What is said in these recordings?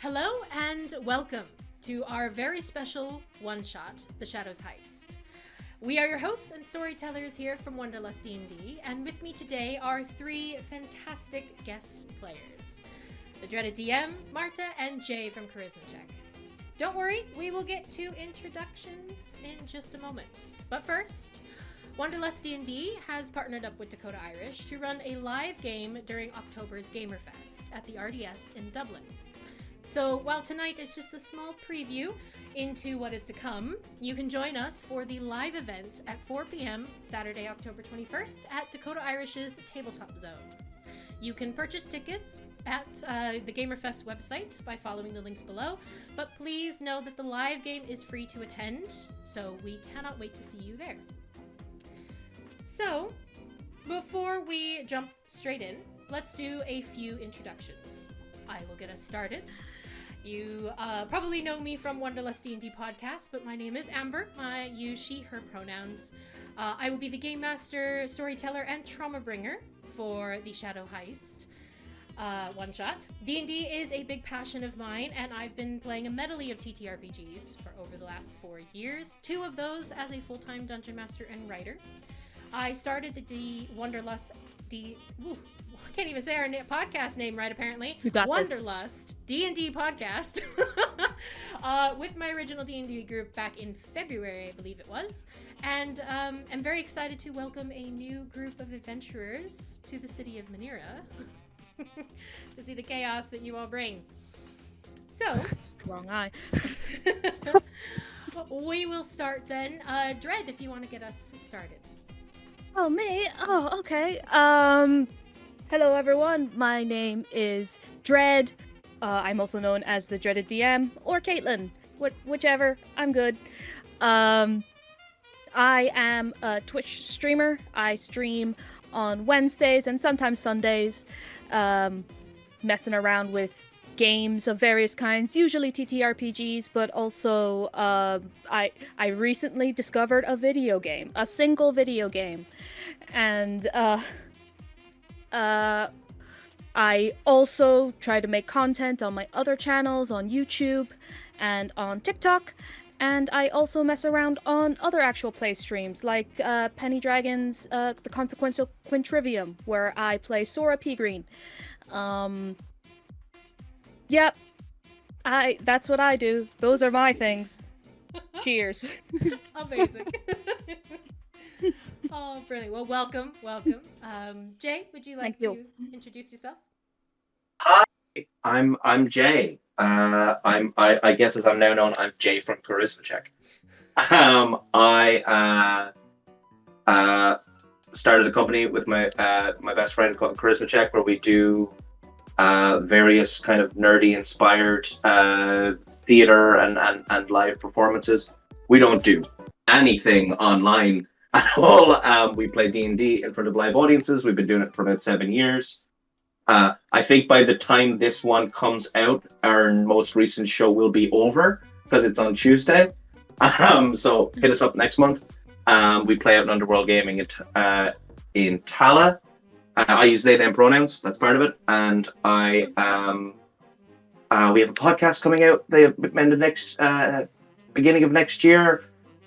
Hello and welcome to our very special one-shot, The Shadows Heist. We are your hosts and storytellers here from Wanderlustdnd, and with me today are three fantastic guest players. The dreaded DM, Marta, and Jay from Charisma Check. Don't worry, we will get to introductions in just a moment. But first, Wanderlustdnd has partnered up with Dakota Irish to run a live game during October's Gamerfest at the RDS in Dublin. So while tonight is just a small preview into what is to come, you can join us for the live event at 4 p.m. Saturday, October 21st at Dakota Irish's Tabletop Zone. You can purchase tickets at the Gamerfest website by following the links below, but please know that the live game is free to attend, so we cannot wait to see you there. So, before we jump straight in, let's do a few introductions. I will get us started. You probably know me from Wanderlustdnd podcast, but my name is Amber. I use she, her pronouns. I will be the game master, storyteller, and trauma bringer for the Shadow Heist one shot. D&D is a big passion of mine, and I've been playing a medley of TTRPGs for over the last 4 years, 2 of those as a full-time dungeon master and writer. I started the I can't even say our podcast name right, apparently. You got Wanderlust D&D podcast with my original D&D group back in February, I believe it was. And I'm very excited to welcome a new group of adventurers to the city of Minera to see the chaos that you all bring. So, wrong eye. We will start then. Dread, if you want to get us started. Oh, me? Oh, okay. Hello, everyone. My name is Dread. I'm also known as the Dreaded DM, or Caitlin. Whichever. I'm good. I am a Twitch streamer. I stream on Wednesdays and sometimes Sundays, messing around with games of various kinds, usually TTRPGs, but also I recently discovered a video game, a single video game, and I also try to make content on my other channels on YouTube and on TikTok, and I also mess around on other actual play streams like Penny Dragon's The Consequential Quintrivium, where I play Sora P. Yep, that's what I do. Those are my things. Cheers. Amazing. Oh, brilliant. Well, welcome. Jay, would you like to introduce yourself? Hi, I'm Jay. I guess as I'm now known, I'm Jay from Charisma Check. I started a company with my best friend called Charisma Check, where we do various kind of nerdy inspired theater and live performances. We don't do anything online at all. We play D&D in front of live audiences. We've been doing it for about 7 years. I think by the time this one comes out, our most recent show will be over because it's on Tuesday. So hit us up next month. We play out in Underworld Gaming in Tala. I use they, them pronouns. That's part of it. And we have a podcast coming out in the next beginning of next year,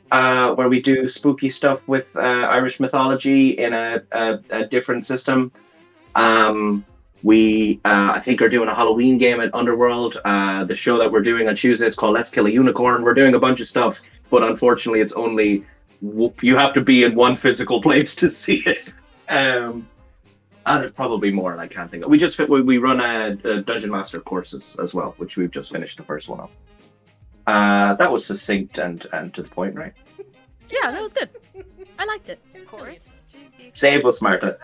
where we do spooky stuff with Irish mythology in a different system. We I think are doing a Halloween game at Underworld. The show that we're doing on Tuesday is called Let's Kill a Unicorn. We're doing a bunch of stuff, but unfortunately, it's only you have to be in one physical place to see it. There's probably more, and I can't think of. We run a Dungeon Master courses as well, which we've just finished the first one of. That was succinct and to the point, right? Yeah, that was good. I liked it. Of course. Save us, Marta.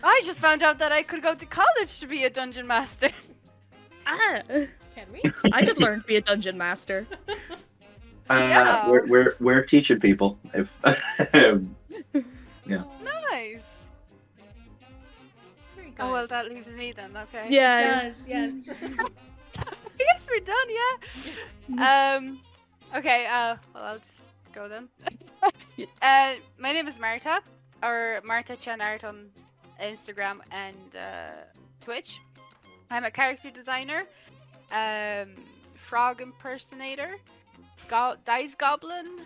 I just found out that I could go to college to be a dungeon master. Can we? I could learn to be a dungeon master. Yeah. We're teaching people. If yeah. Nice. Very good. Oh well, that leaves me then. Okay. Yeah. It does, yes. I guess we're done. Yeah. Okay. Well, I'll just go then. My name is Marta, or Marta Chan Art on Instagram and Twitch. I'm a character designer, frog impersonator, dice goblin.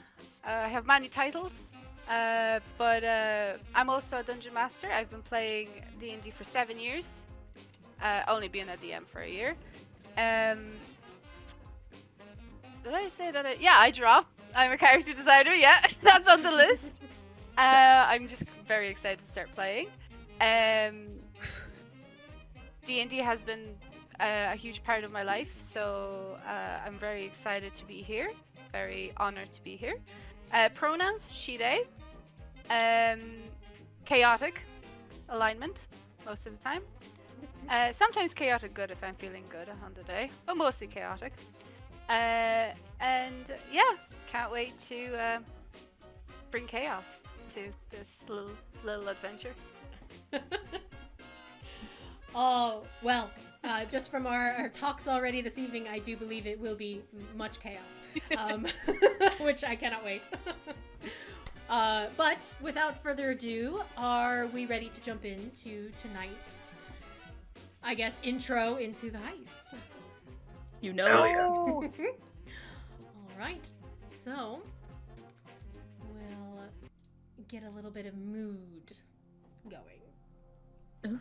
I have many titles, but I'm also a dungeon master. I've been playing D&D for 7 years, only being a DM for a year. Did I say that? Yeah, I draw. I'm a character designer. Yeah, that's on the list. I'm just very excited to start playing. D&D has been a huge part of my life, so I'm very excited to be here. Very honored to be here. Pronouns, she, they. Chaotic alignment most of the time. Sometimes chaotic good if I'm feeling good on the day, but mostly chaotic. And yeah, can't wait to bring chaos to this little adventure. Oh, well, just from our talks already this evening, I do believe it will be much chaos, which I cannot wait. But without further ado, are we ready to jump into tonight's, I guess, intro into the heist? You know. Hell yeah. All right, so we'll get a little bit of mood going. Ooh.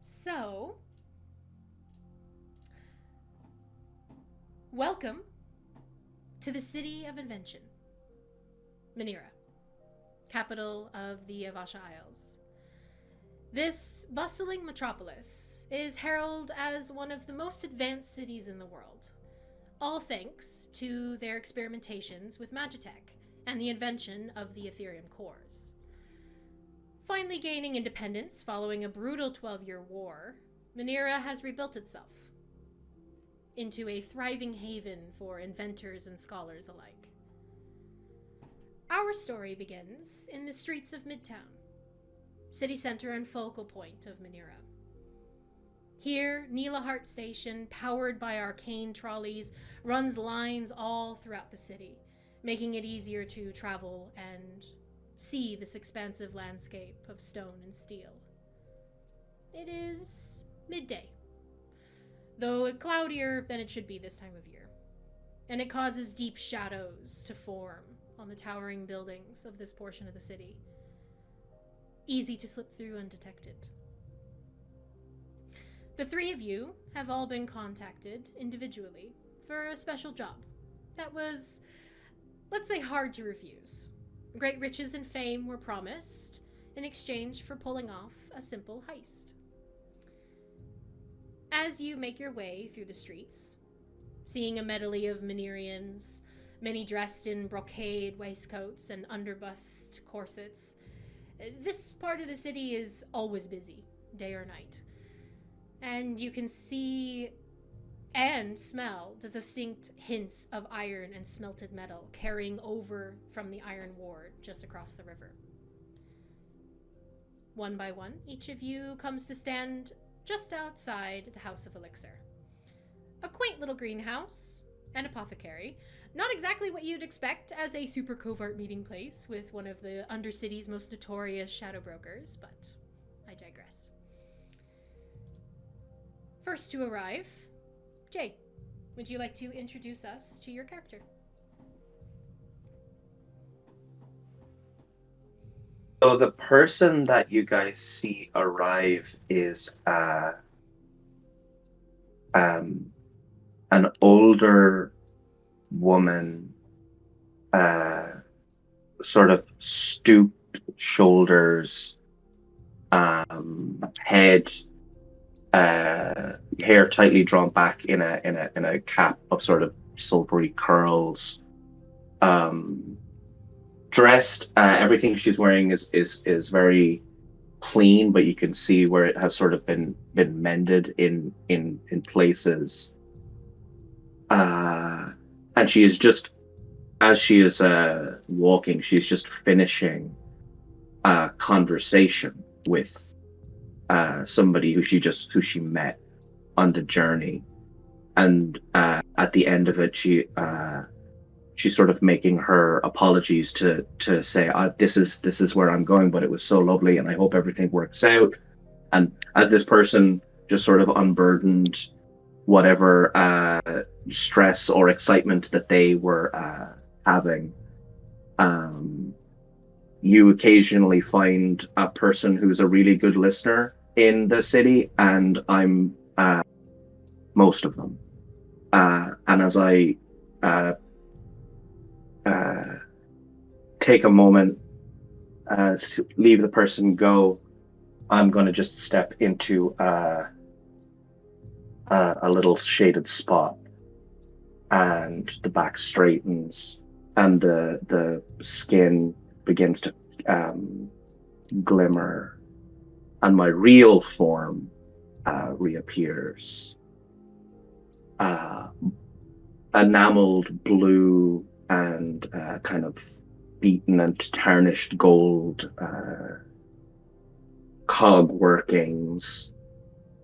So, welcome to the City of Invention, Minera, capital of the Avasha Isles. This bustling metropolis is heralded as one of the most advanced cities in the world, all thanks to their experimentations with magitech and the invention of the Ethereum cores. Finally gaining independence following a brutal 12-year war, Minera has rebuilt itself into a thriving haven for inventors and scholars alike. Our story begins in the streets of Midtown, city center and focal point of Minera. Here, Neelahart Station, powered by arcane trolleys, runs lines all throughout the city, making it easier to travel and see this expansive landscape of stone and steel. It is midday, though cloudier than it should be this time of year, and it causes deep shadows to form on the towering buildings of this portion of the city. Easy to slip through undetected. The three of you have all been contacted individually for a special job that was, let's say, hard to refuse. Great riches and fame were promised in exchange for pulling off a simple heist. As you make your way through the streets, seeing a medley of Minerians, many dressed in brocade waistcoats and underbust corsets, this part of the city is always busy, day or night. And you can see and smell the distinct hints of iron and smelted metal carrying over from the Iron Ward just across the river. One by one, each of you comes to stand just outside the House of Elixir. A quaint little greenhouse, an apothecary, not exactly what you'd expect as a super covert meeting place with one of the Undercity's most notorious shadow brokers, but I digress. First to arrive, Jay, would you like to introduce us to your character? So the person that you guys see arrive is an older woman, sort of stooped shoulders, head, hair tightly drawn back in a cap of sort of silvery curls. Dressed, everything she's wearing is very clean, but you can see where it has sort of been mended in places. And she is just, as she is walking, she's just finishing a conversation with somebody who she met on the journey, and at the end of it, she's sort of making her apologies to say, this is where I'm going, but it was so lovely, and I hope everything works out. And as this person just sort of unburdened whatever stress or excitement that they were having. You occasionally find a person who's a really good listener in the city, and I'm most of them. And as I take a moment to leave the person go, I'm going to just step into a little shaded spot, and the back straightens, and the skin begins to glimmer, and my real form reappears. Enameled blue and kind of beaten and tarnished gold cog workings,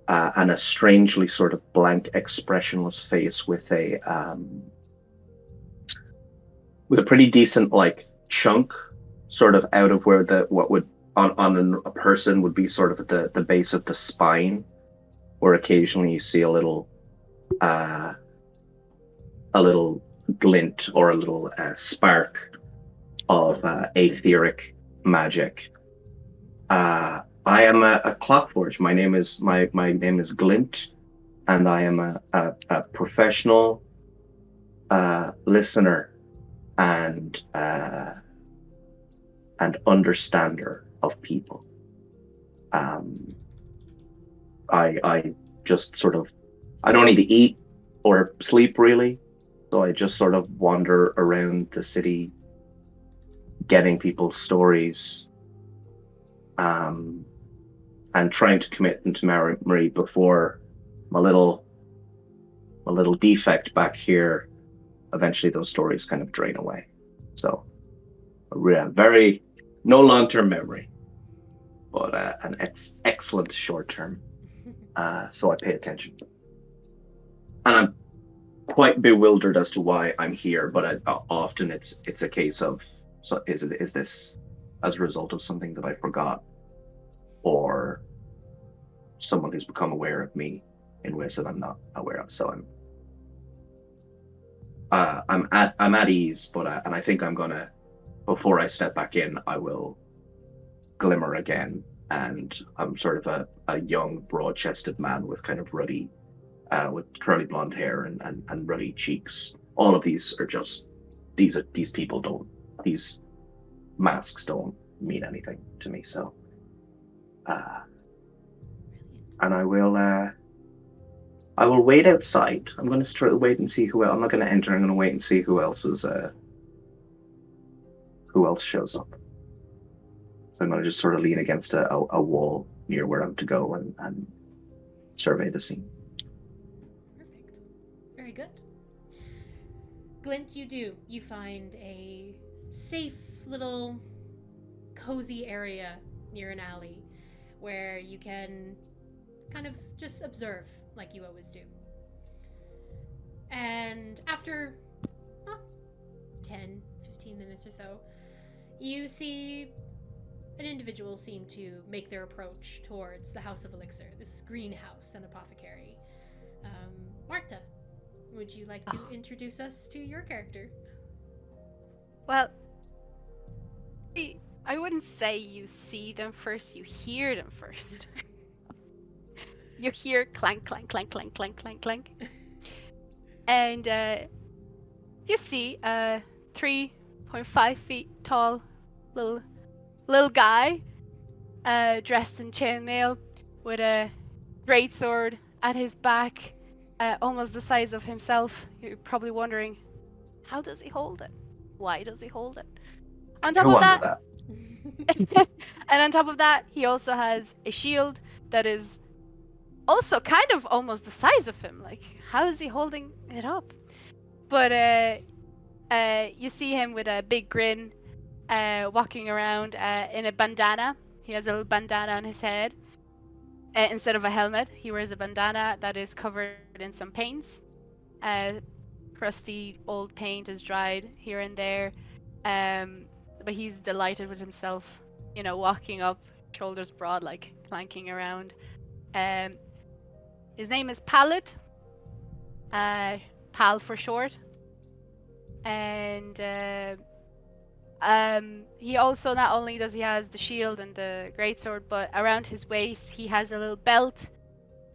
and a strangely sort of blank, expressionless face with a pretty decent like chunk sort of out of where what would on a person would be sort of at the base of the spine, where occasionally you see a little glint or a little spark of etheric magic. I am a clockforge. My name is Glint, and I am a professional listener and understander of people. I just sort of, I don't need to eat or sleep really, so I just sort of wander around the city, getting people's stories, and trying to commit them to memory before my little defect back here, eventually those stories kind of drain away. So very no long-term memory, but an excellent short-term. So I pay attention, and I'm quite bewildered as to why I'm here. But often it's a case of, so is this as a result of something that I forgot, or someone who's become aware of me in ways that I'm not aware of. So I'm at ease, but and I think I'm gonna, before I step back in, I will glimmer again, and I'm sort of a young, broad-chested man with kind of ruddy, with curly blonde hair and ruddy cheeks. All of these are just these masks don't mean anything to me. So, and I will wait outside. I'm going to wait and see who else. I'm not going to enter. I'm going to wait and see who else shows up. So I'm going to just sort of lean against a wall near where I'm to go and survey the scene. Perfect. Very good. Glint, you find a safe little cozy area near an alley where you can kind of just observe like you always do. And after 10, 15 minutes or so, you see an individual seem to make their approach towards the House of Elixir, this greenhouse and apothecary. Marta, would you like to introduce us to your character? Well, I wouldn't say you see them first, you hear them first. You hear clank, clank, clank, clank, clank, clank, clank. And you see a 3.5 feet tall little guy dressed in chainmail with a greatsword at his back, almost the size of himself. You're probably wondering, how does he hold it? Why does he hold it? On top of that, and on top of that, he also has a shield that is also kind of almost the size of him. Like, how is he holding it up? But you see him with a big grin, walking around in a bandana. He has a little bandana on his head. Instead of a helmet, he wears a bandana that is covered in some paints. Crusty old paint is dried here and there. But he's delighted with himself, walking up, shoulders broad, like clanking around. His name is Pallet. Pal for short. And he also, not only does he has the shield and the greatsword, but around his waist he has a little belt,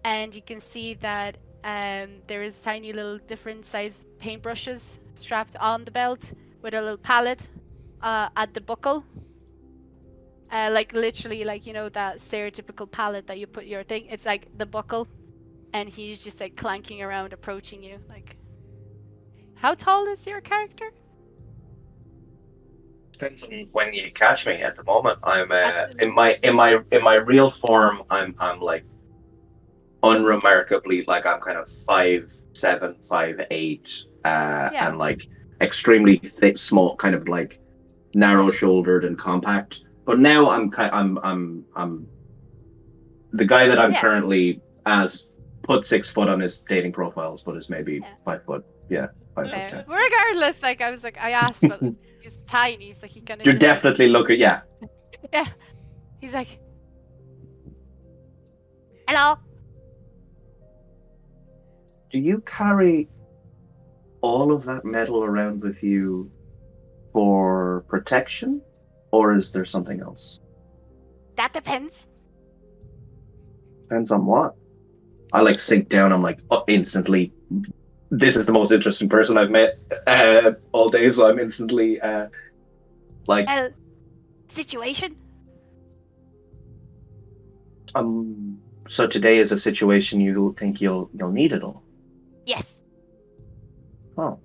and you can see that there is tiny little different size paintbrushes strapped on the belt with a little palette at the buckle. Like literally, like, you know, that stereotypical palette that you put your thing. It's like the buckle, and he's just like clanking around, approaching you. Like, how tall is your character? Depends on when you catch me. At the moment, I'm in my real form. I'm like unremarkably, like, I'm kind of 5'7", 5'8", and like extremely thick, small, kind of like narrow-shouldered and compact. But now I'm the guy that I'm currently as put 6 foot on his dating profiles, but is maybe 5 foot. Yeah, 5 foot 10. Regardless, like, I was like, I asked, but he's tiny, so he kind of. You're definitely looking, yeah. Yeah, he's like, hello. Do you carry all of that metal around with you for protection, or is there something else? That depends. Depends on what? I like sink down. I'm like, oh, instantly. This is the most interesting person I've met all day, so I'm instantly like. Situation. So today is a situation you think you'll need it all. Yes. Oh.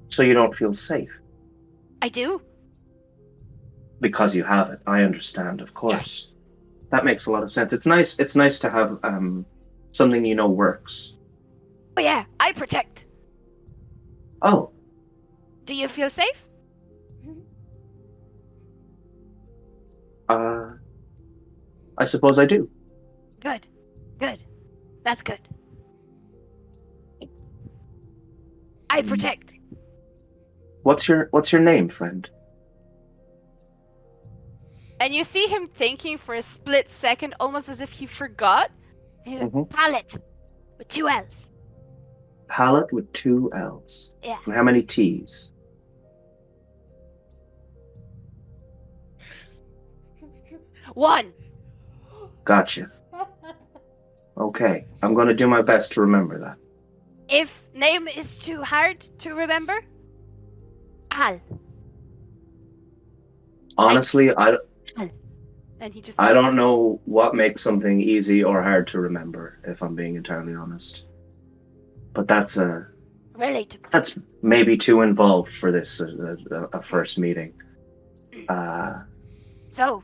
So you don't feel safe? I do. Because you have it. I understand, of course. Yes. That makes a lot of sense. It's nice to have something you know works. Oh yeah, I protect. Oh. Do you feel safe? I suppose I do. Good. Good. That's good. I protect. What's your name, friend? And you see him thinking for a split second, almost as if he forgot. Pallet with 2 L's. Pallet with 2 L's. Yeah. And how many T's? One. Gotcha. Okay, I'm gonna do my best to remember that. If name is too hard to remember, Pal. Honestly, And he just. I don't know what makes something easy or hard to remember, if I'm being entirely honest. But that's relatable. That's maybe too involved for this a first meeting. So.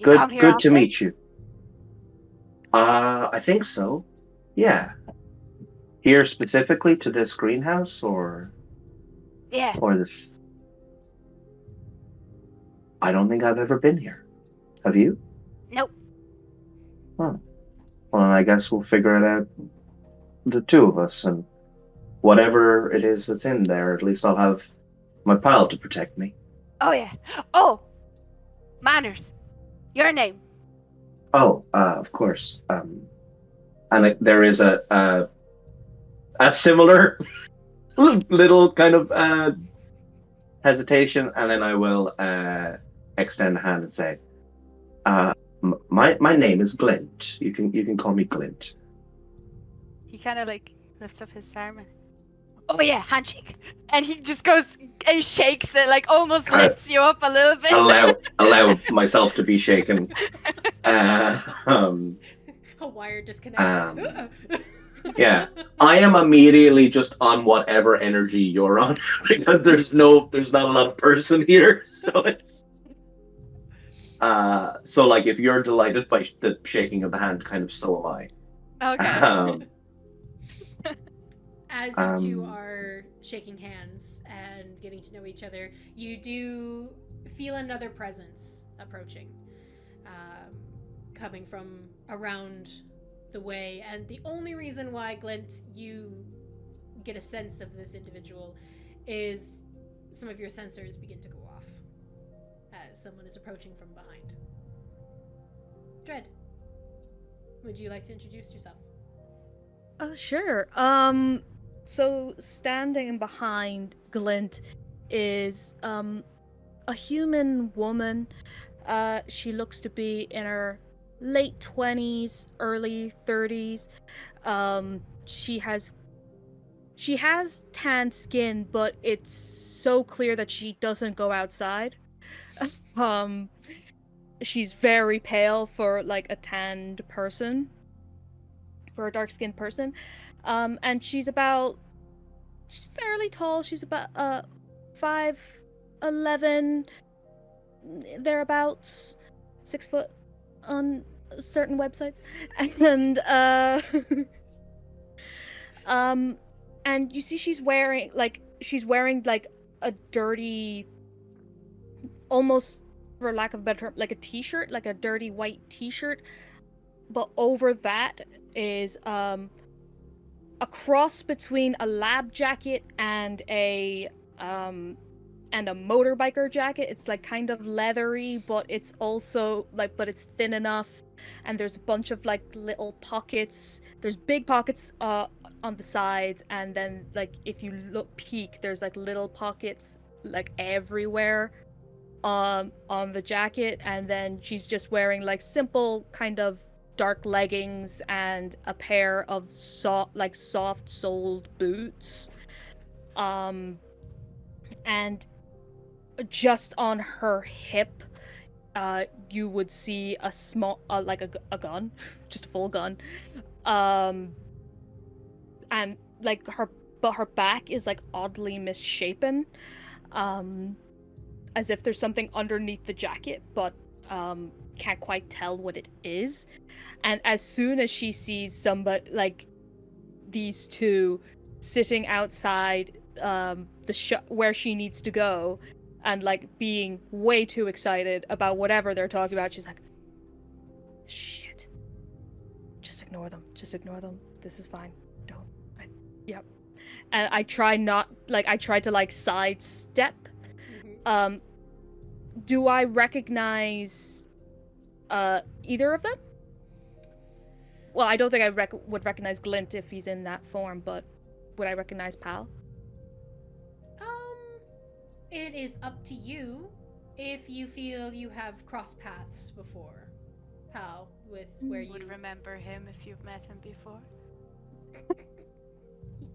Good to meet you. I think so. Yeah. Here specifically to this greenhouse, or? Yeah. Or this? I don't think I've ever been here. Have you? Nope. Oh. Well, I guess we'll figure it out, the two of us, and whatever it is that's in there, at least I'll have my pal to protect me. Oh, yeah. Oh! Manners. Your name. Oh, of course. And there is a similar little kind of hesitation, and then I will extend a hand and say, my name is Glint. You can call me Glint. He kind of like lifts up his arm and, oh yeah, handshake, and he just goes and shakes it, like almost lifts you up a little bit. Allow myself to be shaken. A wire disconnects. Yeah, I am immediately just on whatever energy you're on. There's not a lot of person here, so it's. So like if you're delighted by the shaking of the hand, kind of so am I. Okay. As you two are shaking hands and getting to know each other, you do feel another presence approaching, coming from around the way. And the only reason why, Glint, you get a sense of this individual is some of your sensors begin to go off as someone is approaching from behind. Dread, would you like to introduce yourself? Sure. So standing behind Glint is a human woman. She looks to be in her late 20s, early 30s. She has tanned skin, but it's so clear that she doesn't go outside. She's very pale for like a tanned person, for a dark-skinned person. And she's fairly tall. She's about 5'11", thereabouts, 6 foot on certain websites, and you see she's wearing like a dirty, almost for lack of a better term, like a t-shirt, like a dirty white t-shirt, but over that is a cross between a lab jacket and a motorbiker jacket. It's like kind of leathery, but it's also like, but it's thin enough, and there's a bunch of like little pockets. There's big pockets on the sides, and then like if you peek, there's like little pockets like everywhere on the jacket. And then she's just wearing like simple kind of dark leggings and a pair of soft-soled boots. And just on her hip, you would see a small, like a gun, just a full gun. And like her back is like oddly misshapen, as if there's something underneath the jacket, but can't quite tell what it is. And as soon as she sees somebody, like these two sitting outside where she needs to go, and like being way too excited about whatever they're talking about, she's like, shit, just ignore them, this is fine, yep. And I tried to like sidestep. Do I recognize either of them? Well, I don't think I would recognize Glint if he's in that form, but would I recognize Pal? It is up to you if you feel you have crossed paths before, Pal, with where you would remember him if you've met him before.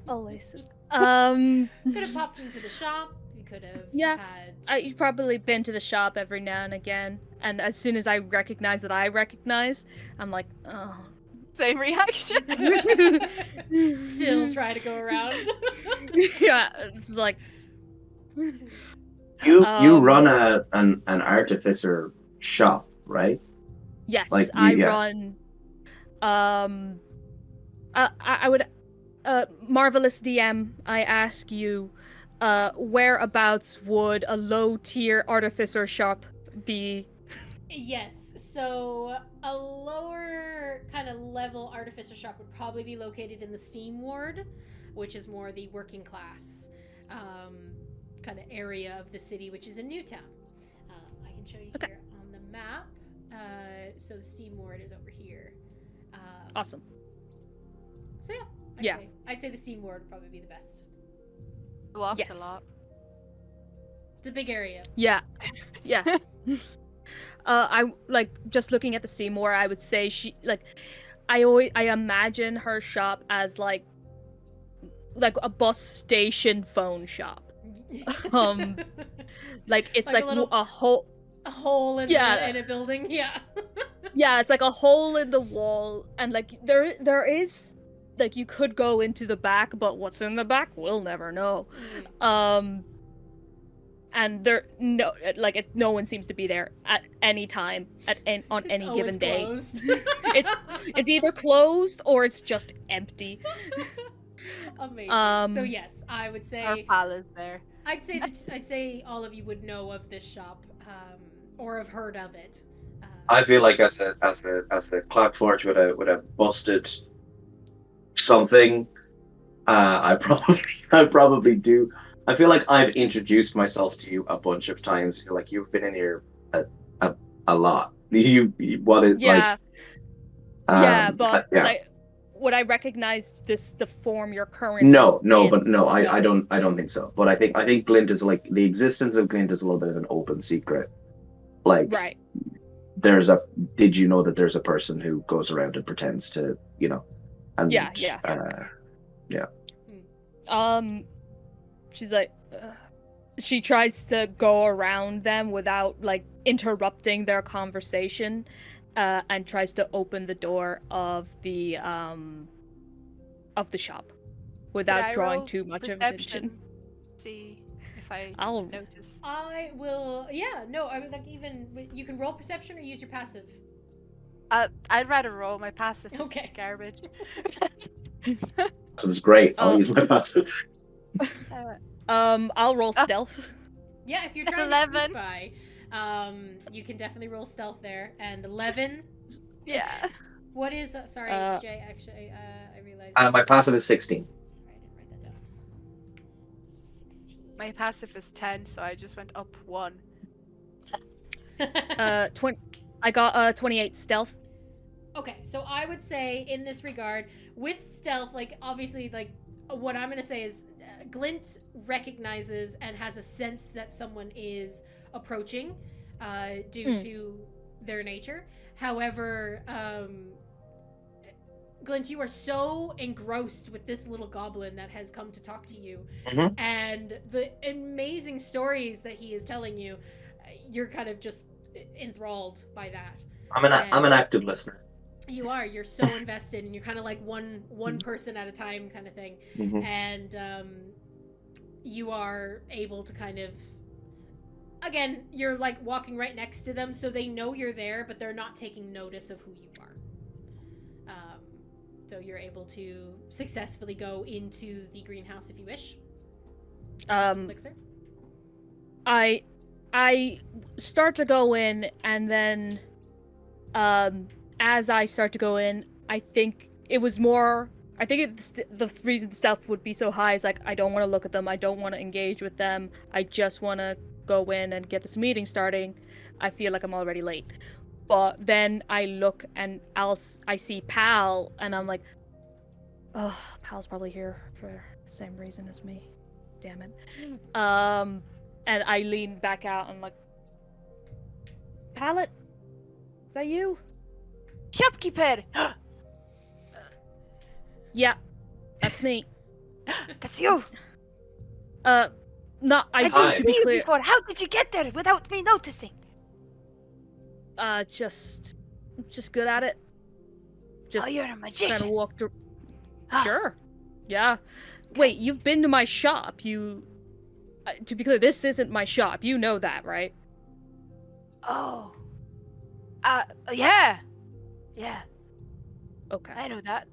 Always. Could have popped into the shop. You could have had... You've probably been to the shop every now and again, and as soon as I recognize that I recognize, I'm like, oh. Same reaction. Still try to go around. Yeah, it's like... You run an artificer shop, right? Yes, like I run. I would. Marvelous DM, I ask you, whereabouts would a low-tier artificer shop be? Yes, so a lower kind of level artificer shop would probably be located in the Steam Ward, which is more the working class kind of area of the city, which is in Newtown. I can show you here on the map. So the Steam Ward is over here. Awesome. So I'd say the Steam Ward would probably be the best. Walked a lot. It's a big area. Yeah. I like just looking at the Steam Ward. I would say I imagine her shop as like a bus station phone shop. Like it's like a hole in a building. Yeah. Yeah, it's like a hole in the wall, and like there is like you could go into the back, but what's in the back we'll never know. And no one seems to be there at any time on any given day. It's either closed or it's just empty. Amazing. So yes, I would say our pal is there. I'd say all of you would know of this shop, or have heard of it. I feel like as a Clockforge would have busted something. I probably do. I feel like I've introduced myself to you a bunch of times. You're like, you've been in here a lot. Like But yeah. like, would I recognize the form you're currently No, in? I don't think so. But I think Glint is like the existence of Glint is a little bit of an open secret. Like, Right. did you know that there's a person who goes around and pretends to, and Yeah. She's like, she tries to go around them without like interrupting their conversation, and tries to open the door of the shop without drawing too much attention. See if I I'll notice. I will. Yeah, no. I mean, like, even you can roll perception or use your passive. I'd rather roll. My passive is Okay. garbage. So it's great. I'll use my passive. I'll roll stealth. Yeah, if you're trying 11. to sneak by, you can definitely roll stealth there. And 11. Yeah. What is? Sorry, Jay. Actually, I realized. My passive is 16. Sorry, I didn't write that down. 16. My passive is 10, so I just went up 1. 20. I got 28 stealth. Okay, so I would say in this regard, with stealth, like, obviously, like, what I'm gonna say is Glint recognizes and has a sense that someone is approaching due to their nature. However, Glint, you are so engrossed with this little goblin that has come to talk to you, and the amazing stories that he is telling you, you're kind of just enthralled by that. I'm an active listener. You're so invested, and you're kind of like one person at a time kind of thing. And you are able to kind of, again, you're like walking right next to them, so they know you're there, but they're not taking notice of who you are. So you're able to successfully go into the greenhouse if you wish. Elixir. I start to go in, and then as I start to go in, I think the reason the stealth would be so high is like, I don't want to look at them, I don't want to engage with them, I just want to go in and get this meeting starting. I feel like I'm already late. But then I look and I see Pal, and I'm like, oh, Pal's probably here for the same reason as me. Damn it. And I lean back out and I'm like, Pallet? Is that you? Shopkeeper! Yeah, that's me. That's you! I didn't to see be you clear, before. How did you get there without me noticing? just good at it. Just you're a kind magician. of walked. Sure. Yeah. Wait, you've been to my shop. To be clear, this isn't my shop. You know that, right? Oh. Yeah. Yeah. Okay. I know that.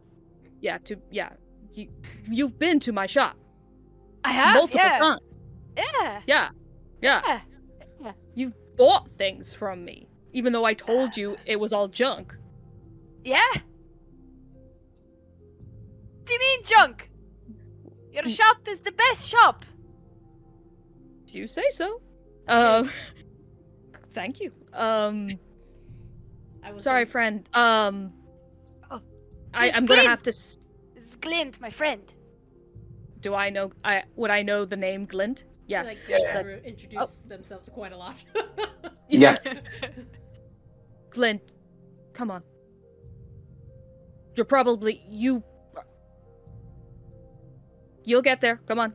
You've been to my shop. I have. Multiple times. Yeah. Yeah. You've bought things from me, even though I told you it was all junk. Yeah. What do you mean junk? Your shop is the best shop. If you say so. Thank you. Sorry, friend. I'm gonna have to. This is Glint, my friend. Do I know? Would I know the name Glint? Yeah. Like, they introduce themselves quite a lot. Yeah. Glint, come on. You're probably You'll get there. Come on.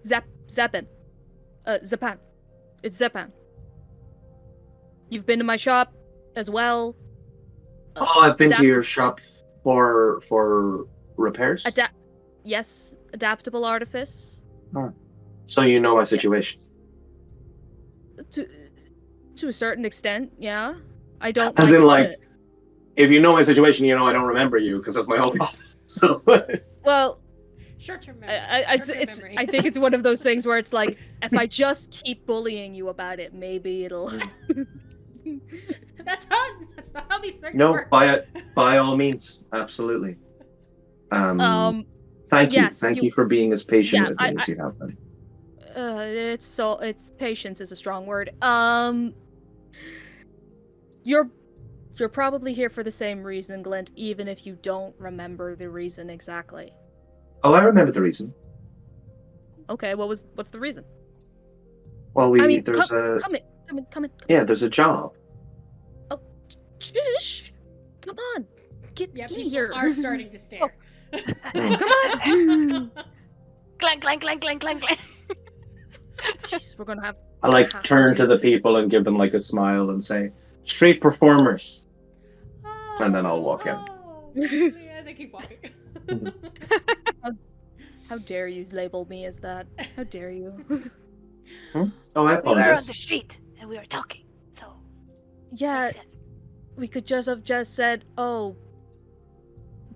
Zepan. Zepan. It's Zepan. You've been to my shop as well. I've been to your shop for repairs. Yes, adaptable artifice. Oh. So you know my situation. To a certain extent, yeah. I don't. As in, like, if you know my situation, you know I don't remember you because that's my whole problem. So. Well. Short-term memory. Memory. I think it's one of those things where it's like, if I just keep bullying you about it, maybe it'll. That's not how these things work. No, by all means, absolutely. Thank you for being as patient with me as you have been. It's patience is a strong word. Your You're probably here for the same reason, Glint, even if you don't remember the reason exactly. Oh, I remember the reason. Okay, what's the reason? Well, I mean, there's come in. yeah, there's a job. Oh, shush! Come on, get in people here. are starting to stare. Come on. Clank, clank, clank, clank, clank, clank. Jeez, we're gonna have. I like turn to the people and give them like a smile and say, "Street performers," and then I'll walk in. Yeah, they keep walking. How dare you label me as that? How dare you? Oh, I We were on apologize. the street and we were talking, so Yeah, makes sense. we could just have said, "Oh,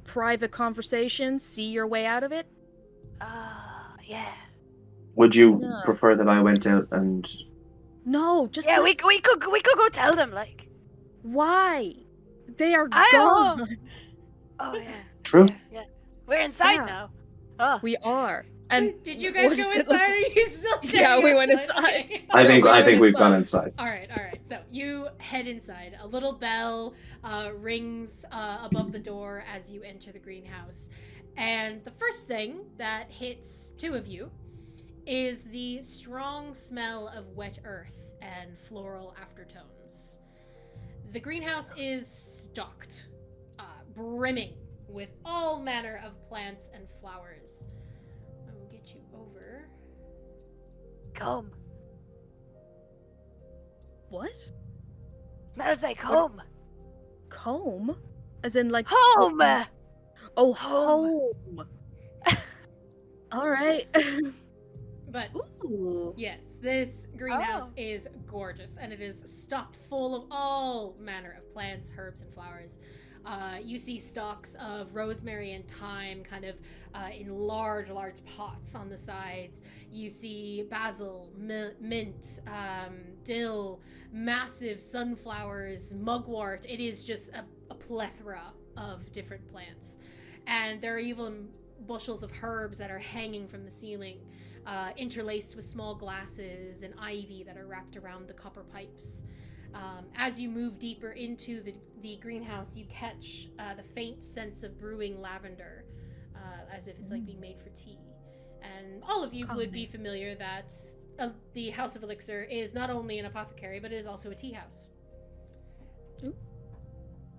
private conversation. See your way out of it." Yeah. Would you No. prefer that I went out and? No, just Yeah, we let's- could go tell them, like. Why? They are I gone. know. Oh yeah. True. Yeah. We're inside Yeah. now. Oh. We are. And Did you guys what go is it inside? like- Or are you still standing Yeah, we went outside? inside. Okay. I think went we've gone inside. inside. All right. So you head inside. A little bell rings above the door as you enter the greenhouse. And the first thing that hits two of you is the strong smell of wet earth and floral aftertones. The greenhouse is stocked, brimming with all manner of plants and flowers. I will get you over. Comb. what? Smells like home. Comb? As in like Home. Oh, Home. home. All right. But Ooh. yes, this greenhouse is gorgeous, and it is stocked full of all manner of plants, herbs, and flowers. You see stalks of rosemary and thyme kind of in large pots on the sides. You see basil, mint, dill, massive sunflowers, mugwort. It is just a plethora of different plants. And there are even bushels of herbs that are hanging from the ceiling, interlaced with small glasses and ivy that are wrapped around the copper pipes. As you move deeper into the greenhouse, you catch the faint sense of brewing lavender, as if it's like being made for tea. And all of you would be familiar that the House of Elixir is not only an apothecary, but it is also a tea house. Ooh.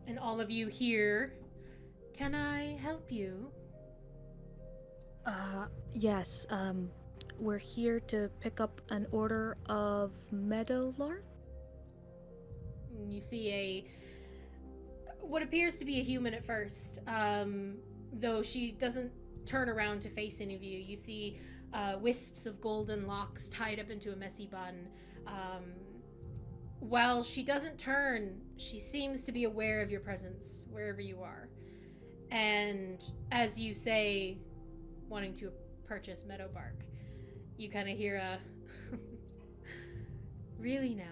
And all of you here, can I help you? Yes, we're here to pick up an order of meadowlark. You see what appears to be a human at first, though she doesn't turn around to face any of you. You see wisps of golden locks tied up into a messy bun. While she doesn't turn, she seems to be aware of your presence wherever you are. And as you say, wanting to purchase meadowbark, you kind of hear a really now.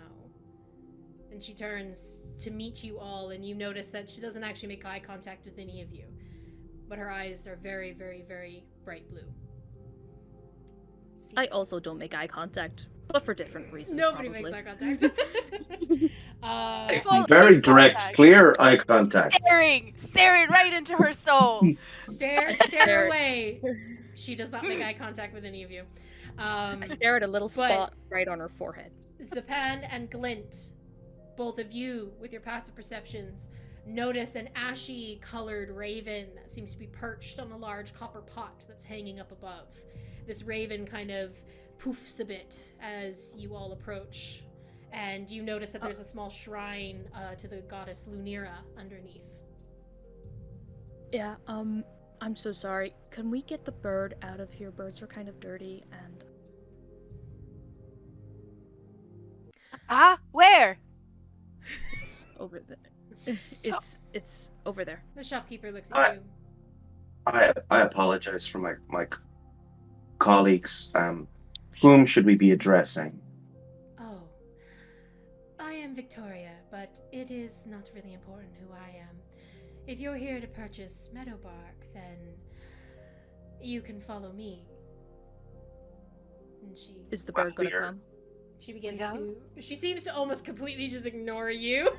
And she turns to meet you all, and you notice that she doesn't actually make eye contact with any of you, but her eyes are very, very, very bright blue. I also don't make eye contact, but for different reasons. Nobody probably. makes eye contact. Full Very eye direct, contact. clear eye contact. Staring right into her soul. Stare away. She does not make eye contact with any of you. I stare at a little spot right on her forehead. Zepan and Glint, both of you with your passive perceptions, notice an ashy colored raven that seems to be perched on a large copper pot that's hanging up above. This raven kind of poofs a bit as you all approach, and you notice that there's a small shrine to the goddess Minera underneath. Yeah, I'm so sorry. Can we get the bird out of here? Birds are kind of dirty and... Where? over there. It's over there. The shopkeeper looks at you. I apologize for my colleagues. Whom should we be addressing? Oh, I am Victoria, but it is not really important who I am. If you're here to purchase meadowbark, then you can follow me. And Is the bird gonna Clear. come? she begins Yeah. to. She seems to almost completely just ignore you.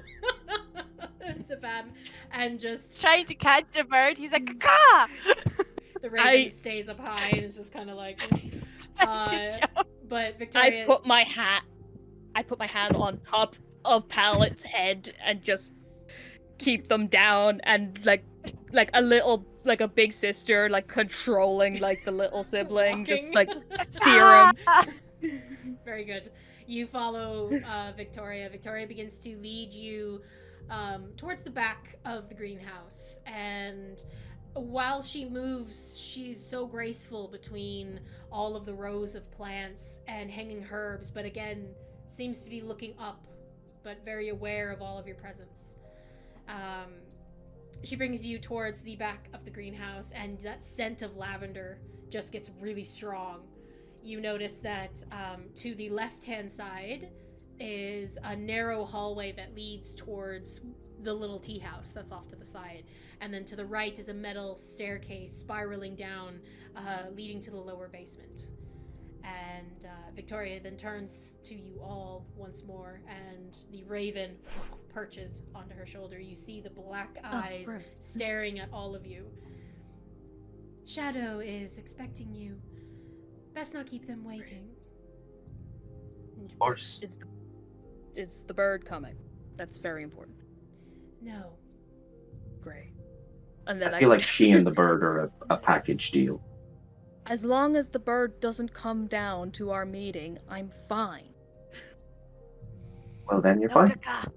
Zepan, and just Trying to catch the bird, he's like, "Caw!" the raven stays up high and is just kind of like. Trying to jump. But Victoria, I put my hand on top of Pallet's head and just keep them down, and like a big sister, like controlling like the little sibling, just like steer him. Very good. You follow Victoria. Victoria begins to lead you towards the back of the greenhouse, and while she moves, she's so graceful between all of the rows of plants and hanging herbs, but again, seems to be looking up, but very aware of all of your presence. She brings you towards the back of the greenhouse, and that scent of lavender just gets really strong. You notice that to the left-hand side is a narrow hallway that leads towards the little tea house that's off to the side. And then to the right is a metal staircase spiraling down, leading to the lower basement. And Victoria then turns to you all once more, and the raven perches onto her shoulder. You see the black eyes staring at all of you. Shadow is expecting you. Best not keep them waiting. Of course. Is the bird coming? That's very important. No. Great. And then I feel like she and the bird are a package deal. As long as the bird doesn't come down to our meeting, I'm fine. Well, then you're fine. Caca.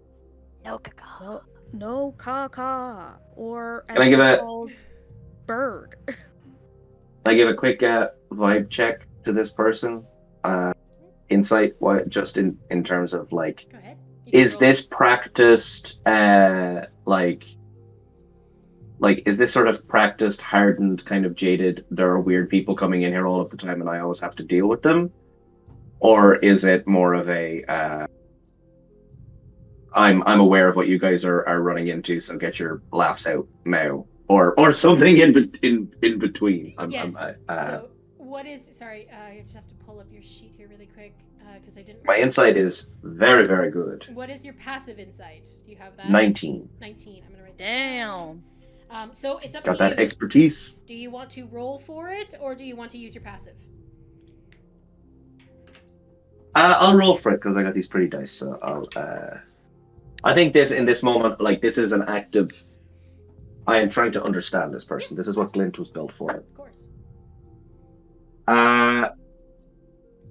No caca. No caca. Or Can I give it's called bird. Can I give a quick vibe check to this person? Insight, just in terms of like, Go ahead. is this practiced like is this sort of practiced, hardened, kind of jaded, there are weird people coming in here all of the time and I always have to deal with them? Or is it more of a I'm aware of what you guys are running into, so get your laughs out now, or something in between? So what is? Sorry, I just have to pull up your sheet here really quick because I didn't. My insight is very, very good. What is your passive insight? Do you have that? 19. 19. I'm gonna write that Damn. down. So it's up Got to that you. expertise. Do you want to roll for it, or do you want to use your passive? I'll roll for it because I got these pretty dice. So I'll. I think in this moment, like, this is an active. I am trying to understand this person. This is what Glint was built for. Of course.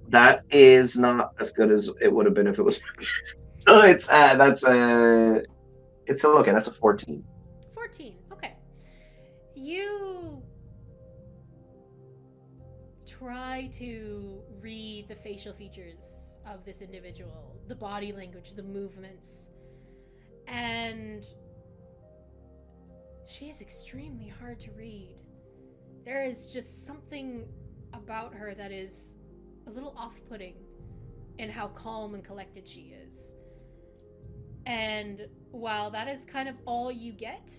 That is not as good as it would have been if it was. So it's still okay. That's a 14. 14. Okay. You try to read the facial features of this individual, the body language, the movements, and she is extremely hard to read. There is just something about her that is a little off-putting in how calm and collected she is. And while that is kind of all you get,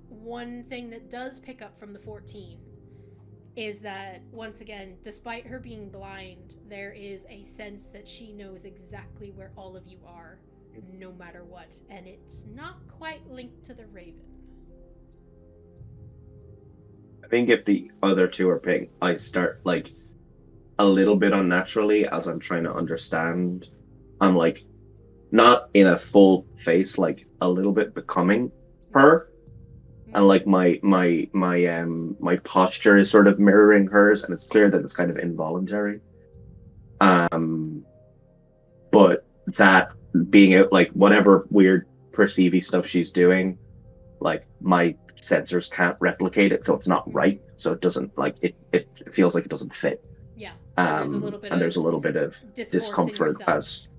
one thing that does pick up from the 14 is that, once again, despite her being blind, there is a sense that she knows exactly where all of you are, no matter what, and it's not quite linked to the raven. I think if the other two are pink, I start, like, a little bit unnaturally as I'm trying to understand. I'm, like, not in a full face, like, a little bit becoming her. And, like, my posture is sort of mirroring hers, and it's clear that it's kind of involuntary. But that being out, like, whatever weird perceivy stuff she's doing, like, my sensors can't replicate it, so it's not right. So it doesn't, like, it feels like it doesn't fit. Yeah. So there's a little bit of discomfort as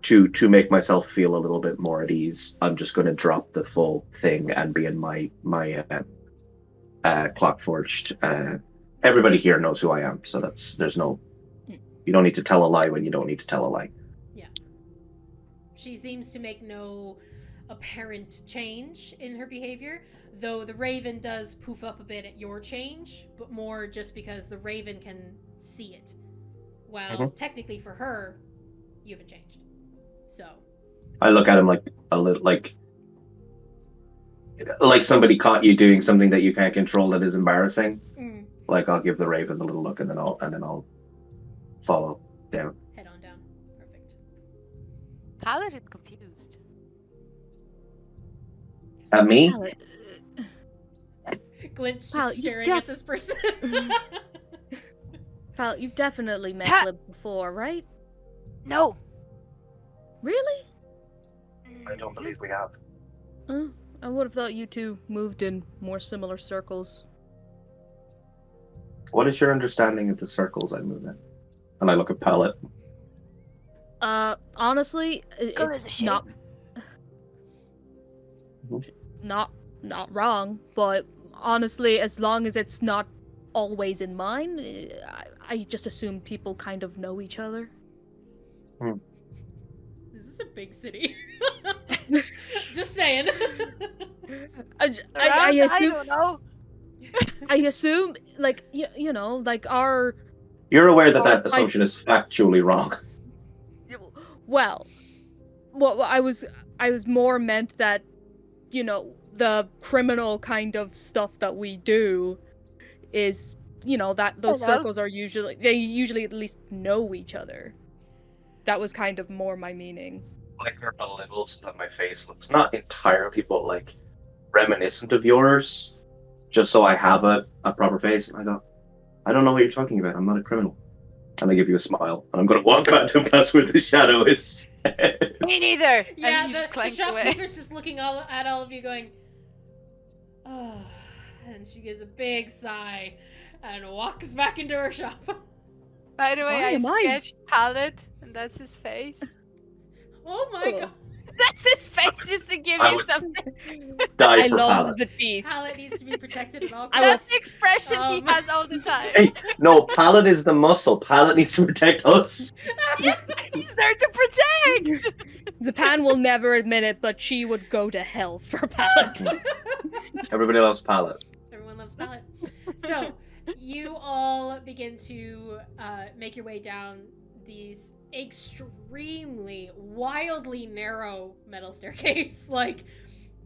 to make myself feel a little bit more at ease, I'm just going to drop the full thing and be in my clock forged. Everybody here knows who I am, so there's no. You don't need to tell a lie when you don't need to tell a lie. Yeah. She seems to make no apparent change in her behavior, though the raven does poof up a bit at your change, but more just because the raven can see it. Well, technically for her, you haven't changed. So I look at him like a little like somebody caught you doing something that you can't control that is embarrassing. Like I'll give the raven a little look and then I'll follow down. Head on down. Perfect. Pallet is confused. At me? Glint's Pal, just staring at this person. Pal, you've definitely met Glib before, right? No. Really? I don't believe we have. I would have thought you two moved in more similar circles. What is your understanding of the circles I move in? And I look at Pallet. Honestly, it's not wrong, but honestly, as long as it's not always in mine, I just assume people kind of know each other. This is a big city. Just saying. I assume, I don't know. I assume, like, you know, like our... You're aware that assumption is factually wrong. Well, I was more meant that, you know, the criminal kind of stuff that we do is, you know, that those circles are they usually at least know each other. That was kind of more my meaning. Like a little so that my face looks not entirely, but like reminiscent of yours, just so I have a proper face. And I go, I don't know what you're talking about. I'm not a criminal. And I give you a smile, and I'm going to walk back to that's where the shadow is. Me neither. Yeah, and the away. shopkeeper's just looking at all of you, going, oh, and she gives a big sigh and walks back into her shop. By the way, I sketched Pallet, and that's his face. Oh my god. That's his face, just to give you something. Die I for love Pallet. the teeth. Pallet needs to be protected at all costs. That's the expression he has all the time. Hey, no, Pallet is the muscle. Pallet needs to protect us. He's there to protect! Zepan will never admit it, but she would go to hell for Pallet. Everybody loves Pallet. Everyone loves Pallet. So, you all begin to make your way down these extremely wildly narrow metal staircase. like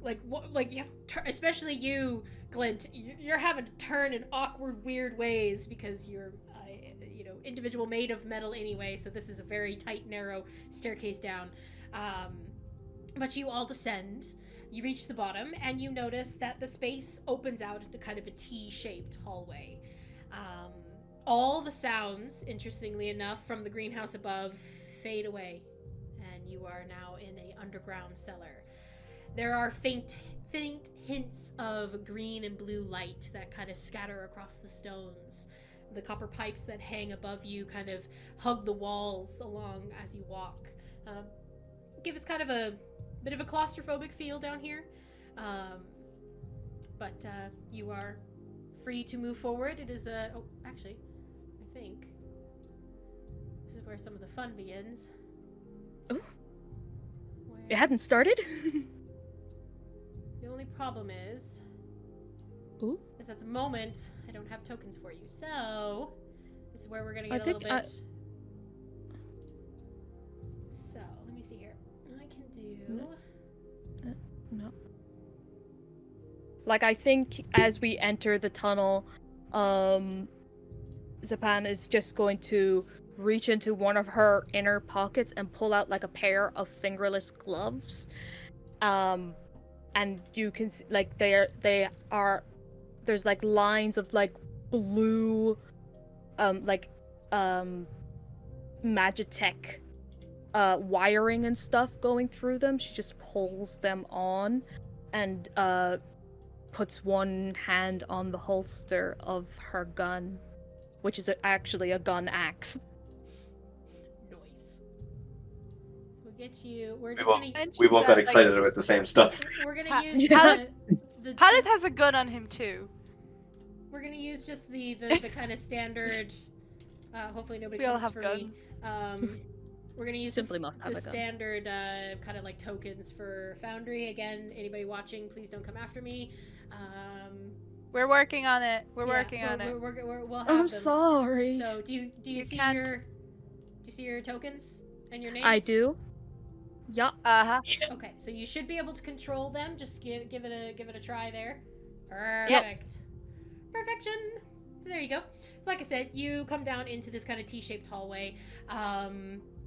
you have especially you, Glint, you're having to turn in awkward, weird ways because you're individual made of metal anyway, so this is a very tight, narrow staircase down. But you all descend. You reach the bottom, and you notice that the space opens out into kind of a T-shaped hallway. All the sounds, interestingly enough, from the greenhouse above fade away, and you are now in an underground cellar. There are faint hints of green and blue light that kind of scatter across the stones. The copper pipes that hang above you kind of hug the walls along as you walk. Give us kind of a bit of a claustrophobic feel down here. But you are free to move forward. It is actually, I think this is where some of the fun begins. Oh. It hadn't started? The only problem is at the moment I don't have tokens for you. So this is where we're gonna get a little bit. So let me see here. I can do. No. Like, I think as we enter the tunnel, Zepan is just going to reach into one of her inner pockets and pull out like a pair of fingerless gloves. And you can see, like, they are there's like lines of like blue Magitech wiring and stuff going through them. She just pulls them on and puts one hand on the holster of her gun, which is actually a gun axe. Nice. So we'll get you. We both got excited about the same stuff. We're gonna use the Pallet has a gun on him too. We're gonna use just the kind of standard. Hopefully nobody We all comes have for guns. me. We're gonna use Simply must have the a gun. standard kind of like tokens for Foundry. Again, anybody watching, please don't come after me. We're working on it. We're working on it. We'll have I'm them. sorry. So do you see can't. your you see your tokens and your names? I do. Yeah. Uh-huh. Okay, so you should be able to control them. Just give it a try there. Perfect. Perfection. So there you go. So like I said, you come down into this kind of T-shaped hallway.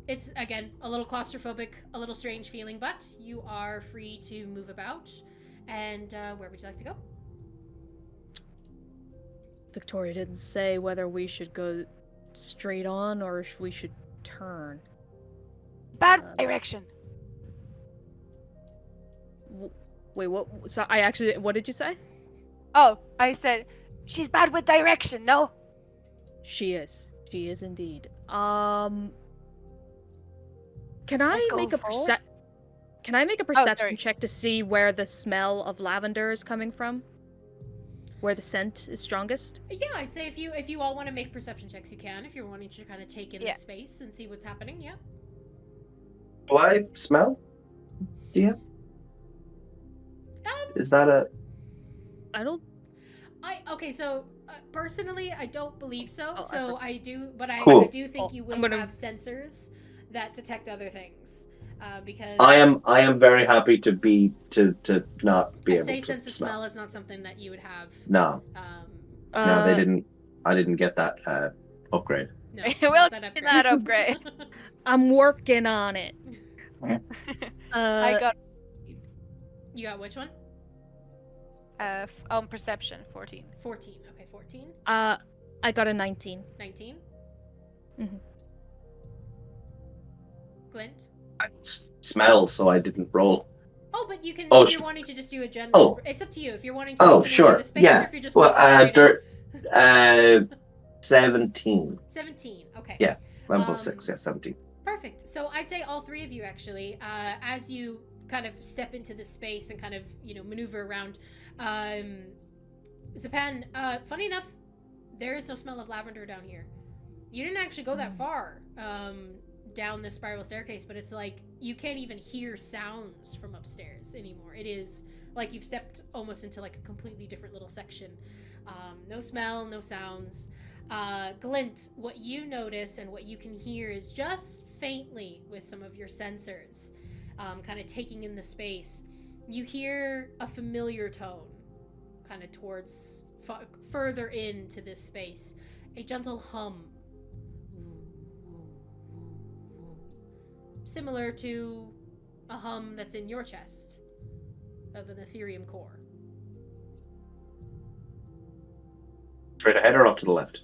It's again a little claustrophobic, a little strange feeling, but you are free to move about. And where would you like to go? Victoria didn't say whether we should go straight on or if we should turn. Bad direction. Wait, what? So what did you say? Oh, I said, she's bad with direction, no? She is. She is indeed. Can I Let's go make a forward. Can I make a perception sorry. check to see where the smell of lavender is coming from? Where the scent is strongest? Yeah, I'd say if you all want to make perception checks, you can. If you're wanting to kind of take in Yeah. the space and see what's happening, yeah. Do I smell? Is that a... I don't. Okay, so personally, I don't believe so. Oh, So I do, but I Cool. do think you will I'm gonna- have sensors that detect other things. Because I am very happy to not be I'd able say to sense of smell is not something that you would have. No, they didn't. I didn't get that upgrade. No, We'll not that get that upgrade. I'm working on it. I got You got which one? on perception 14. 14. Okay, 14. I got a 19. 19. Mhm. Glint. I smell, so I didn't roll. Oh, but you can Oh, if you're wanting to just do a general. It's up to you if you're wanting to. Oh, look into sure. the space, Yeah. Or if you're just Well, walking straight in. 17. 17. Okay. Yeah. I'm above Um, 6. Yeah, 17. Perfect. So I'd say all three of you actually, as you kind of step into this space and kind of maneuver around, Zepan. Funny enough, there is no smell of lavender down here. You didn't actually go that far down this spiral staircase, but it's like you can't even hear sounds from upstairs anymore. It is like you've stepped almost into like a completely different little section. No smell, no sounds. Glint, what you notice and what you can hear is just faintly with some of your sensors, kind of taking in the space. You hear a familiar tone, kind of towards further into this space. A gentle hum. Similar to a hum that's in your chest of an Ethereum core. Straight ahead or off to the left?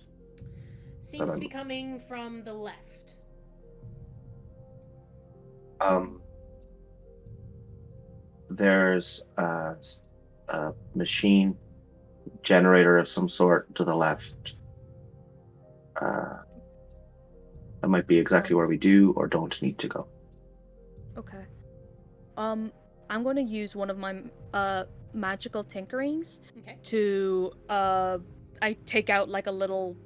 Seems to be coming from the left. There's a machine generator of some sort to the left. That might be exactly where we do or don't need to go. Okay. I'm going to use one of my magical tinkerings Okay. to I take out like a little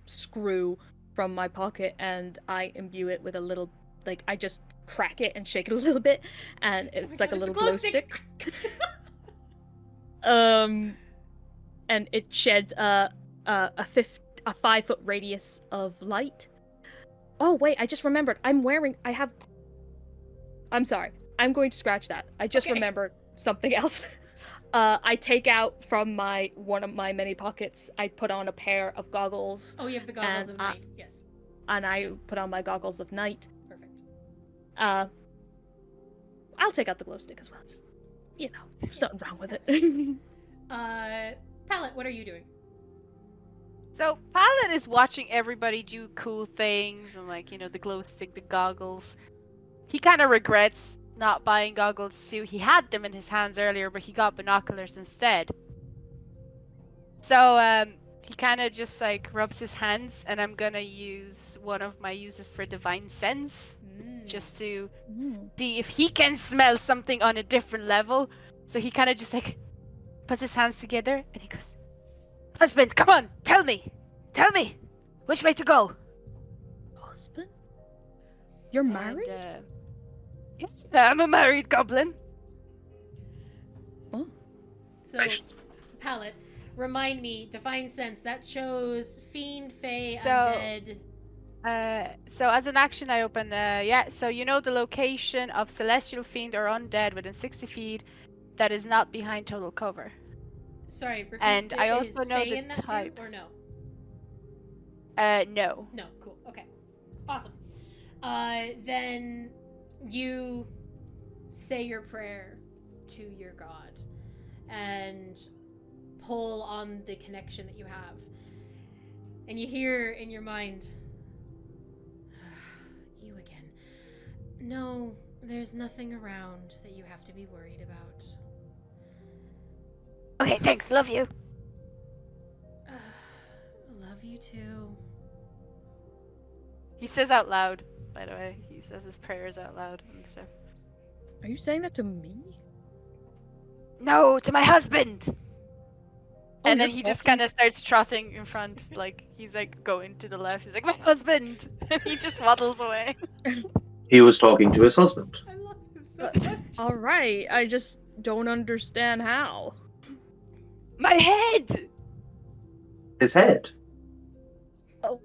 screw from my pocket and I imbue it with a little, like, I just crack it and shake it a little bit and it's like a little glow stick. And it sheds a 5-foot radius of light. Oh wait, I just remembered. I'm sorry. I'm going to scratch that. I just remembered something else. I take out from one of my many pockets, I put on a pair of goggles. Oh, you have the goggles of night. Yes. And I put on my goggles of night. Perfect. I'll take out the glow stick as well. Just, there's nothing wrong with it. Palette, what are you doing? So Palette is watching everybody do cool things and the glow stick, the goggles. He kind of regrets not buying goggles too. He had them in his hands earlier, but he got binoculars instead. So he kind of just rubs his hands, and I'm gonna use one of my uses for divine sense, just to see if he can smell something on a different level. So he kind of just puts his hands together and he goes, "Husband, come on, tell me, which way to go?" Husband? You're married? Yeah, I'm a married goblin. Oh. So, Palette, remind me, Divine Sense, that shows Fiend, Fae, So- Undead. So as an action, I open. So you know the location of celestial fiend or undead within 60 feet that is not behind total cover. Sorry, repeat. And I also is know Faye the in that type. too, or no? No. No, cool. Okay. Awesome. Then you say your prayer to your god and pull on the connection that you have. And you hear in your mind, you again. No, there's nothing around that you have to be worried about. Okay, thanks. Love you. Love you too. He says out loud, by the way. He says his prayers out loud and stuff. Are you saying that to me? No, to my husband! Oh, And then you're he just talking- kind of starts trotting in front, like, he's like going to the left. He's like, my husband! And he just waddles away. He was talking to his husband. I love him so much. All right, I just don't understand how. My head! His head. Oh.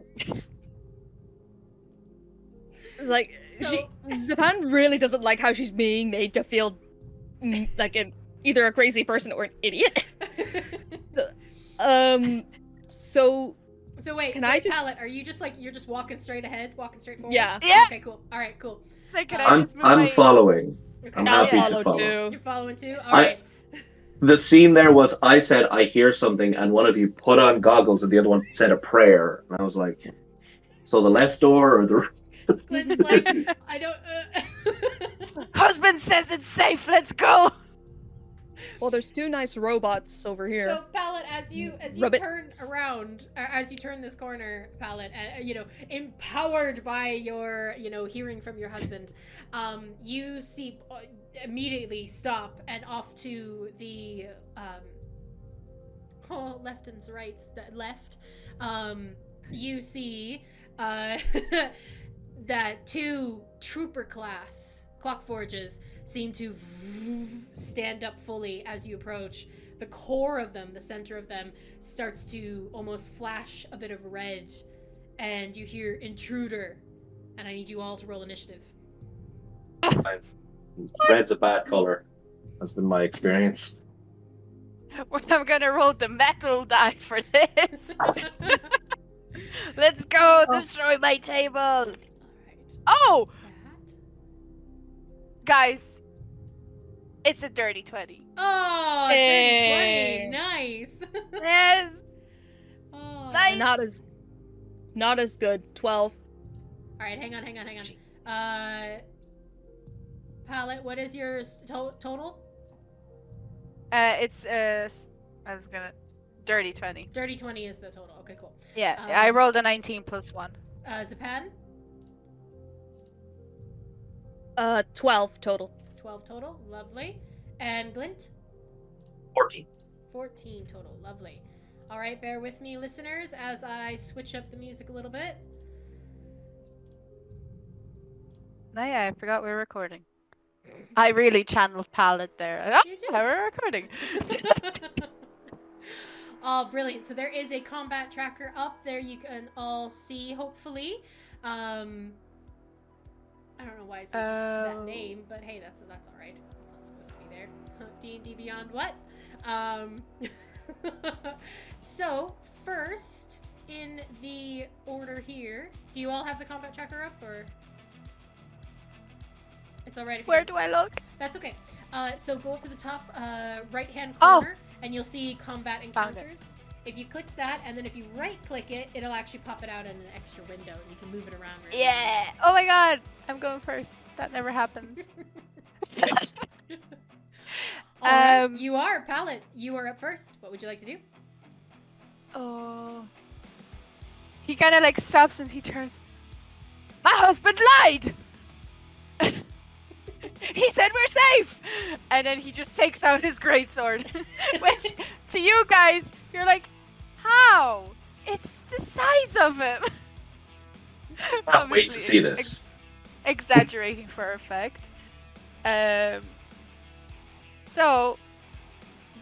It's like So- Zepan really doesn't like how she's being made to feel like either a crazy person or an idiot. So So wait, Can so I just- Palette, are you just like, you're just walking straight ahead, walking straight forward? Yeah. Yeah. Okay, cool. All right, cool. Like, can I I'm just move my... following. Okay. I'm I'll happy to follow follow. too. You're following too? All I- right. The scene there was I said I hear something, and one of you put on goggles, and the other one said a prayer, and I was like, so the left door or the? Glenn's like, I don't. Husband says it's safe, let's go! Well, there's two nice robots over here. So Palette, as you Rabbits. turn around, as you turn this corner, Palette, empowered by your, hearing from your husband, you see immediately stop and off to the left and rights, left. You see that two trooper class clock forges seem to stand up fully as you approach. The core of them, the center of them, starts to almost flash a bit of red, and you hear intruder, and I need you all to roll initiative. Red's a bad color. That's been my experience. I'm gonna roll the metal die for this. Let's go, destroy my table! All right. Oh! That. Guys, it's a dirty 20. Oh, Hey. dirty 20. Nice. Yes! Oh. Nice. Not as good. 12. All right, hang on. Palette, what is your total? It's I was gonna dirty 20. Dirty 20 is the total. Okay, cool. Yeah, I rolled a 19 plus 1. Zepan, 12 total. 12 total. Lovely. And Glint, 14. 14 total. Lovely. All right, bear with me, listeners, as I switch up the music a little bit. Oh yeah, I forgot we were recording. I really channeled Palette there. Oh, You did. yeah, we're recording. Oh, brilliant. So there is a combat tracker up there you can all see, hopefully. I don't know why it says that name, but hey, that's all right. That's not supposed to be there. D&D Beyond what? So, first, in the order here, do you all have the combat tracker up, or? It's alright if you Where don't. do I look? That's okay. So go up to the top right-hand Oh. corner, and you'll see combat Found it. encounters. If you click that, and then if you right-click it, it'll actually pop it out in an extra window, and you can move it around. really Yeah. Oh my god, I'm going first. That never happens. All right, Um, you are Palette. You are up first. What would you like to do? Oh. He kind of like stops and he turns. My husband lied! He said we're safe! And then he just takes out his greatsword. Which, to you guys, you're like, how? It's the size of him. Can't wait to Obviously, see this. Exaggerating for effect. So,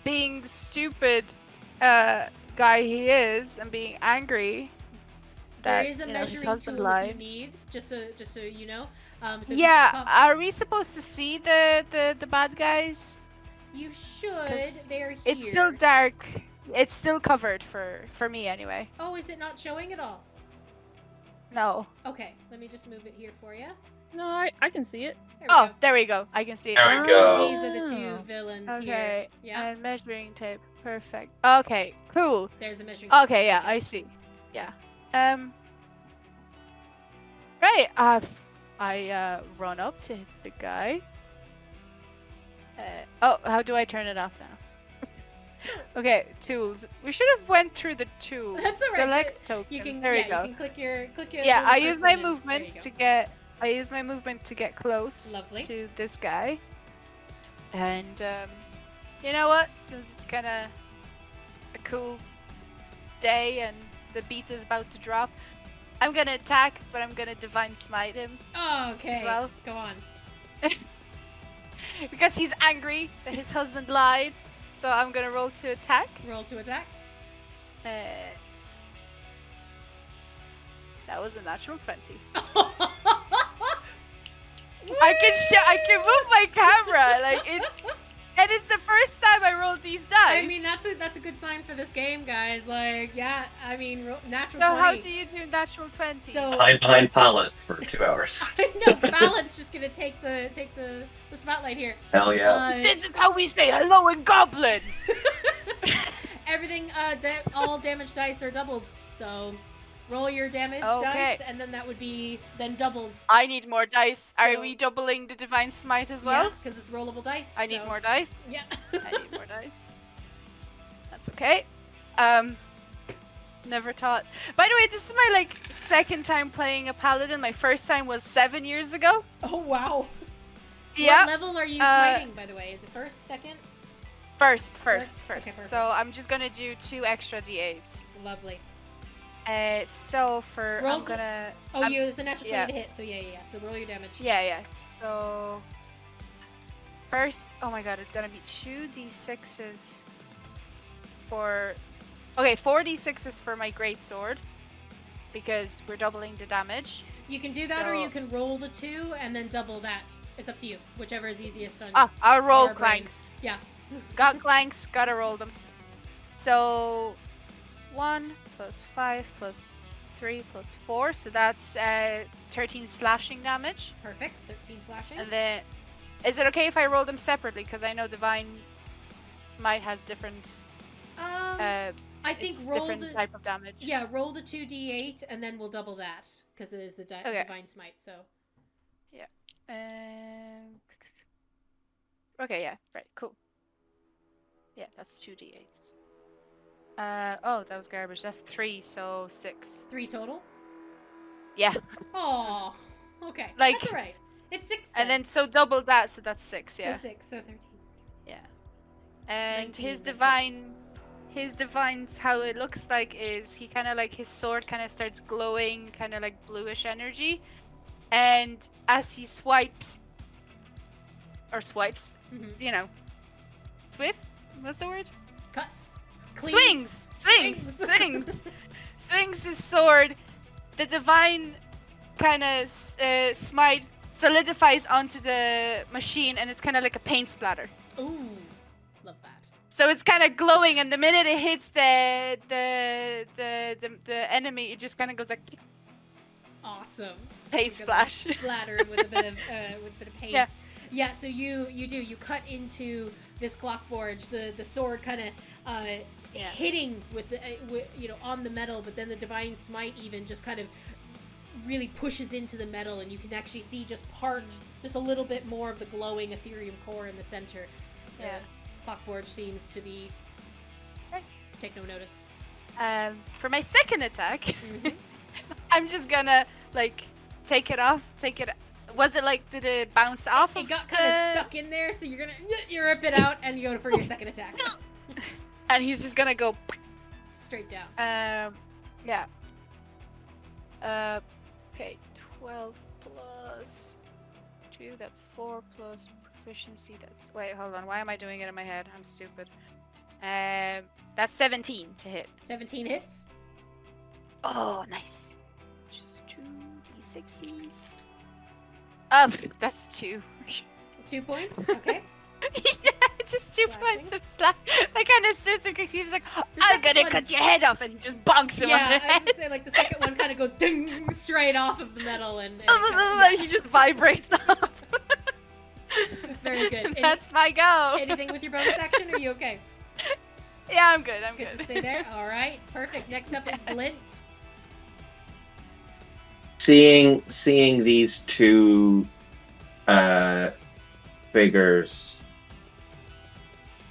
being the stupid guy he is and being angry There that is a his measuring husband tool if lied. you need, just so you know. So if Yeah, you, are we supposed to see the bad guys? you should. 'Cause They're here. It's still dark. It's still covered for me anyway. Oh, is it not showing at all? No. Okay, let me just move it here for you. No, I can see it. There we Oh, go. there we go. I can see it. There we So go. these are the two Oh. villains Okay. here. Yeah. And measuring tape. Perfect. Okay. Cool. There's a measuring tape. Okay. Yeah, I see. Yeah. Right. I run up to hit the guy. Oh, how do I turn it off now? Okay, tools. We should have went through the tools. That's all right. Select tokens. You can there yeah, we go. you can click your Yeah, little I use my person and- there you movement go. to get. I use my movement to get close Lovely. to this guy. And you know what? Since it's kind of a cool day and the beat is about to drop, I'm gonna attack, but I'm gonna divine smite him Oh, okay. as well Go on. because he's angry that his husband lied. So I'm gonna roll to attack. Roll to attack. That was a natural 20. I can move my camera like it's the first time I rolled these dice. I mean, that's a good sign for this game, guys. Like, yeah, I mean, natural So 20. how do you do natural 20? So- Behind pallet for 2 hours. I know, Ballad's just gonna take the spotlight here. Hell yeah. This is how we say hello in Goblin. Everything, all damage dice are doubled. So, roll your damage Okay. dice, and then that would be then doubled. I need more dice. So- Are we doubling the divine smite as well? because it's rollable dice. I need so- more dice. Yeah. I need more dice. That's okay. Never taught. By the way, this is my second time playing a paladin. My first time was 7 years ago. Oh wow. Yeah. What level are you smiting, by the way? Is it first, second? First. Okay, perfect. So I'm just gonna do 2 extra d8s. Lovely. So for Roll I'm to- gonna. Oh, I'm- you it's a natural 20 yeah. to hit. So yeah. So roll your damage. Yeah. So first, oh my god, it's gonna be 2d6s for. Okay, 4d6s for my great sword because we're doubling the damage. You can do that, or So- you can roll the 2 and then double that. It's up to you. Whichever is easiest on you. Ah, I'll roll Our brain. clanks. Yeah. Got clanks, gotta roll them. So 1 plus 5 plus 3 plus 4, so that's 13 slashing damage. Perfect. 13 slashing. And then, is it okay if I roll them separately? Because I know divine might has different. I think It's roll different the type of damage. yeah, roll the 2d8 and then we'll double that because it is the Okay. divine smite. So Okay, yeah, right, cool. Yeah, that's 2d8s. Oh, that was garbage. That's 3, so 6. 3 total. Yeah, Oh, okay. Like- That's all right. It's 6. and then so double that, so that's 6. Yeah, So 6. So 13. yeah. And 19 his then. divine's how it looks like is he kind of his sword kind of starts glowing, kind of bluish energy, and as he swipes, Mhm. you know, swift. What's the word? Cuts. Swings, Swings. swings his sword. The divine kind of smite solidifies onto the machine, and it's kind of like a paint splatter. Ooh, love that. So it's kind of glowing, and the minute it hits the enemy, it just kind of goes like Awesome. paint splash. Splatter with a bit of paint. Yeah. Yeah. So you cut into this clock forge. The sword kind of hitting with the on the metal, but then the divine smite even just kind of really pushes into the metal, and you can actually see just a little bit more of the glowing Ethereum core in the center. Yeah. Clock forge seems to be take no notice. For my second attack, Mhm. I'm just gonna take it off. Was it did it bounce off? It of got kind of the- stuck in there, so you're gonna rip it out and you go for your second attack. And he's just gonna go. Straight down. Yeah. Okay, 12 plus 2, that's 4 plus proficiency, that's... Wait, hold on, why am I doing it in my head? I'm stupid. That's 17 to hit. 17 hits. Oh, nice. 2d6s. That's 2. 2 points. Okay. Yeah, just 2 Slashing. points of slash. That kind of suits him because he was like, The I'm second gonna one- cut your head off, and he just bonks him on Yeah, the I was head. gonna say, like, the second one kind of goes ding straight off of the metal, and He just vibrates off. Very good. That's my go. Anything with your bonus action? Are you okay? Yeah, I'm good. I'm Good good. to stay there. All right, perfect. Next up is Glint. Seeing these two figures,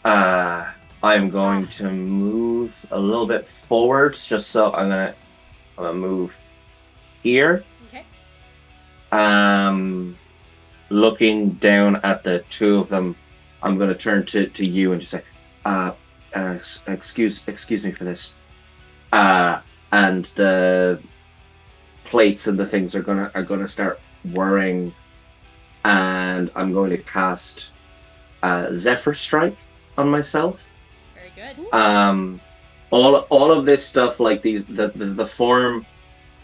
I'm going to move a little bit forward, just so I'm gonna move here. Okay. Looking down at the two of them, I'm gonna turn to you and just say, excuse me for this. And the plates and the things are gonna start whirring, and I'm going to cast Zephyr Strike on myself. Very good. All of this stuff, like the form,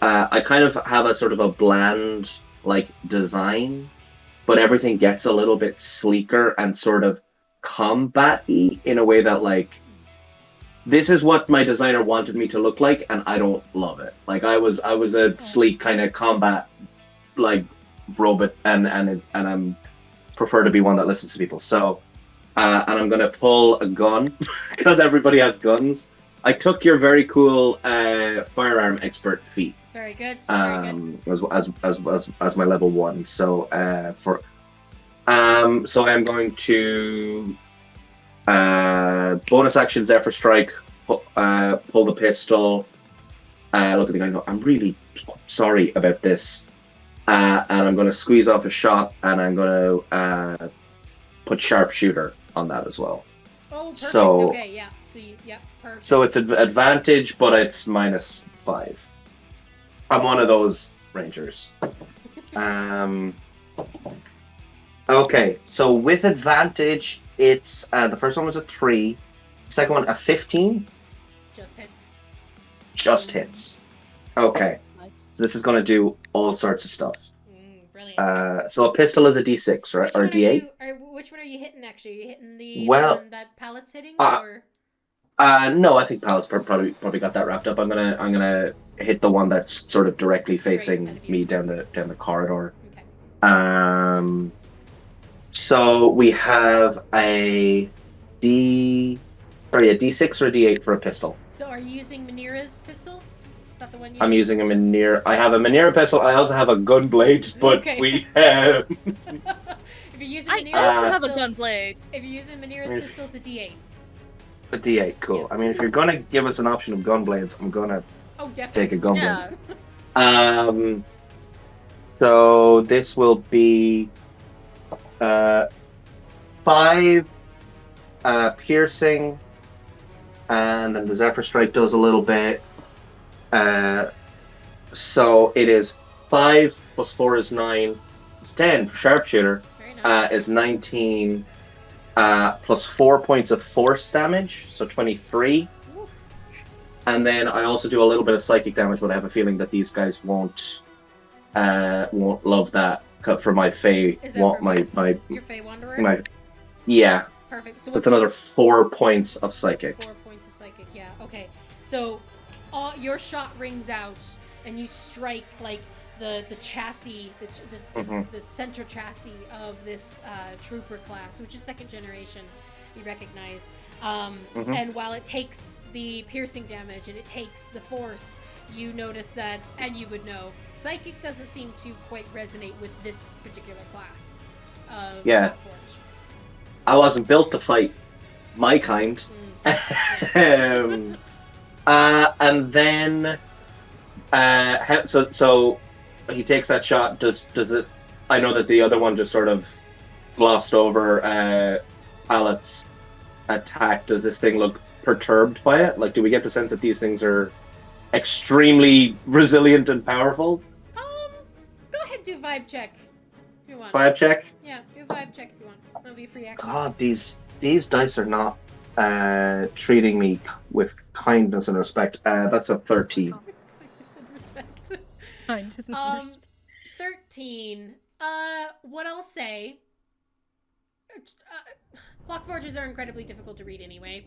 I kind of have a sort of a bland like design, but everything gets a little bit sleeker and sort of combat-y in a way that, like, this is what my designer wanted me to look like, and I don't love it. Like, I was a sleek kind of combat like robot, and I'm prefer to be one that listens to people. So and I'm gonna pull a gun because everybody has guns. I took your very cool firearm expert feat. Very good. Very good. As my level 1. So so I'm going to bonus action Zephyr Strike, pull the pistol, look at the guy and go, I'm really sorry about this, and I'm going to squeeze off a shot, and I'm going to put sharpshooter on that as well. Oh, perfect. So- Okay, yeah. So perfect. So it's an advantage, but it's -5. I'm one of those rangers. Okay, so with advantage, it's the first one was a 3, second one a 15. Just hits. Just hits. Okay, so this is going to do all sorts of stuff. Brilliant. So a pistol is a D6, right, or a D8? Which one are you hitting? Actually, are you hitting the Well, one that Pallet's hitting, or? No, I think Pallet's probably got that wrapped up. I'm gonna hit the one that's sort of directly facing me down the corridor. Okay. So we have a D6 or a D8 for a pistol. So are you using Minera's pistol? Is that the one you? I'm using a Minera. I have a Minera pistol. I also have a gunblade, but Okay. we have. If you're using I Minera's also have a pistol, gunblade. If you're using Minera's pistol, it's a D8. A D8, cool. I mean, if you're gonna give us an option of gunblades, I'm gonna Oh, definitely. take a gunblade. Yeah. So this will be 5 piercing, and then the Zephyr Strike does a little bit. So it is 5 plus 4 is 9. It's 10 for sharpshooter. Very nice. Is 19 plus 4 points of force damage, so 23. Ooh. And then I also do a little bit of psychic damage, but I have a feeling that these guys won't love that. Cut for my Fey. Is that for my Your Fey Wanderer? yeah. Perfect. So So it's another 4 points of psychic. 4 points of psychic, yeah. Okay. So your shot rings out, and you strike, like, the chassis, the center chassis of this trooper class, which is 2nd generation, you recognize. And while it takes the piercing damage and it takes the force, you notice that, and you would know, psychic doesn't seem to quite resonate with this particular class of Forge. I wasn't built to fight my kind. Yes. And then so he takes that shot. Does it? I know that the other one just sort of glossed over Pallet's attack. Does this thing look perturbed by it? Like, do we get the sense that these things are extremely resilient and powerful? Go ahead, do vibe check if you want. Vibe check. Yeah, do vibe check if you want. That'll be a free action. God, these dice are not treating me with kindness and respect. That's a 13. Kindness and respect. Kindness and 13. What I'll say. Clock forges are incredibly difficult to read anyway.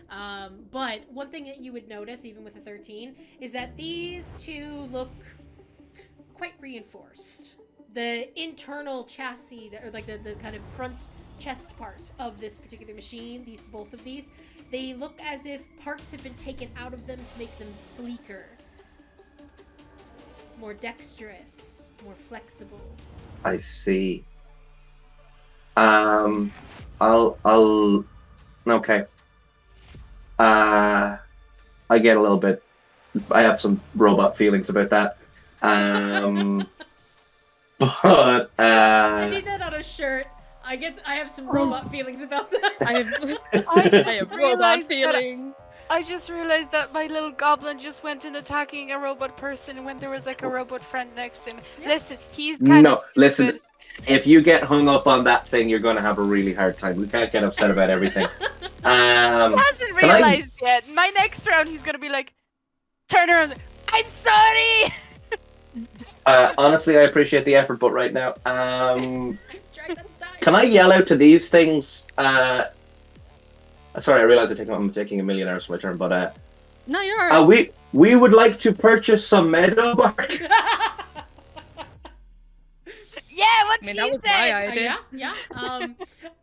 But one thing that you would notice, even with a 13, is that these two look quite reinforced. The internal chassis, or like the kind of front chest part of this particular machine, both of these, they look as if parts have been taken out of them to make them sleeker, more dexterous, more flexible. I see. Okay. I get a little bit. I have some robot feelings about that. But I need that on a shirt. I have some robot feelings about that. I have robot realized feeling. I just realized that my little goblin just went in attacking a robot person when there was like a robot friend next to him. Yeah. Listen, he's kind of stupid. Listen. If you get hung up on that thing, you're going to have a really hard time. We can't get upset about everything. He hasn't realized yet. My next round, he's gonna be like, turn around. I'm sorry. Honestly, I appreciate the effort, but right now, Try not to die. can I yell out to these things? Sorry, I realize I'm taking a million hours for my turn, but No, you're alright. we would like to purchase some meadow bark. Yeah, what I mean, he that was said. my idea. Yeah.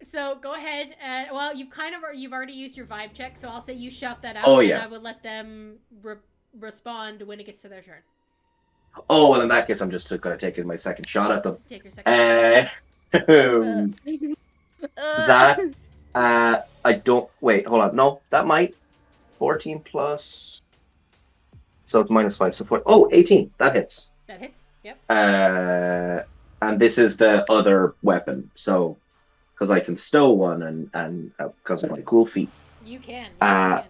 So go ahead. Well, you've already used your vibe check, so I'll say you shout that out. Oh, and yeah. I will let them respond when it gets to their turn. Oh, well, in that case, I'm just going to take my second shot at them. Take your second. That, I don't, wait, hold on. No, that might, 14 plus, so it's -5, so 18, that hits. That hits. Yep. And this is the other weapon, so, because I can stow one and because of my cool feet. You can. Yes, you can.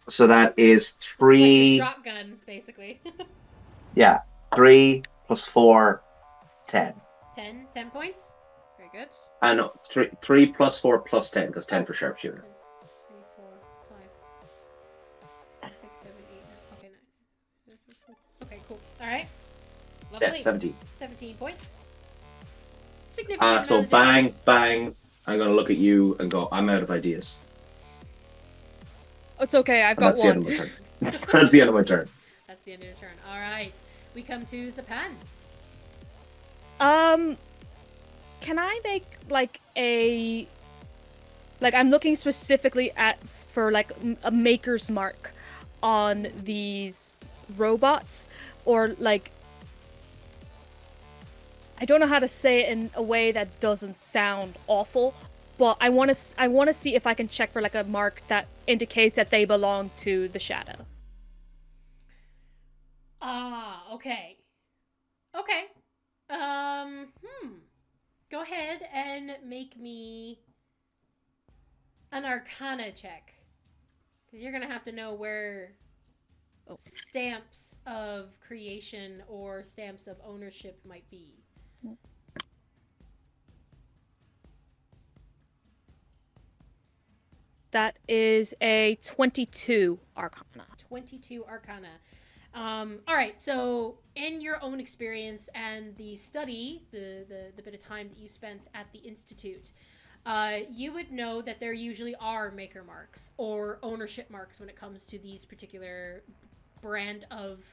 So that is It's 3, like a shotgun, basically. yeah, 3 plus 4, 10. 10 points. Very good. No, 3 plus 4 plus 10, because 10 for sharpshooter. 3, 4, 5, 6, 7, 8. Okay, 9. Okay, cool. All right. Lovely. 17. 17 points. Significant. So amount of damage. bang. I'm going to look at you and go, I'm out of ideas. It's okay, I've And got that's the end one. of my turn. That's the end of my turn. That's the end of your turn. All right. We come to Zepan. Can I make I'm looking specifically for a maker's mark on these robots, or I don't know how to say it in a way that doesn't sound awful, but I want to see if I can check for a mark that indicates that they belong to the shadow. Okay. Go ahead and make me an Arcana check. Because you're going to have to know where stamps of creation or stamps of ownership might be. That is a 22 Arcana. 22 Arcana. All right, so in your own experience and the study, the bit of time that you spent at the Institute, you would know that there usually are maker marks or ownership marks when it comes to these particular brand of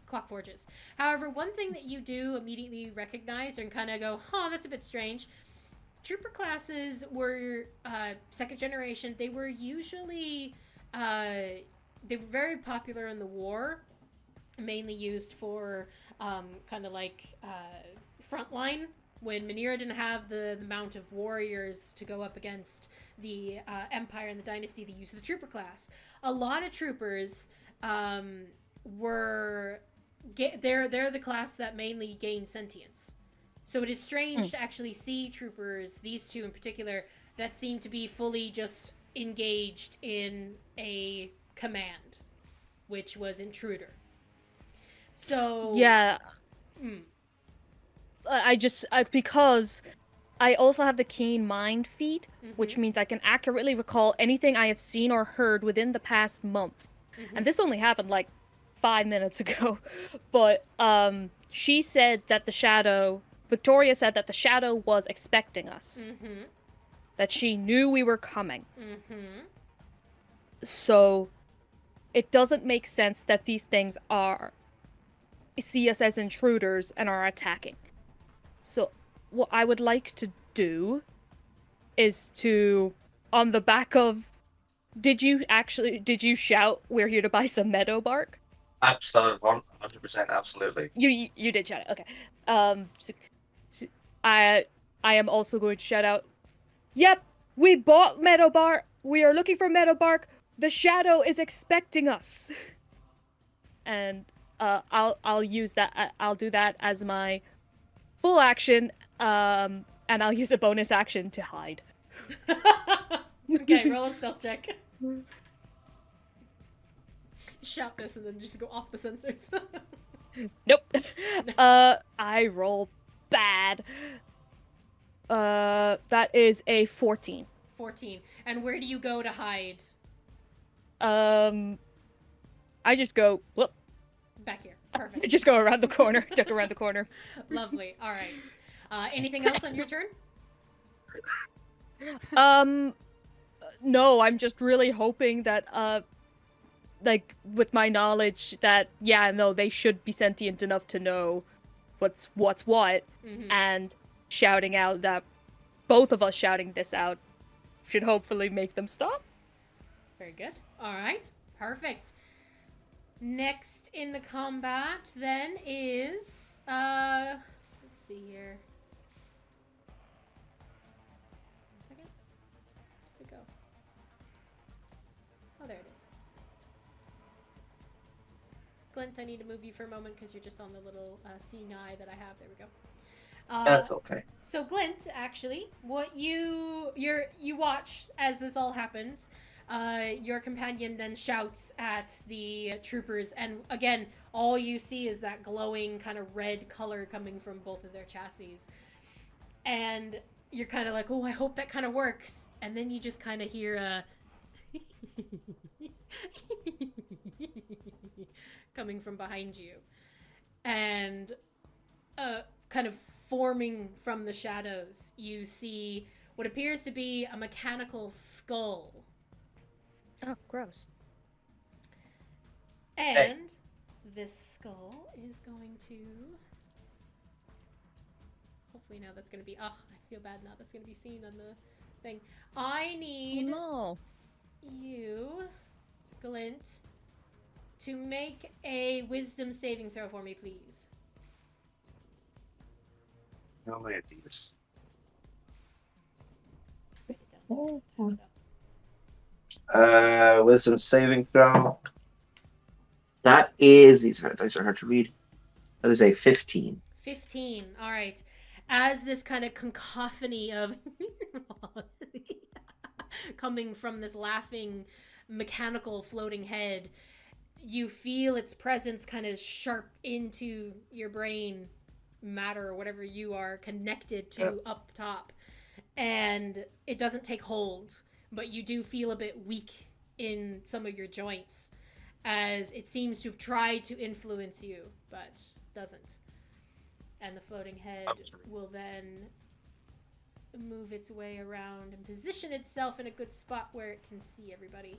clock forges. However, one thing that you do immediately recognize and kind of go, that's a bit strange. Trooper classes were second generation. They were usually they were very popular in the war, mainly used for frontline. When Minera didn't have the amount of warriors to go up against the Empire and the Dynasty, they used the trooper class. A lot of troopers they're the class that mainly gain sentience. So it is strange to actually see troopers, these two in particular, that seem to be fully just engaged in a command, which was intruder. So yeah, because I also have the keen mind feat, which means I can accurately recall anything I have seen or heard within the past month, and this only happened 5 5 minutes ago. But she said that Victoria said that the shadow was expecting us. Mm-hmm. That she knew we were coming. Mm-hmm. So it doesn't make sense that these things see us as intruders and are attacking. So what I would like to do is to, on the back of, did you shout, "We're here to buy some meadow bark"? Absolutely, 100%, absolutely. You did shout it, okay. I am also going to shout out, "Yep, we bought meadow bark. We are looking for meadow bark. The shadow is expecting us." And I'll use that. I'll do that as my full action. And I'll use a bonus action to hide. Okay, roll a stealth check. Shout this and then just go off the sensors. Nope. I roll bad. That is a 14. 14. And where do you go to hide? I just go, whoop. Back here. Perfect. Just go around the corner. Duck around the corner. Lovely. All right. Anything else on your turn? No, I'm just really hoping that, like, with my knowledge that, yeah, no, they should be sentient enough to know what's what, Mm-hmm. and shouting out that, both of us shouting this out should hopefully make them stop. Very good. All right. Perfect. Next in the combat, then, is, let's see here. 1 second. Where'd it go? Oh, there it is. Glint, I need to move you for a moment because you're just on the little seeing eye that I have. There we go. That's okay. So Glint, actually, what you watch as this all happens. Your companion then shouts at the troopers, and again, all you see is that glowing kind of red color coming from both of their chassis. And you're kind of like, oh, I hope that kind of works. And then you just kind of hear a coming from behind you. And kind of forming from the shadows, you see what appears to be a mechanical skull. Oh, gross. And this skull is going to... Hopefully now that's going to be... Oh, I feel bad now. That's going to be seen on the thing. I need you, Glint, to make a wisdom saving throw for me, please. How many of these? Wisdom saving throw. That is, these are hard to read. That is a 15. 15. All right. As this kind of cacophony of coming from this laughing mechanical floating head, you feel its presence kind of sharp into your brain matter, or whatever you are connected to up top, and it doesn't take hold, but you do feel a bit weak in some of your joints as it seems to have tried to influence you but doesn't. And the floating head will then move its way around and position itself in a good spot where it can see everybody.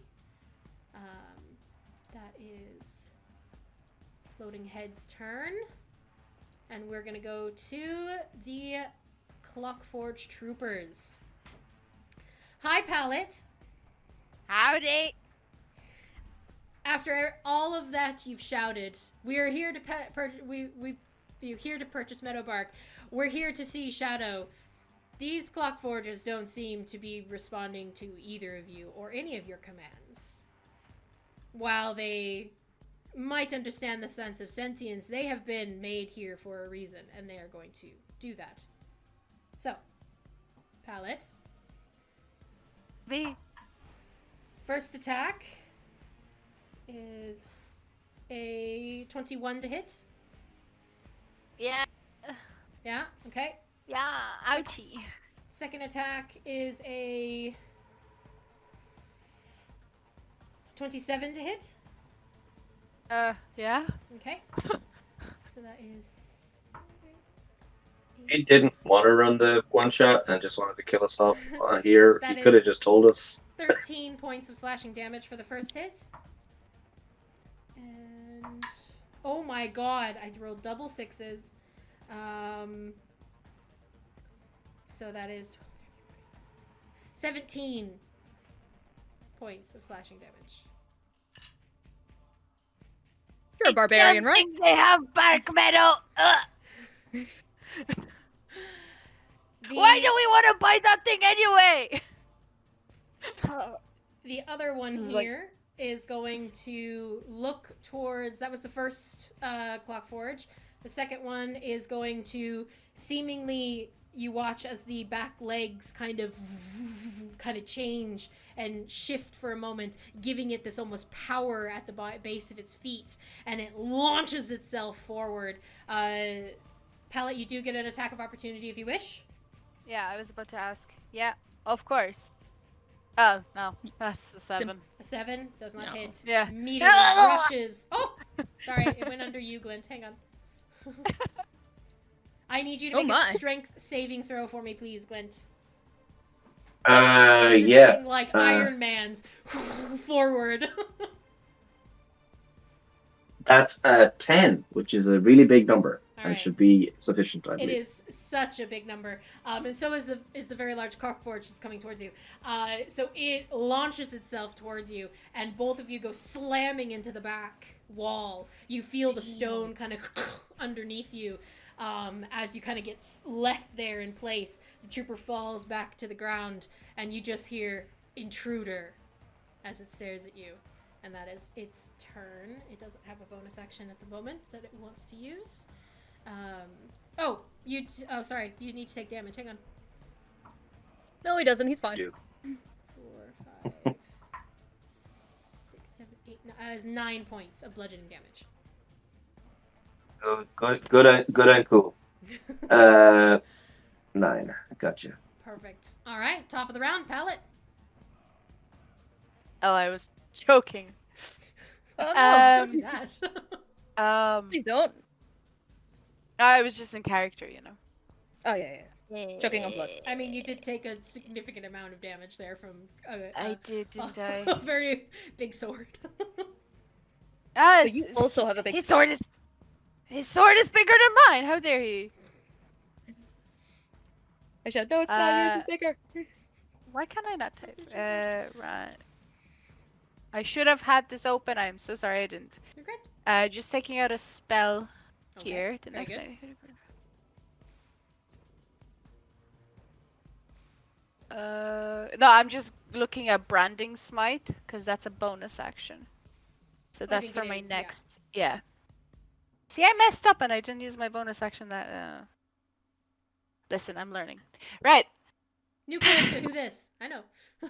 That is floating head's turn. And we're going to go to the Clockforge troopers. Hi, Pallet. Howdy. After all of that you've shouted, we are here to we're here to purchase Meadowbark. We're here to see Shadow. These Clockforgers don't seem to be responding to either of you or any of your commands. While they might understand the sense of sentience, they have been made here for a reason, and they are going to do that. So, Pallet. Me. First attack is a 21 to hit. Yeah. Yeah, okay. Yeah, ouchie. Second attack is a 27 to hit. Yeah. Okay. So that is. He didn't want to run the one shot and just wanted to kill us off here. That He could have is- just told us. 13 points of slashing damage for the first hit. And oh my god, I rolled double sixes. So that is 17 points of slashing damage. You're a barbarian, right? Think they have bark metal. Why do we want to buy that thing anyway? The other one This is here is going to look towards. That was the first clock forge. The second one is going to seemingly. You watch as the back legs kind of change and shift for a moment, giving it this almost power at the base of its feet, and it launches itself forward. Pallet, you do get an attack of opportunity if you wish. Yeah, I was about to ask. Yeah, of course. Oh, no. That's a 7. A 7 does not No. hit. Yeah. Immediately rushes. Oh! Sorry, it went under you, Glint. Hang on. I need you to Oh make my. a strength saving throw for me, please, Glint. This Yeah. thing, like Iron Man's forward. That's a 10, which is a really big number and Alright. should be sufficient, I It believe. is such a big number, and so is the very large cockforge that's coming towards you. So it launches itself towards you, and both of you go slamming into the back wall. You feel the stone kind of underneath you as you kind of get left there in place. The trooper falls back to the ground, and you just hear "intruder" as it stares at you. And that is its turn. It doesn't have a bonus action at the moment that it wants to use. Sorry. You need to take damage. Hang on. No, he doesn't. He's fine. You. 4, 5, 6, 7, 8, 9. That is 9 points of bludgeoning damage. Good and cool. 9. Gotcha. Perfect. All right. Top of the round, Pallet. Oh, I was joking. Oh, no. Don't do that. Please don't. I was just in character, you know. Oh, yeah. Choking on blood. I mean, you did take a significant amount of damage there from I did, didn't I? a very big sword. But you also have a big His sword is bigger than mine. How dare he? I said, no, it's not. Yours is bigger. Why can't I not type? Right. I should have had this open. I am so sorry I didn't. You're good. Just taking out a spell Okay, here. The very next good. night. No, I'm just looking at branding smite because that's a bonus action. So I that's think for it my is, yeah. next. Yeah. See, I messed up and I didn't use my bonus action. That. Listen, I'm learning. Right. New character. Who this? I know.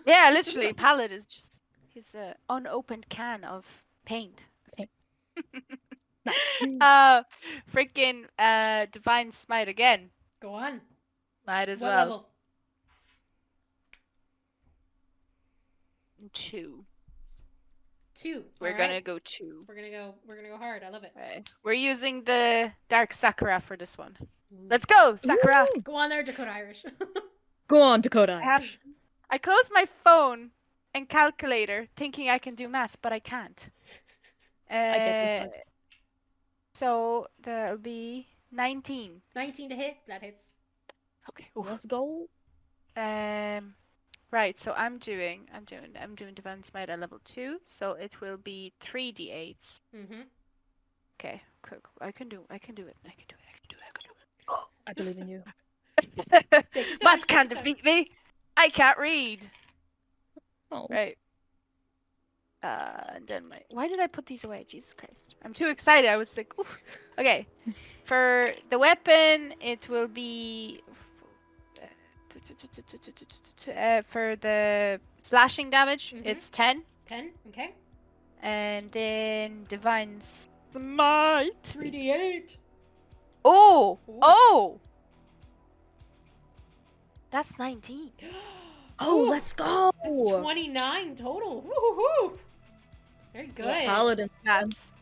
Yeah, literally, palette is just his unopened can of paint. Freaking divine smite again. Go on. Might as What well. level? 2. 2. We're All gonna right. go 2. We're gonna go hard. I love it. Right. We're using the dark Sakura for this one. Let's go, Sakura. Woo! Go on there, Dakota Irish. Go on, Dakota. I closed my phone and calculator thinking I can do maths, but I can't. get this part. So that'll be 19. 19 to hit. That hits. Okay. Let's go. Right. So I'm doing divine smite at level 2, so it will be 3d8s. Mm-hmm. Okay. Cool. I can do it. I believe in you. Take your time, Maths take your can't time. defeat me. I can't read. Oh. Right. And then why did I put these away? Jesus Christ. I'm too excited. I was like, oof. Okay. For the weapon, it will be for the slashing damage, Mhm. it's 10. 10. Okay. And then divine smite. 3d8. Oh! Ooh. Oh! That's 19. Oh, Ooh, let's go. That's 29 total. Woo-hoo-hoo. Very good. Yes. Paladin. That's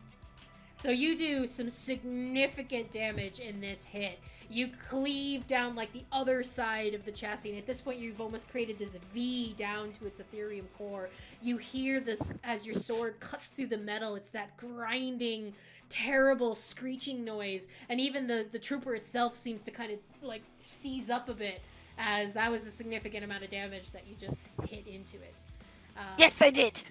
So you do some significant damage in this hit. You cleave down like the other side of the chassis, and at this point you've almost created this V down to its ethereum core. You hear this as your sword cuts through the metal. It's that grinding, terrible screeching noise, and even the trooper itself seems to kind of like seize up a bit, as that was a significant amount of damage that you just hit into it. Yes, I did.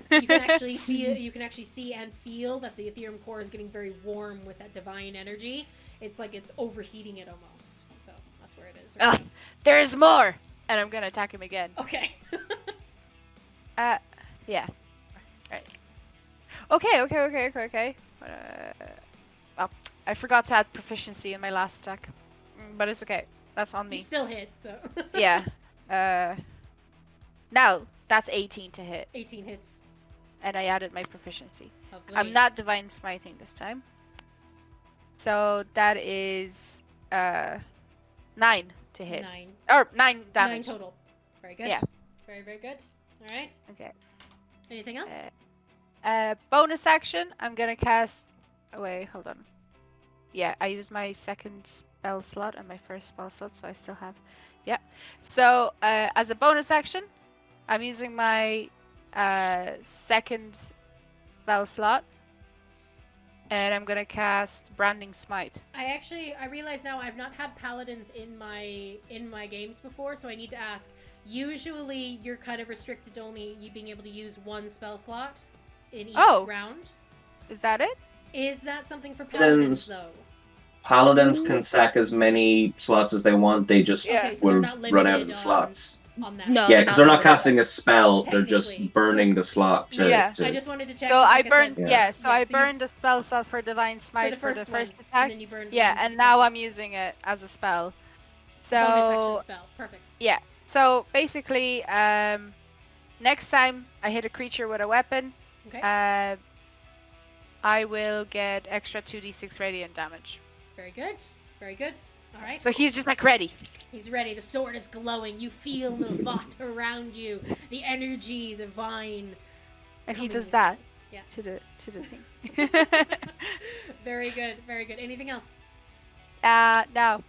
You can actually see and feel that the ethereum core is getting very warm with that divine energy. It's like it's overheating it almost. So that's where it is. Right? There's more, and I'm gonna attack him again. Okay. Yeah. Right. Okay. Oh, I forgot to add proficiency in my last attack, but it's okay. That's on me. You still hit, so. Yeah. Now that's 18 to hit. 18 hits. And I added my proficiency. Lovely. I'm not divine smiting this time. So that is 9 to hit. 9. Or 9 damage. 9 total. Very good. Yeah. Very, very good. All right. Okay. Anything else? Bonus action. I'm gonna cast. Oh, wait, hold on. Yeah, I used my second spell slot and my first spell slot, so I still have. Yeah. So as a bonus action, I'm using my second spell slot, and I'm gonna cast Branding Smite. I realize now I've not had paladins in my games before, so I need to ask. Usually, you're kind of restricted to only you being able to use one spell slot in each round. Is that it? Is that something for paladins though? Paladins can sack as many slots as they want. They just Okay, so will they're not run out limited of slots. On that. No. Yeah, because they're not Not casting a spell. They're Technically. just burning the slot to. Yeah. to- I just wanted to check. So like I said, burned. Yeah. Yeah. So I so you- burned the spell slot for Divine for Smite the for first, the first one, attack. and then you burned Yeah, one for and the now second. I'm using it as a spell. Bonus action So spell. Perfect. yeah. So basically, next time I hit a creature with a weapon, Okay. I will get extra 2d6 radiant damage. Very good. Very good. All right. So he's just like ready. He's ready. The sword is glowing. You feel the vot around you, the energy, the vine. And he coming does with that you. Yeah. to the thing. Very good. Very good. Anything else? No.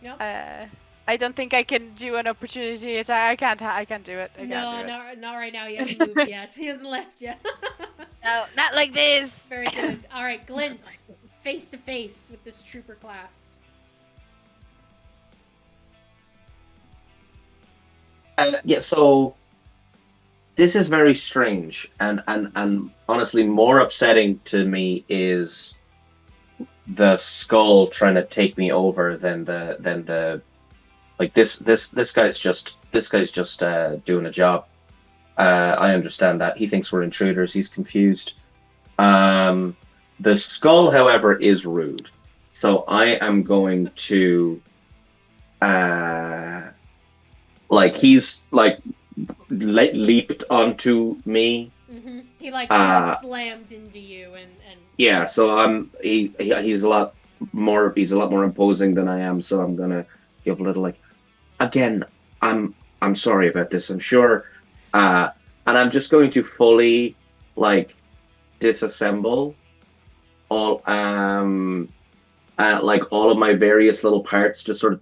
No. I don't think I can do an opportunity attack. I can't do it. I can't No, do it. not right now. He hasn't moved yet. He hasn't left yet. No, not like this. Very good. All right, Glint, face to face with this trooper class. Yeah, so this is very strange, and honestly, more upsetting to me is the skull trying to take me over than the like this guy's just doing a job. I understand that he thinks we're intruders. He's confused. The skull, however, is rude, so I am going to he's leaped onto me. Mm-hmm. He like slammed into you and yeah. So he's a lot more imposing than I am. So I'm gonna give a little like, again, I'm sorry about this. I'm sure, and I'm just going to fully disassemble all all of my various little parts, just sort of.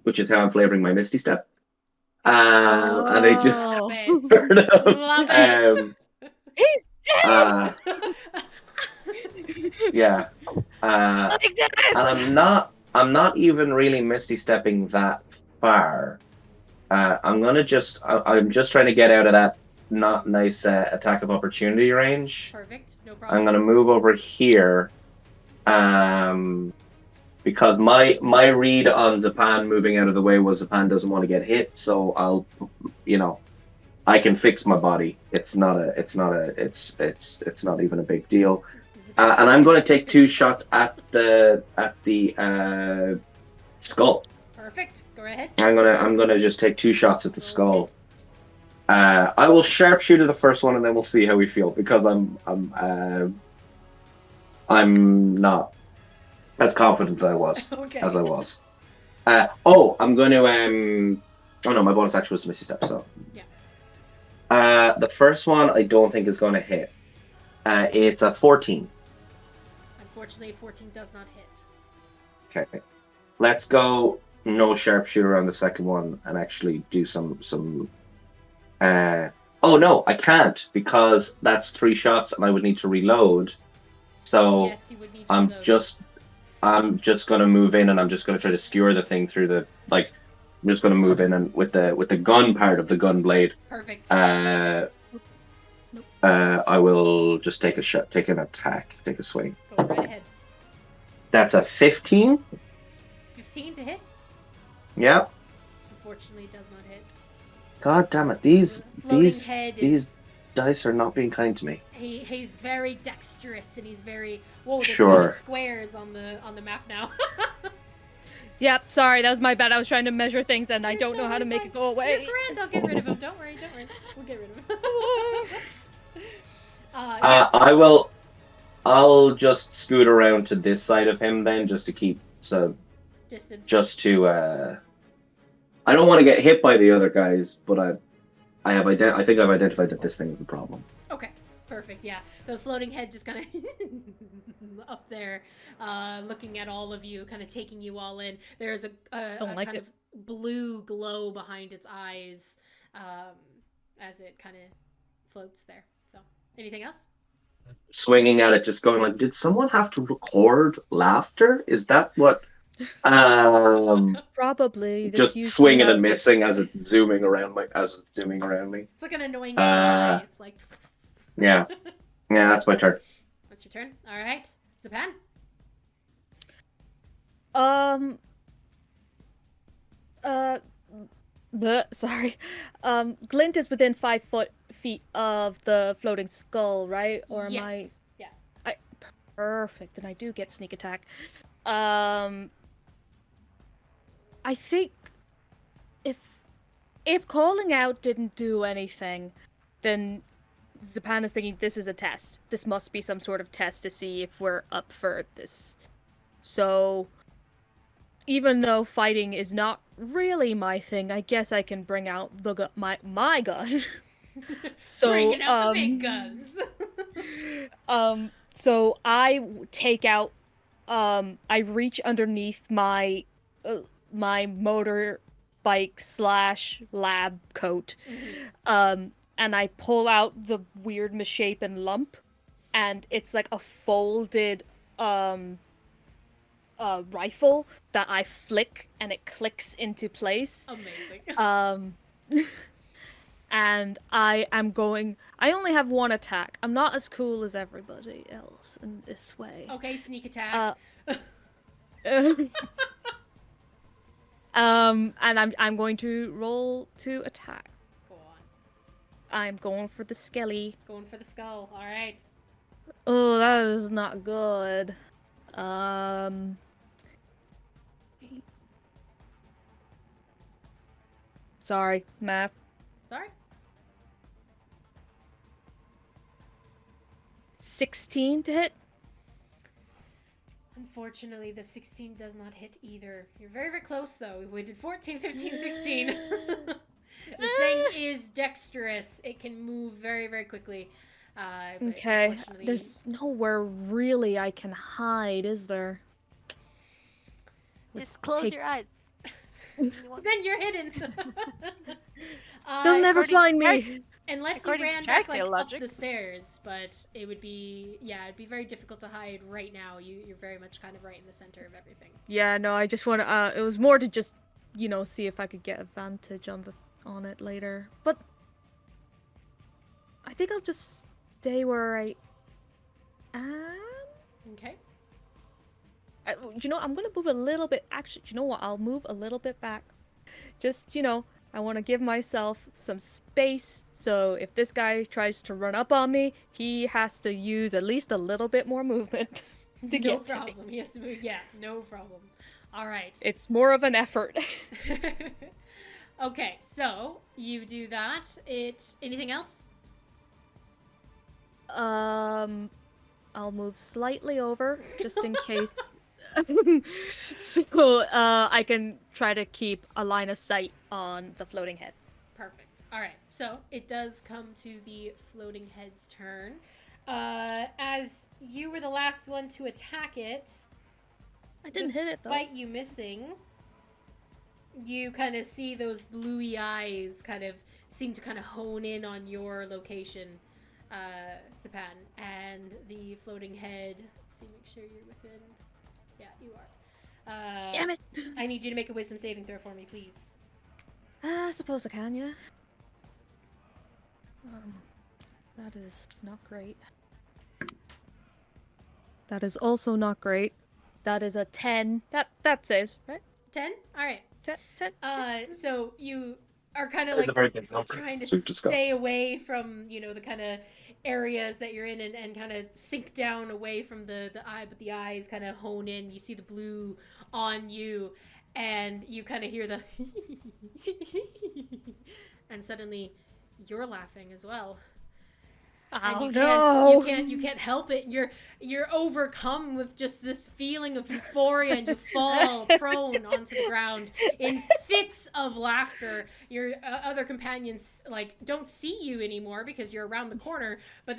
Which is how I'm flavoring my Misty Step. And I just sort of, love it. He's dead. Yeah. Like this. And I'm not even really Misty Stepping that far. I'm just trying to get out of that not nice attack of opportunity range. Perfect. No problem. I'm gonna move over here. Because my read on Zepan moving out of the way was Zepan doesn't want to get hit, so I'll, I can fix my body. It's not even a big deal. And I'm going to take 2 shots at the skull. Perfect. Go right ahead. I'm gonna just take 2 shots at the skull. I will sharpshooter the first one, and then we'll see how we feel, because I'm not as confident as I was. Okay. As I was. I'm going to. Oh no, my bonus action was Misty Step. So. Yeah. The first one I don't think is going to hit. It's a 14. Unfortunately, 14 does not hit. Okay. Let's go no sharpshooter on the second one and actually do some oh no, I can't because that's 3 shots and I would need to reload. So Yes, you would need to I'm reload. I'm just gonna move in and I'm just gonna try to skewer the thing through the I'm just gonna move in and with the gun part of the gun blade. Perfect. I will just take an attack, take a swing. Go right ahead. That's a 15. 15 to hit. Yeah. Unfortunately, it does not hit. God damn it! These head these dice are not being kind to me. He's very dexterous and he's very whoa. There's Sure. a bunch of squares on the map now. Yep, sorry, that was my bad. I was trying to measure things and I don't know how to make it go away. You're grand. I'll get rid of him. Don't worry. We'll get rid of him. Yeah. I'll just scoot around to this side of him then, just to keep Distance. just to I don't want to get hit by the other guys, but I think I've identified that this thing is the problem. Okay, perfect. Yeah, the floating head just kind of up there, looking at all of you, kind of taking you all in. There's a kind of blue glow behind its eyes as it kind of floats there. So, anything else? Swinging at it, just going like, did someone have to record laughter? Is that what? Probably. Just swinging and missing as it's zooming around me. It's like an annoying fly. It's like. Yeah, that's my turn. That's your turn. All right, Zepan. Sorry. Glint is within 5 feet of the floating skull, right? Or am I? Yes. Yeah. Perfect. Then I do get sneak attack. I think if calling out didn't do anything, then Zepan is thinking this is a test. This must be some sort of test to see if we're up for this. So, even though fighting is not really my thing, I guess I can bring out my gun. So, bringing out the big guns. So I take out. I reach underneath my motorbike / lab coat, and I pull out the weird misshapen lump, and it's like a folded rifle that I flick, and it clicks into place. Amazing. And I only have 1 attack. I'm not as cool as everybody else in this way. Okay, sneak attack. And I'm going to roll to attack. Go on. I'm going for the skelly. Going for the skull. All right. Oh, that is not good. Sorry, math. Sorry. 16 to hit. Unfortunately, the 16 does not hit either. You're very, very close, though. We did 14, 15, 16. This thing is dexterous. It can move very, very quickly. Okay. There's nowhere really I can hide, is there? Just close your eyes. Then you're hidden. They'll never find me. Unless you ran back up the stairs, but it would be, it'd be very difficult to hide right now. You're very much kind of right in the center of everything. Yeah, no, I just want to, it was more to just, see if I could get advantage on it later. But I think I'll just stay where I am. Okay. I'm going to move a little bit. Actually, you know what? I'll move a little bit back. Just, I want to give myself some space, so if this guy tries to run up on me, he has to use at least a little bit more movement to get to me. No problem. He has to move. Yeah, no problem. All right. It's more of an effort. Okay, so you do that. Anything else? I'll move slightly over just in case. So I can try to keep a line of sight on the floating head. Perfect. All right. So it does come to the floating head's turn. As you were the last one to attack it, I didn't hit it though. despite you missing, you kind of see those bluey eyes kind of seem to kind of hone in on your location, Zepan, and the floating head. Let's see, make sure you're within. Yeah, you are. Damn it! I need you to make a wisdom saving throw for me, please. I suppose I can, yeah. That is not great. That is also not great. That is a 10. That saves, right? 10? All right. 10. So you are kind of That is like a very good number. trying to We've discussed. stay away from, the kind of areas that you're in and kind of sink down away from the eye, but the eyes kind of hone in. You see the blue on you, and you kind of hear the and suddenly you're laughing as well. And you can't help it. You're overcome with just this feeling of euphoria, and you fall prone onto the ground in fits of laughter. Your other companions don't see you anymore because you're around the corner, but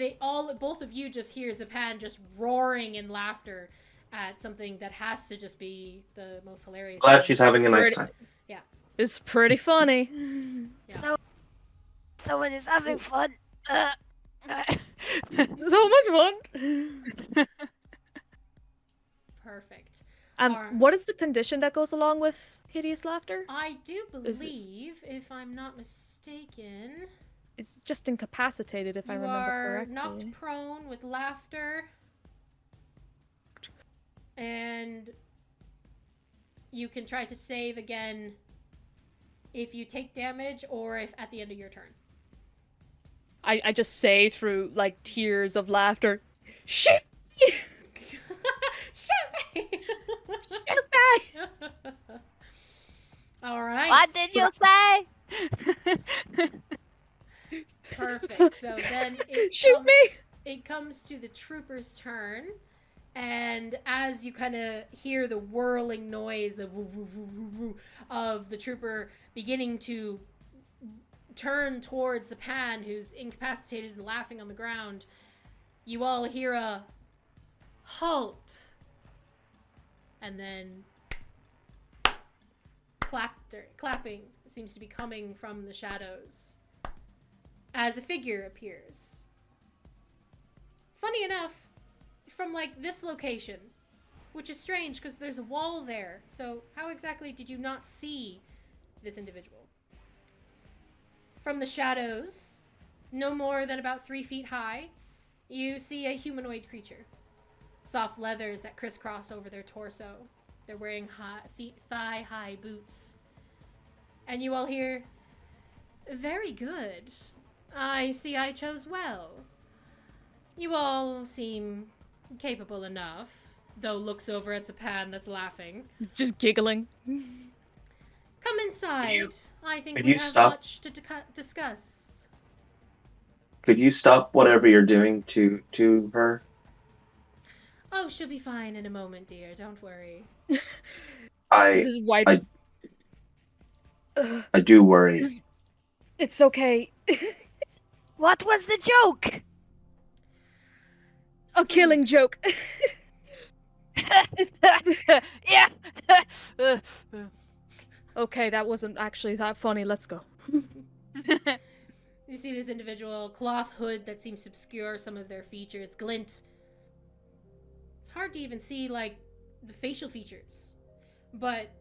both of you just hear Zepan just roaring in laughter at something that has to just be the most hilarious. Glad she's having a nice time. Yeah, it's pretty funny. Yeah. So someone is having fun. So much fun. Perfect. What is the condition that goes along with hideous laughter? I do believe, if I'm not mistaken, It's just incapacitated, if I you remember are correctly. knocked prone with laughter, and you can try to save again if you take damage or if at the end of your turn. I just say through tears of laughter, shoot me! Shoot me! Shoot me! All right. What did you say? Perfect. So then Shoot me! it comes to the trooper's turn, and as you kind of hear the whirling noise, the woo, woo, woo, woo, woo, of the trooper beginning to turn towards Zepan, who's incapacitated and laughing on the ground, you all hear a halt, and then clapping seems to be coming from the shadows as a figure appears. Funny enough, from this location, which is strange because there's a wall there. So how exactly did you not see this individual? From the shadows, no more than about 3 feet high, you see a humanoid creature. Soft leathers that crisscross over their torso. They're wearing thigh-high boots. And you all hear, "Very good. I see I chose well. You all seem capable enough," though looks over at Zepan that's laughing. Just giggling. "Come inside. I think Could we you have stop? much to discuss." Could you stop whatever you're doing to her? "Oh, she'll be fine in a moment, dear. Don't worry." I Just wipe. I do worry. It's okay. What was the joke? A killing joke. Yeah. Okay, that wasn't actually that funny. Let's go. You see this individual cloth hood that seems to obscure some of their features glint. It's hard to even see the facial features, but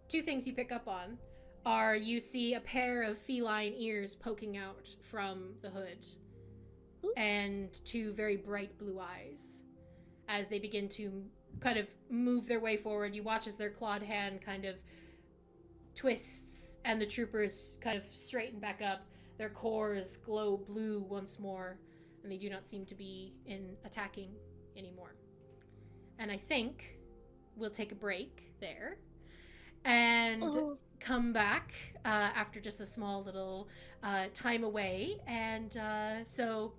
2 things you pick up on are you see a pair of feline ears poking out from the hood, and 2 very bright blue eyes. As they begin to kind of move their way forward, you watch as their clawed hand kind of twists and the troopers kind of straighten back up. Their cores glow blue once more, and they do not seem to be attacking anymore. And I think we'll take a break there and come back after just a small little time away. And so...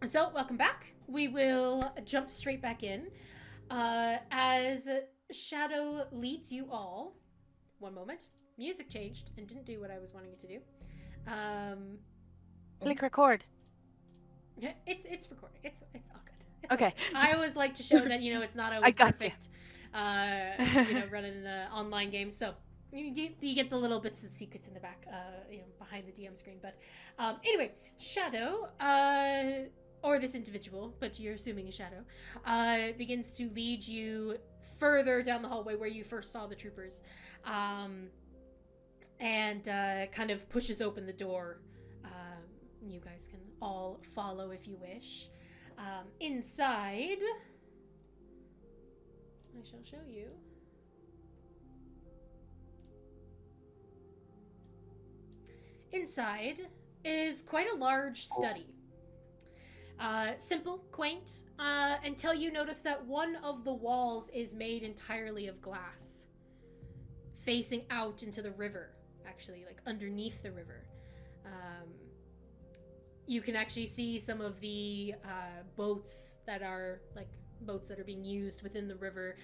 So, welcome back. We will jump straight back in. As Shadow leads you all. One moment. Music changed and didn't do what I was wanting it to do. Click record. Yeah, it's recording. It's all good. Okay. I always like to show that, it's not always gotcha. perfect. Running an online game. So you get the little bits and secrets in the back, behind the DM screen. But anyway, Shadow, or this individual, but you're assuming a Shadow, begins to lead you further down the hallway where you first saw the troopers, and kind of pushes open the door. You guys can all follow if you wish. Inside, I shall show you. Inside is quite a large study. Simple, quaint, until you notice that one of the walls is made entirely of glass, facing out into the river, actually, like underneath the river. You can actually see some of the boats that are being used within the river,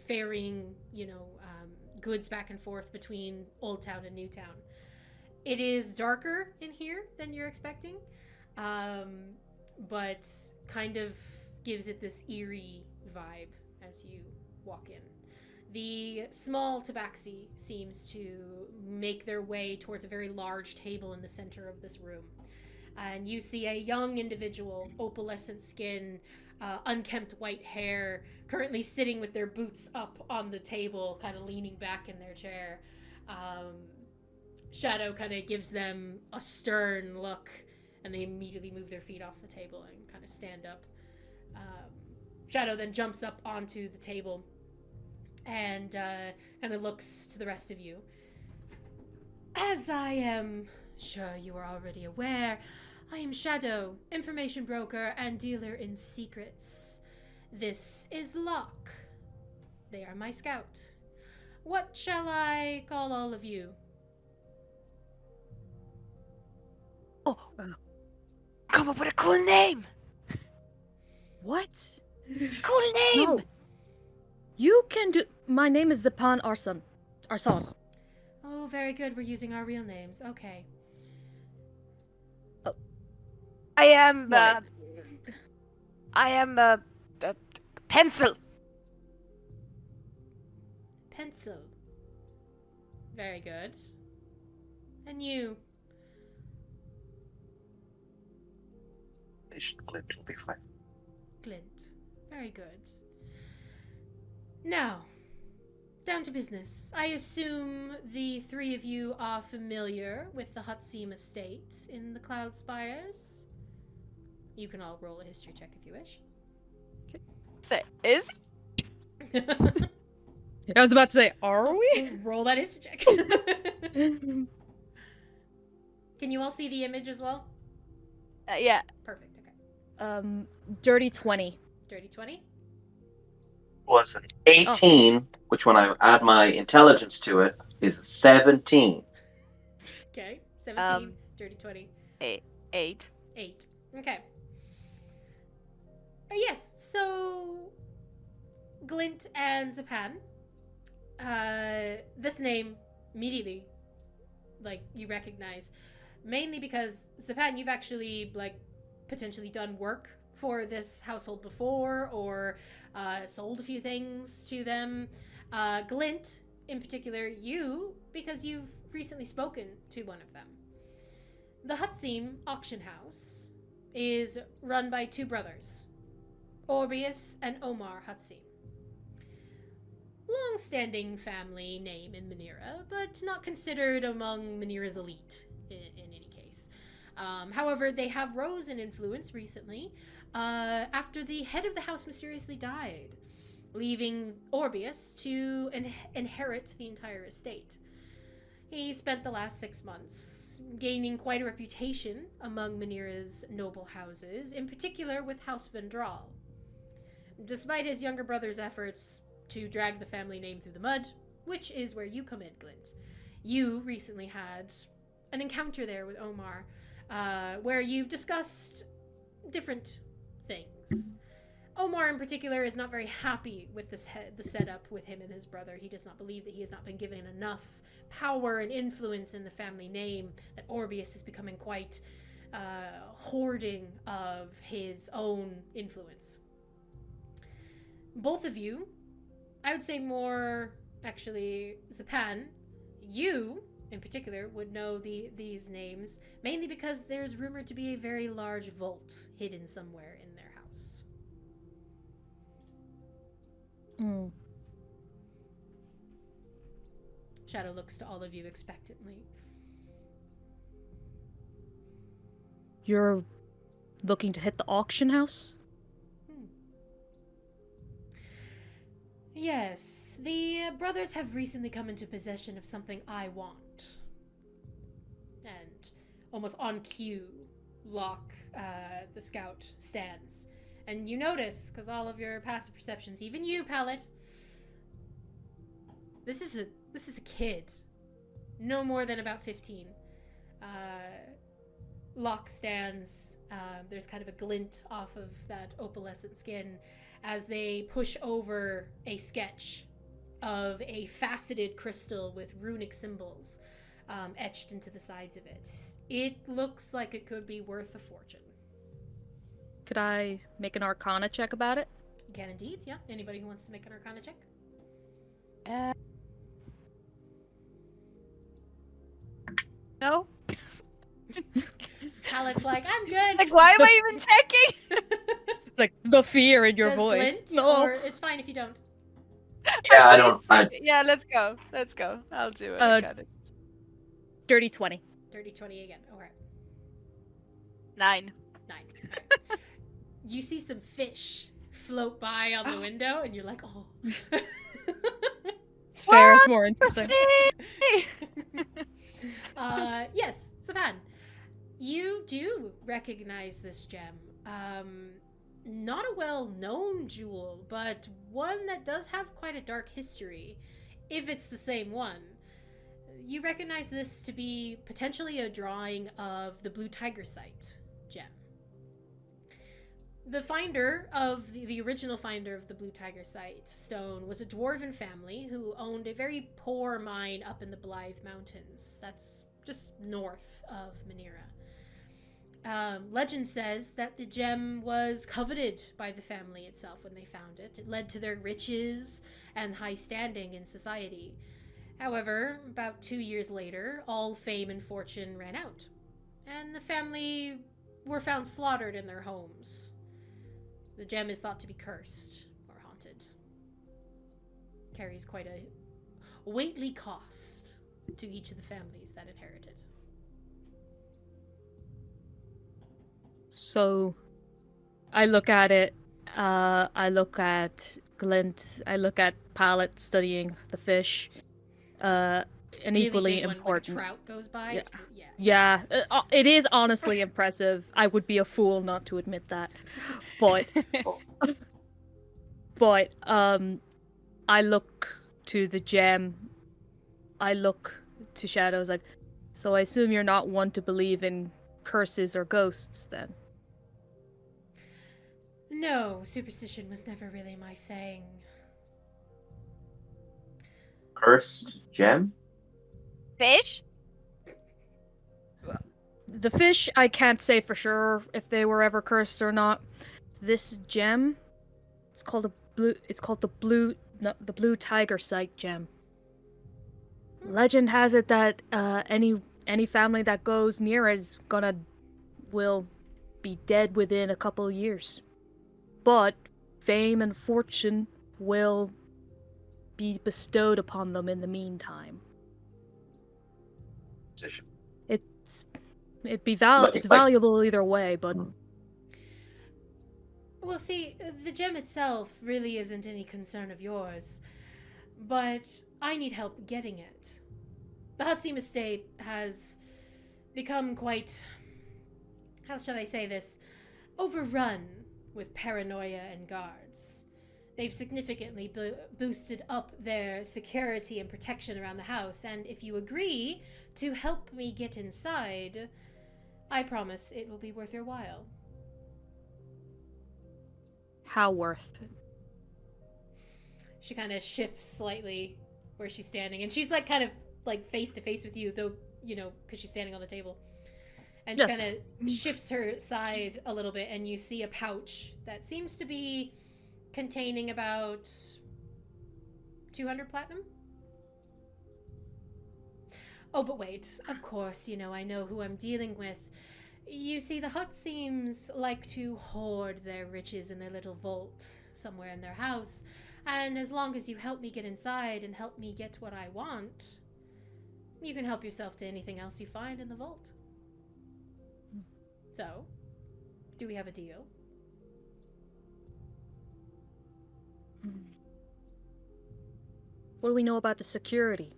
ferrying, goods back and forth between Old Town and New Town. It is darker in here than you're expecting, but kind of gives it this eerie vibe as you walk in. The small tabaxi seems to make their way towards a very large table in the center of this room. And you see a young individual, opalescent skin, unkempt white hair, currently sitting with their boots up on the table, kind of leaning back in their chair. Shadow kind of gives them a stern look, and they immediately move their feet off the table and kind of stand up. Shadow then jumps up onto the table and kind of looks to the rest of you. As I am sure you are already aware, I am Shadow, information broker and dealer in secrets. This is Locke. They are my scout. What shall I call all of you? Oh, come up with a cool name. What? Cool name. No. You can do. My name is Zepan Arsène. Arsène. Oh, very good. We're using our real names. Okay. I am. Pencil. Pencil. Very good. And you? Glint will be fine. Glint. Very good. Now, down to business. I assume the three of you are familiar with the Hutseam estate in the Cloud Spires. You can all roll a history check if you wish. Say, is I was about to say, are we? Roll that history check. Can you all see the image as well? yeah. Perfect, okay. Dirty 20. Dirty 20? Was an 18, which when I add my intelligence to it is 17. Okay, 17, dirty 20. 8. 8. Okay. Glint and Zepan. This name immediately, like, you recognize, mainly because Zepan, you've actually, like, potentially done work for this household before, or sold a few things to them. Glint, in particular, you, because you've recently spoken to one of them. The Hutseam auction house is run by two brothers, Orbius and Omar Hutseam. Long-standing family name in Minera, but not considered among Minera's elite in any case. However, they have rose in influence recently after the head of the house mysteriously died, leaving Orbius to inherit the entire estate. He spent the last 6 months gaining quite a reputation among Minera's noble houses, in particular with House Vendral. Despite his younger brother's efforts to drag the family name through the mud, which is where you come in, Glint, you recently had an encounter there with Omar, where you discussed different things. Omar, in particular, is not very happy with the setup with him and his brother. He does not believe that he has not been given enough power and influence in the family name, that Orbius is becoming quite hoarding of his own influence. Both of you, I would say more, actually, Zepan, you, in particular, would know these names, mainly because there's rumored to be a very large vault hidden somewhere in their house. Shadow looks to all of you expectantly. You're looking to hit the auction house? Yes, the brothers have recently come into possession of something I want. And almost on cue, Locke, the scout, stands. And you notice, because all of your passive perceptions, even you, Pallet, this is a kid. No more than about 15. Locke stands. There's kind of a glint off of that opalescent skin as they push over a sketch of a faceted crystal with runic symbols etched into the sides of it. It looks like it could be worth a fortune. Could I make an Arcana check about it? You can indeed, yeah. Anybody who wants to make an Arcana check? No. Pallet's like, I'm good. Like, why am I even checking? It's like the fear in your Does voice. Glint, No. or it's fine if you don't. Yeah, Yeah, let's go. Let's go. I'll do it. I got it. Dirty 20. Dirty 20 again. Alright. 9. 9. Right. You see some fish float by on the window, and you're like, oh. It's fair, it's more interesting. Yes, Zepan. You do recognize this gem. Not a well-known jewel, but one that does have quite a dark history, if it's the same one. You recognize this to be potentially a drawing of the Blue Tiger Site gem. The finder of the original finder of the Blue Tiger Site stone was a dwarven family who owned a very poor mine up in the Blythe Mountains. That's just north of Minera. Legend says that the gem was coveted by the family itself when they found it. It led to their riches and high standing in society. However, about 2 years later, all fame and fortune ran out, and the family were found slaughtered in their homes. The gem is thought to be cursed or haunted. Carries quite a weightly cost to each of the families that inherit it. So, I look at it, I look at Glint, I look at Pallet studying the fish, and Really equally big one, important. like a trout goes by. Yeah. It's- yeah. Yeah, it is honestly impressive. I would be a fool not to admit that. But, I look to the gem, I look to Shadows, like, so I assume you're not one to believe in curses or ghosts, then? No, superstition was never really my thing. Cursed gem? Fish? The fish, I can't say for sure if they were ever cursed or not. This gem, it's called the blue tiger sight gem. Legend has it that any family that goes near is will be dead within a couple of years. But fame and fortune will be bestowed upon them in the meantime. It's valuable either way, but Well, see, the gem itself really isn't any concern of yours, but I need help getting it. The Hutsim estate has become quite, how shall I say this, overrun with paranoia and guards. They've significantly boosted up their security and protection around the house, and if you agree to help me get inside, I promise it will be worth your while. how worth it? She kind of shifts slightly where she's standing, and she's like kind of like face to face with you, though, you know, because she's standing on the table. And she Yes. kind of shifts her side a little bit, and you see a pouch that seems to be containing about 200 platinum. Oh, but wait, of course, you know, I know who I'm dealing with. You see, the Hutzims like to hoard their riches in their little vault somewhere in their house, and as long as you help me get inside and help me get what I want, you can help yourself to anything else you find in the vault. So, do we have a deal? What do we know about the security?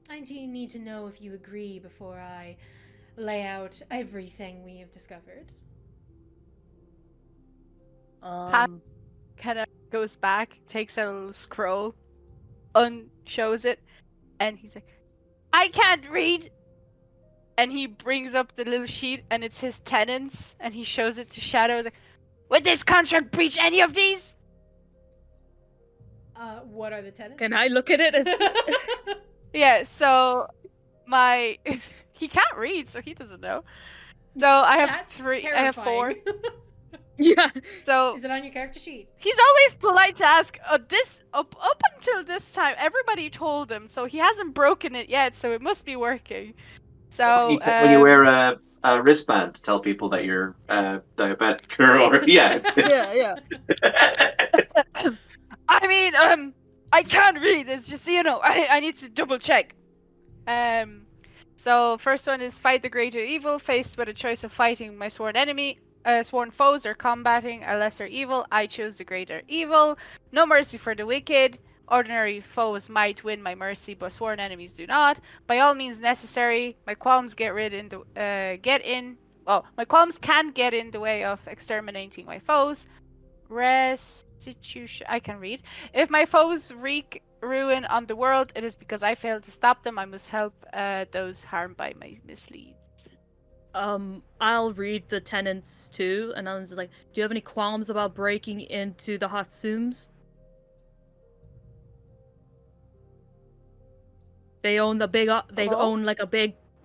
I need to know if you agree before I lay out everything we have discovered. Kind of goes back, takes out a little scroll, shows it, and he's like, I can't read! And he brings up the little sheet, and it's his tenants, and he shows it to Shadows. Like, would this contract breach any of these? What are the tenants? Can I look at it as... Yeah, so he can't read, so he doesn't know. So I have That's three. I have four. terrifying. Yeah. So Is it on your character sheet? he's always polite to ask. This up until this time, everybody told him, so he hasn't broken it yet. So it must be working. So When you wear a wristband to tell people that you're diabetic, or yeah, Yeah. I mean, I can't read. It's just, you know, I need to double check. So first one is fight the greater evil. Faced with a choice of fighting my sworn enemy, sworn foes, or combating a lesser evil, I choose the greater evil. No mercy for the wicked. Ordinary foes might win my mercy, but sworn enemies do not. By all means necessary, my qualms my qualms can get in the way of exterminating my foes. Restitution. I can read. If my foes wreak ruin on the world, it is because I failed to stop them. I must help those harmed by my misleads. I'll read the tenants too, and I'm just like, do you have any qualms about breaking into the Hatsums? They own the big.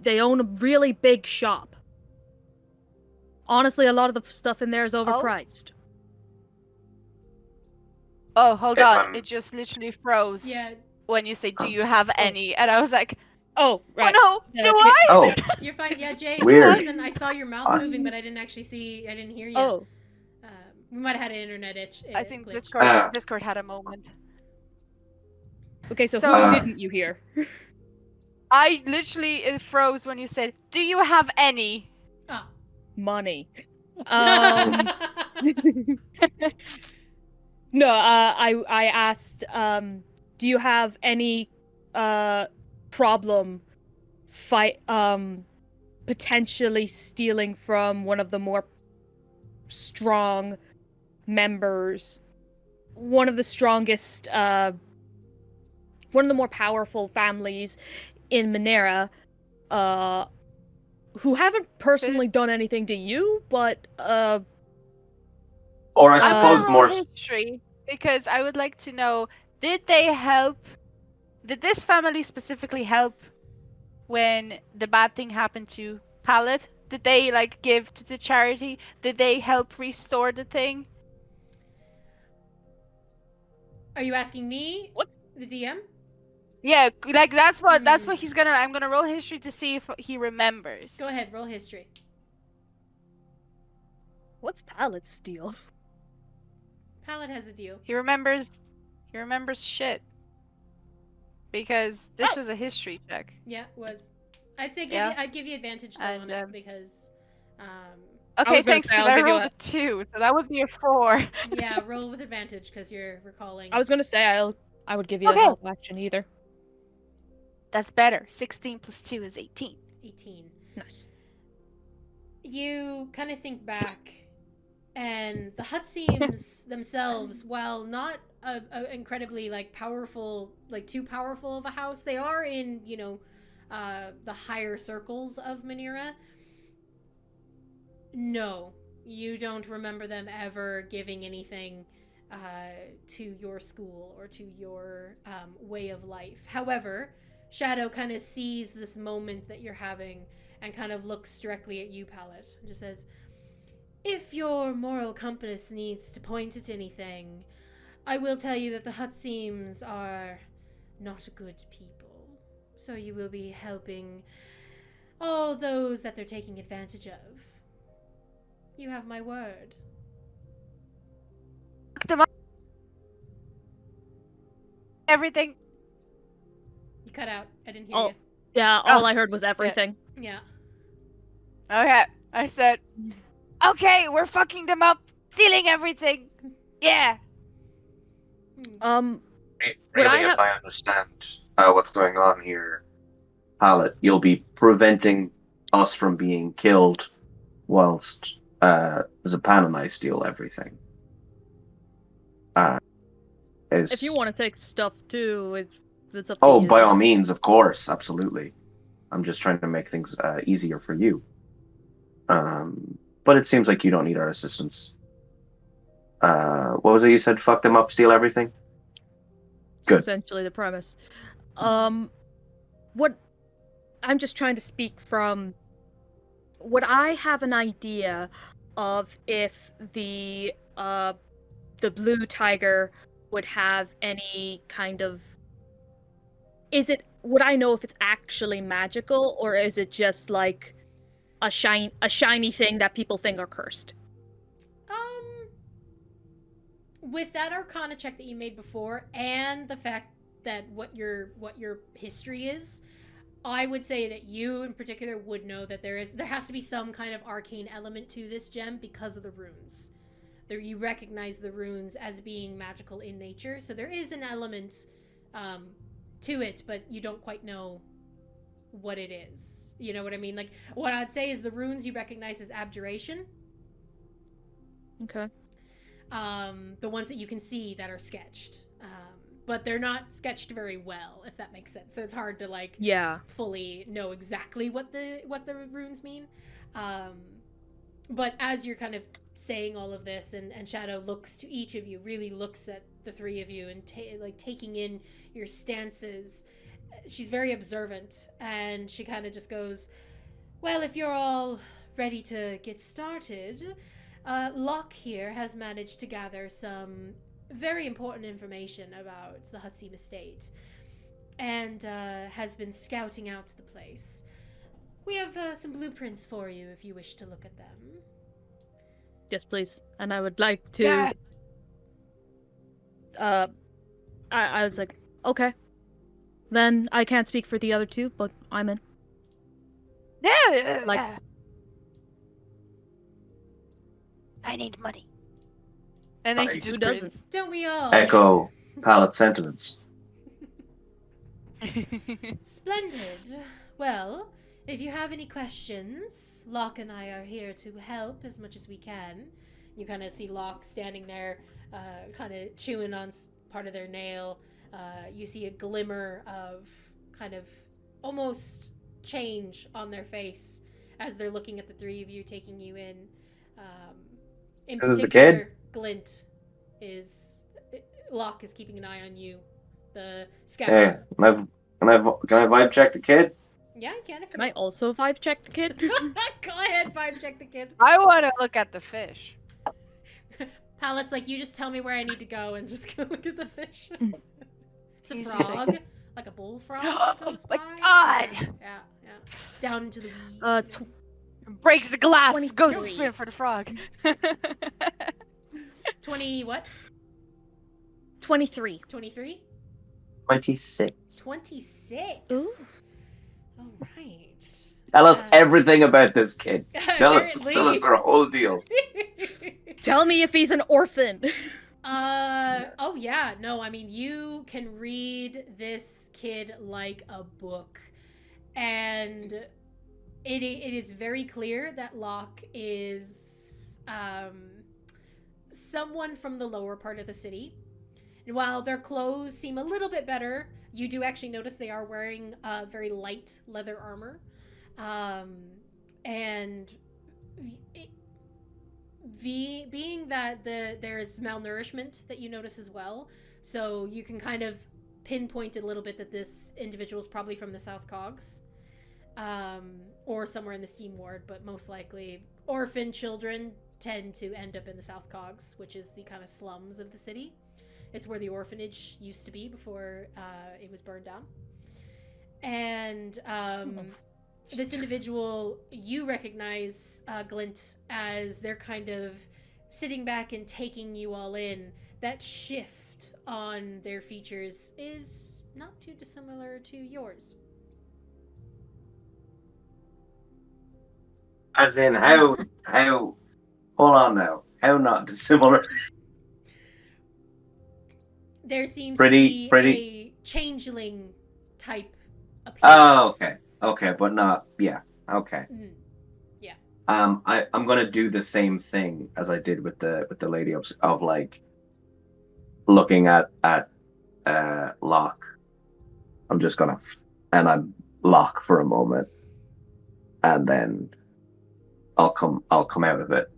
They own a really big shop. Honestly, a lot of the stuff in there is overpriced. Oh, hold If on. I'm- It just literally froze Yeah, when you say, do you have any? And I was like, Oh, right. oh no, Yeah, do okay. I? Oh, you're fine. Yeah, Jay. Weird. I saw your mouth moving, but I didn't actually see. I didn't hear you. Oh, We might have had an internet itch. I think glitch. Discord had a moment. okay. So, So- who didn't you hear? I literally, it froze when you said, do you have any? Ah. Money. No, I asked, do you have any problem potentially stealing from one of the more strong members, one of the strongest, one of the more powerful families in Minera, who haven't personally done anything to you, but or I I'm suppose gonna more. roll history because I would like to know Did they help? Did this family specifically help when the bad thing happened to Pallet? Did they like give to the charity? Did they help restore the thing? Are you asking me? What? The DM? Yeah, like that's what he's gonna. I'm gonna roll history to see if he remembers. Go ahead, roll history. What's pallet steel? Pallet has a deal. He remembers. He remembers shit. Because this was a history check. Yeah, it was. I'd say I'd give you advantage though on it because. Okay, was gonna thanks. say, Because I'll I give you rolled a 2, so that would be a 4. Yeah, roll with advantage because you're recalling. I was gonna say I would give you Okay. a help action either. That's better. 16 plus 2 is 18. 18. Nice. You kind of think back, and the Hutseams themselves, while not a incredibly like powerful, like too powerful of a house, they are in the higher circles of Minera. No, you don't remember them ever giving anything to your school or to your way of life. However, Shadow kind of sees this moment that you're having and kind of looks directly at you, Pallet, and just says, if your moral compass needs to point at anything, I will tell you that the Hutseams are not good people. So you will be helping all those that they're taking advantage of. You have my word. Everything. You cut out. I didn't hear Oh. you. Yeah, all I heard was everything. Yeah. Okay, I said, okay, we're fucking them up, stealing everything. Yeah. Would I Really, if have- I understand what's going on here, Pallet, you'll be preventing us from being killed whilst Zepan and I steal everything. If you want to take stuff too, it's up to Oh, you. by all means, of course, absolutely. I'm just trying to make things easier for you. But it seems like you don't need our assistance. What was it you said? Fuck them up, steal everything? It's Good. essentially the premise. What I'm just trying to speak from. Would I have an idea of if the blue tiger would have any kind of? Would I know if it's actually magical, or is it just like a shiny thing that people think are cursed? With that Arcana check that you made before, and the fact that what your history is, I would say that you in particular would know that there has to be some kind of arcane element to this gem because of the runes. You recognize the runes as being magical in nature, so there is an element to it, but you don't quite know what it is. You know what I mean? Like, what I'd say is the runes you recognize as abjuration. Okay. The ones that you can see that are sketched. But they're not sketched very well, if that makes sense. So it's hard to fully know exactly what the runes mean. But as you're kind of saying all of this, and Shadow looks to each of you, really looks at the three of you, and taking in your stances, she's very observant, and she kind of just goes, well, if you're all ready to get started, Locke here has managed to gather some very important information about the Hutseam estate, and has been scouting out the place. We have some blueprints for you if you wish to look at them. Yes, please. And I would like to. Yeah. I was like, okay. Then I can't speak for the other two, but I'm in. Yeah. Like- I need money. And then Who he just doesn't? Don't we all? Echo Pallet sentiments. Splendid. Well, if you have any questions, Locke and I are here to help as much as we can. You kind of see Locke standing there, kind of chewing on part of their nail. You see a glimmer of kind of almost change on their face as they're looking at the three of you, taking you in. In This is the particular, kid? Glint is... Locke is keeping an eye on you the scout. Hey, can I vibe check the kid? Yeah, you can. Can I also vibe check the kid? Go ahead, vibe check the kid. I want to look at the fish. Pallet's like, you just tell me where I need to go and just go look at the fish. It's a He's just frog, like a bullfrog Oh goes my by. God! Yeah, yeah. Down into the weeds. Breaks the glass, 23. goes to swim for the frog. 20 what? 23. 23? 26. 26. Ooh. All right. Tell us Uh, everything about this kid. Tell us Apparently. our whole deal. Tell me if he's an orphan. Oh yeah, no, I mean, you can read this kid like a book. And it is very clear that Locke is someone from the lower part of the city. And while their clothes seem a little bit better, you do actually notice they are wearing very light leather armor. And being that there is malnourishment that you notice as well, so you can kind of pinpoint it a little bit that this individual is probably from the South Cogs, or somewhere in the Steam Ward, but most likely orphan children tend to end up in the South Cogs, which is the kind of slums of the city. It's where the orphanage used to be before it was burned down. And this individual, you recognize Glint as they're kind of sitting back and taking you all in. That shift on their features is not too dissimilar to yours. As in, how, hold on now. How not dissimilar? There seems Pretty- to be a changeling type appearance. Oh, okay. Okay, but not, yeah. Okay. Mhm. Yeah. I'm gonna do the same thing as I did with the lady of like looking at Locke. I'm just gonna I'm Locke for a moment, and then I'll come out of it.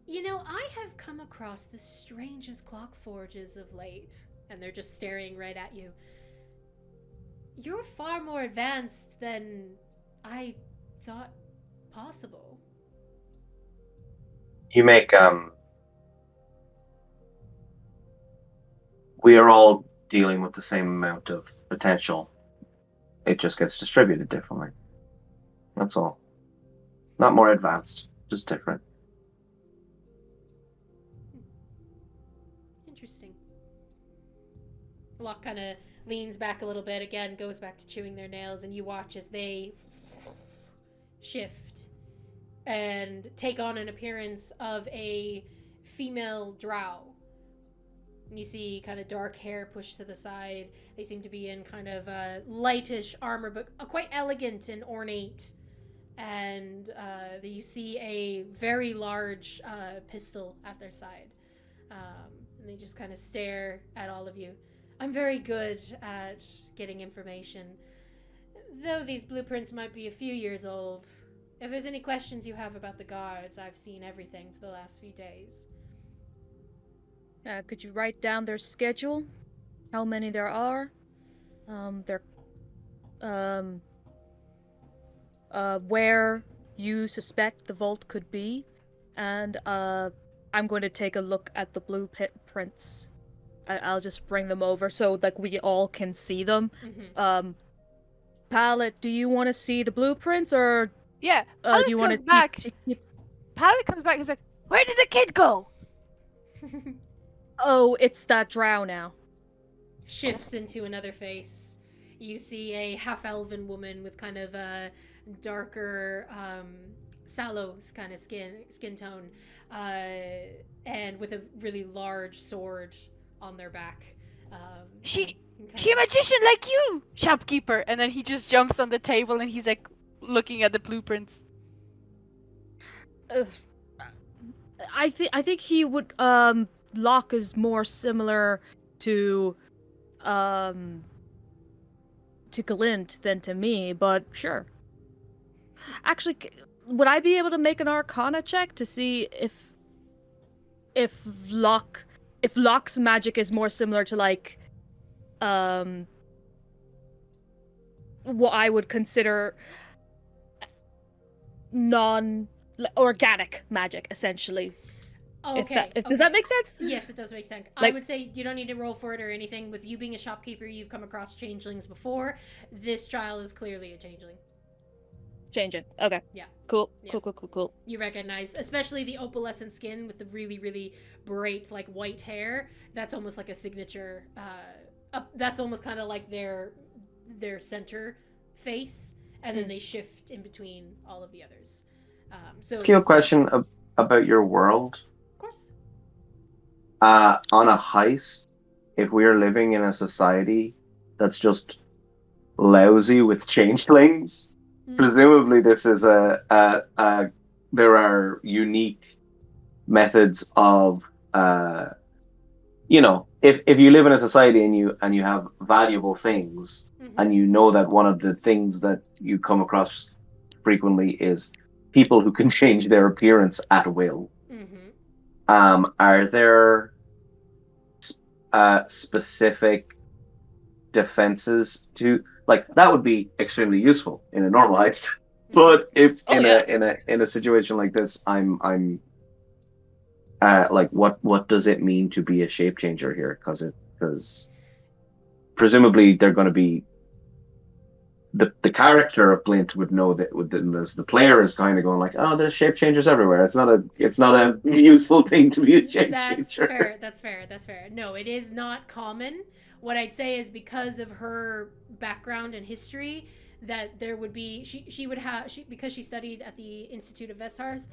You know, I have come across the strangest clock forges of late, and they're just staring right at you. You're far more advanced than I thought possible. You make we are all dealing with the same amount of potential. It just gets distributed differently. That's all. Not more advanced, just different. Interesting. Locke kind of leans back a little bit again, goes back to chewing their nails, and you watch as they shift and take on an appearance of a female drow. And you see kind of dark hair pushed to the side. They seem to be in kind of lightish armor, but quite elegant and ornate. And you see a very large pistol at their side. And they just kind of stare at all of you. I'm very good at getting information, though these blueprints might be a few years old. If there's any questions you have about the guards, I've seen everything for the last few days. Could you write down their schedule? How many there are? Where you suspect the vault could be, and I'm going to take a look at the blueprints. I'll just bring them over so like we all can see them. Mm-hmm. Pallet, do you want to see the blueprints, or Yeah, do Pallet you want comes to back. keep... Pallet comes back and he's like, "Where did the kid go?" Oh, it's that drow now. Shifts into another face. You see a half-elven woman with kind of a darker, sallow kind of skin tone, and with a really large sword on their back. She a magician like you, shopkeeper. And then he just jumps on the table and he's like looking at the blueprints. I think he would. Locke is more similar to Glint than to me, but sure. Actually, would I be able to make an Arcana check to see if Locke if Locke's magic is more similar to like what I would consider non-organic magic, essentially. Okay. Does that make sense? Yes, it does make sense. I Like- would say you don't need to roll for it or anything. With you being a shopkeeper, you've come across changelings before. This child is clearly a changeling. Change it. Okay. Yeah. Cool. Yeah. Cool. You recognize, especially the opalescent skin with the really, really bright, like, white hair. That's almost like a signature. That's almost kind of like their center face, and then they shift in between all of the others. So. Ask you a question about your world. Of course. On a heist, if we're living in a society that's just lousy with changelings, presumably this is there are unique methods of if you live in a society and you have valuable things, and you know that one of the things that you come across frequently is people who can change their appearance at will. Are there specific defenses to, like, that would be extremely useful in a normal heist, but if in a situation like this, I'm like, what does it mean to be a shape changer here? Because presumably they're going to be the character of Blint would know that the player is kind of going like, oh, there's shape changers everywhere. It's not a useful thing to be a shape changer. That's fair. No, it is not common. What I'd say is because of her background and history, that there would be because she studied at the Institute of Vesthearth,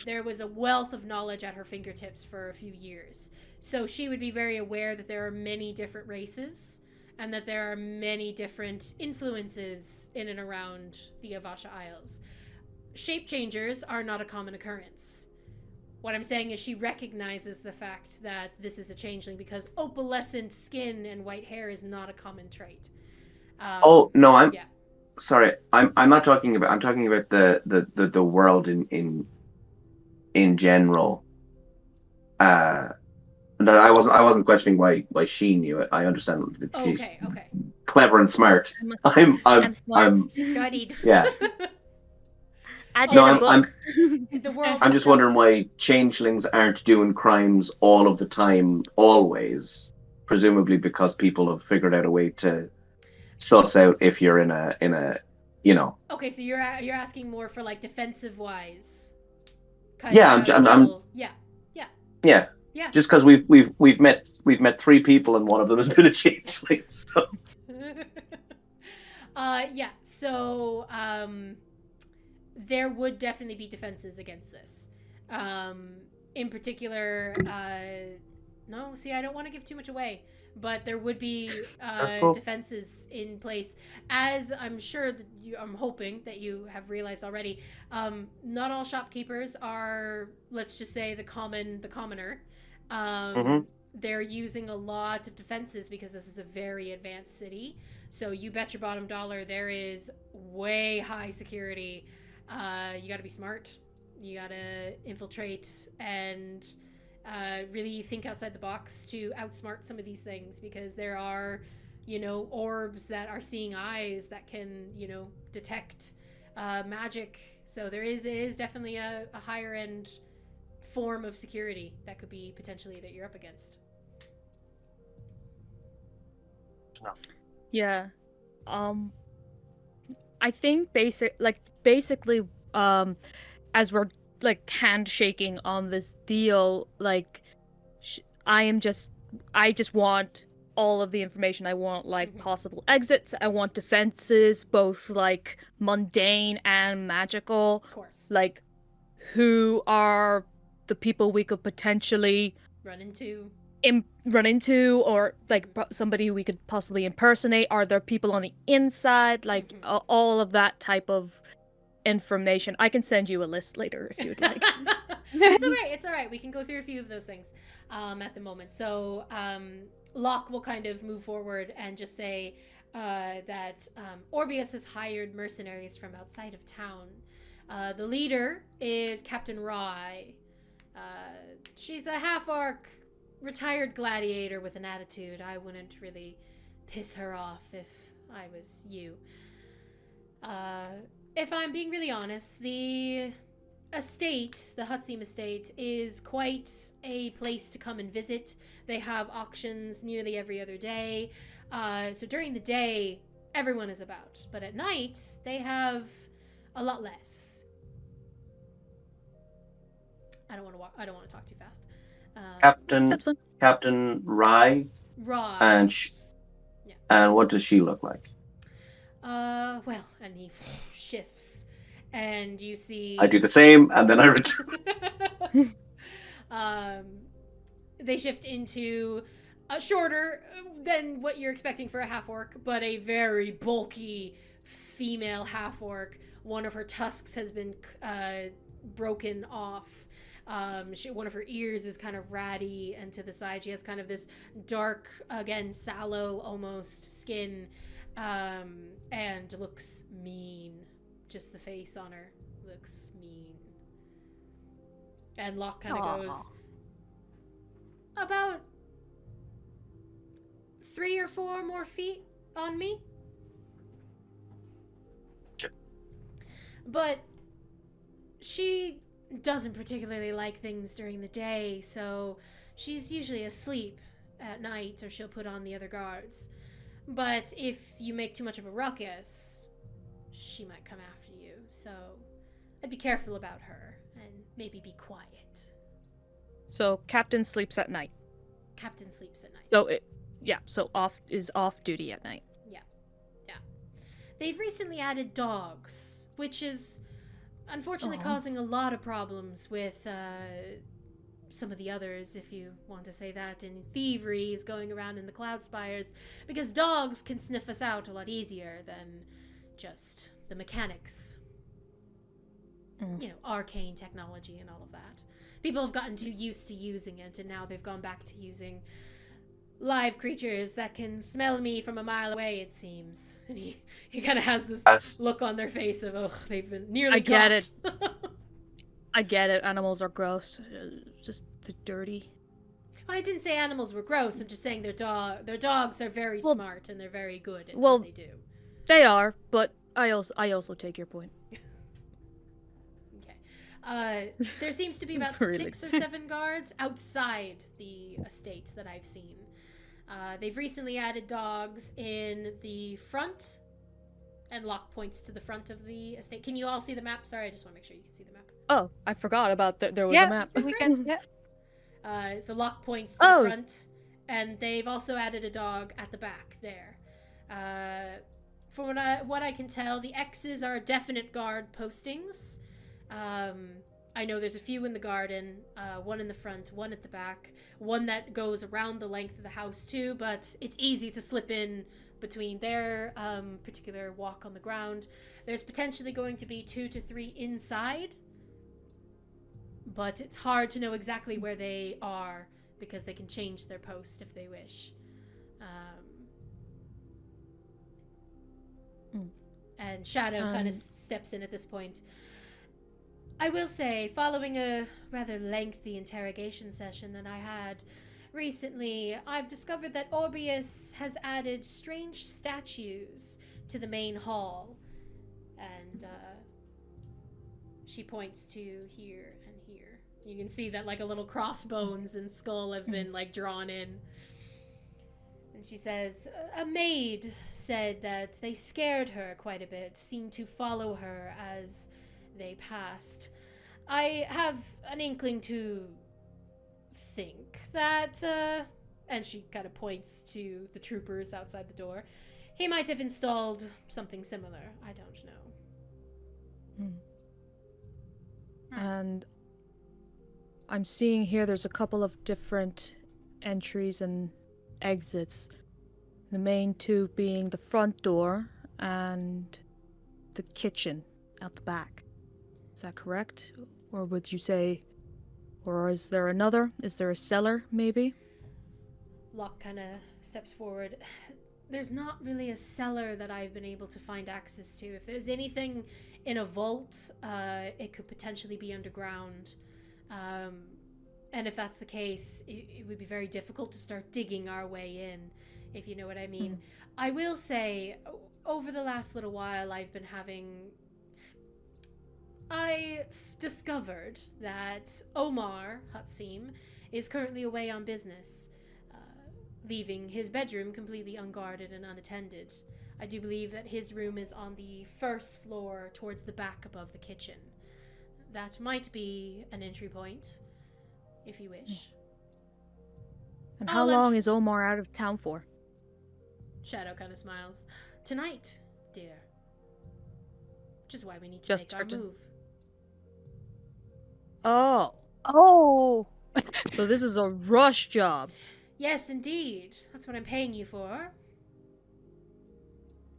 there was a wealth of knowledge at her fingertips for a few years. So she would be very aware that there are many different races, and that there are many different influences in and around the Avasha Isles. Shape changers are not a common occurrence. What I'm saying is she recognizes the fact that this is a changeling because opalescent skin and white hair is not a common trait. Sorry. I'm not talking about. I'm talking about the world in general. No, I wasn't questioning why she knew it. I understand that she's clever and smart. I'm smart. She studied. Yeah. I'm just wondering why changelings aren't doing crimes all of the time, always. Presumably because people have figured out a way to suss out if you're in a Okay, so you're asking more for like defensive wise. Yeah. Just because we've met 3 people and one of them has been a changeling. So. So there would definitely be defenses against this. In particular, no, see, I don't want to give too much away, but there would be defenses in place, as I'm sure that I'm hoping that you have realized already. Not all shopkeepers are, let's just say, the commoner. They're using a lot of defenses because this is a very advanced city. So you bet your bottom dollar there is way high security. You got to be smart. You got to infiltrate and really think outside the box to outsmart some of these things, because there are, orbs that are seeing eyes that can, detect magic. So there is definitely a higher end form of security that could be potentially that you're up against. Yeah. I think basically as we're like handshaking on this deal, like I just want all of the information. I want like possible exits. I want defenses, both like mundane and magical. Of course. Like, who are the people we could potentially run into, or like somebody we could possibly impersonate? Are there people on the inside? Like all of that type of information. I can send you a list later if you'd like. It's all right. We can go through a few of those things at the moment. So Locke will kind of move forward and just say that Orbius has hired mercenaries from outside of town. The leader is Captain Rye. She's a half-orc, retired gladiator with an attitude. I wouldn't really piss her off if I was you. If I'm being really honest, the estate, the Hutseam estate, is quite a place to come and visit. They have auctions nearly every other day. So during the day, everyone is about. But at night, they have a lot less. I don't want to talk too fast. That's fun. Captain Rye. Raw. And and what does she look like? Well, and he shifts, and you see. I do the same, and then I return. They shift into a shorter than what you're expecting for a half-orc, but a very bulky female half-orc. One of her tusks has been broken off. One of her ears is kind of ratty and to the side. She has kind of this dark, again, sallow almost skin, and looks mean. Just the face on her looks mean. And Locke kind of goes about 3 or 4 more feet on me. Sure. But she doesn't particularly like things during the day, so she's usually asleep at night, or she'll put on the other guards. But if you make too much of a ruckus, she might come after you, so I'd be careful about her, and maybe be quiet. So Captain sleeps at night. Captain sleeps at night. So off duty at night. Yeah. They've recently added dogs, which is unfortunately causing a lot of problems with some of the others, if you want to say that, and thieveries going around in the cloud spires, because dogs can sniff us out a lot easier than just the mechanics. You know, arcane technology and all of that. People have gotten too used to using it, and now they've gone back to using live creatures that can smell me from a mile away, it seems. And he kind of has this look on their face of, ugh, they've been nearly get it. got. I get it. Animals are gross. Just they're dirty. I didn't say animals were gross. I'm just saying their dogs are very smart, and they're very good at what they do. They are, but I also take your point. Okay. There seems to be about Really? 6 or 7 guards outside the estate that I've seen. They've recently added dogs in the front, and Locke points to the front of the estate. Can you all see the map? Sorry, I just want to make sure you can see the map. Oh, I forgot about there was a map. We can. Yeah. So Locke points to the front, and they've also added a dog at the back there. From what I can tell, the X's are definite guard postings. I know there's a few in the garden, one in the front, one at the back, one that goes around the length of the house too, but it's easy to slip in between their particular walk on the ground. There's potentially going to be 2 to 3 inside, but it's hard to know exactly where they are because they can change their post if they wish. And Shadow kind of steps in at this point. I will say, following a rather lengthy interrogation session that I had recently, I've discovered that Orbius has added strange statues to the main hall. And she points to here and here. You can see that like a little crossbones and skull have been like drawn in. And she says, a maid said that they scared her quite a bit, seemed to follow her as they passed. I have an inkling to think that, and she kind of points to the troopers outside the door, he might have installed something similar. I don't know. And I'm seeing here there's a couple of different entries and exits. The main 2 being the front door and the kitchen out the back. Is that correct? Or would you say, or is there another? Is there a cellar, maybe? Locke kind of steps forward. There's not really a cellar that I've been able to find access to. If there's anything in a vault, it could potentially be underground. And if that's the case, it would be very difficult to start digging our way in, if you know what I mean. I will say, over the last little while, I've discovered that Omar Hatsim is currently away on business, leaving his bedroom completely unguarded and unattended. I do believe that his room is on the first floor towards the back above the kitchen. That might be an entry point, if you wish. And how long is Omar out of town for? Shadow kind of smiles. Tonight, dear. Which is why we need to Just make our move. Oh. Oh. So this is a rush job. Yes, indeed. That's what I'm paying you for.